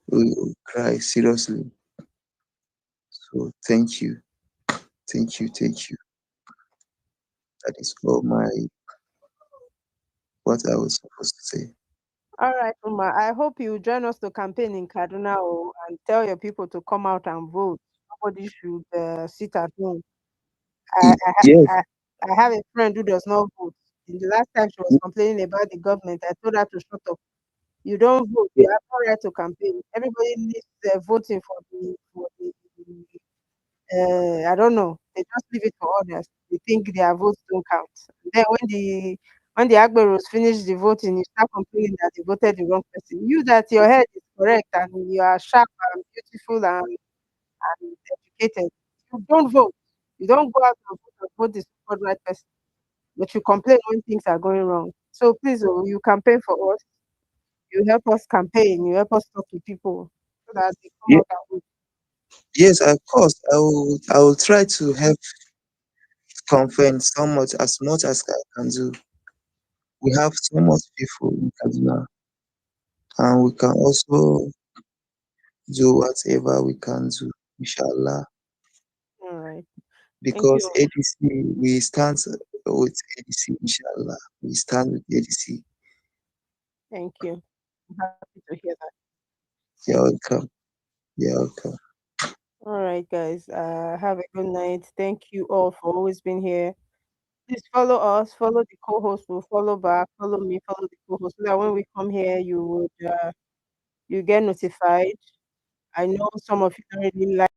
S21: We will cry seriously. So thank you. Thank you. Thank you. That is all what I was supposed to say.
S2: All right, Umar. I hope you join us to campaign in Kaduna and tell your people to come out and vote. Nobody should sit at home.
S21: Yes.
S2: I have a friend who does not vote. The last time she was complaining about the government, I told her to shut up. You don't vote. You have no right to campaign. Everybody needs voting for the I don't know. They just leave it for others. They think their votes don't count. Then when the Agberos finish the voting, you start complaining that they voted the wrong person. You that your head is correct and you are sharp and beautiful and educated. You don't vote. You don't go out and vote the so right person. But you complain when things are going wrong. So please, you campaign for us. You help us campaign. You help us talk to people so that they come
S21: Yeah.
S2: out and vote.
S21: Yes, of course. I will try to help confirm much as I can do. We have so much people in Kaduna, and we can also do whatever we can do, inshallah.
S2: All right. Thank
S21: Because
S2: you.
S21: ADC, we stand with ADC, inshallah. We stand with ADC.
S2: Thank you. I'm happy to hear that.
S21: You're welcome. You're welcome.
S2: All right, guys. Have a good night. Thank you all for always being here. Please follow us, follow the co-host, will follow back, follow me, follow the co-host, so that when we come here, you would you get notified. I know some of you don't really like.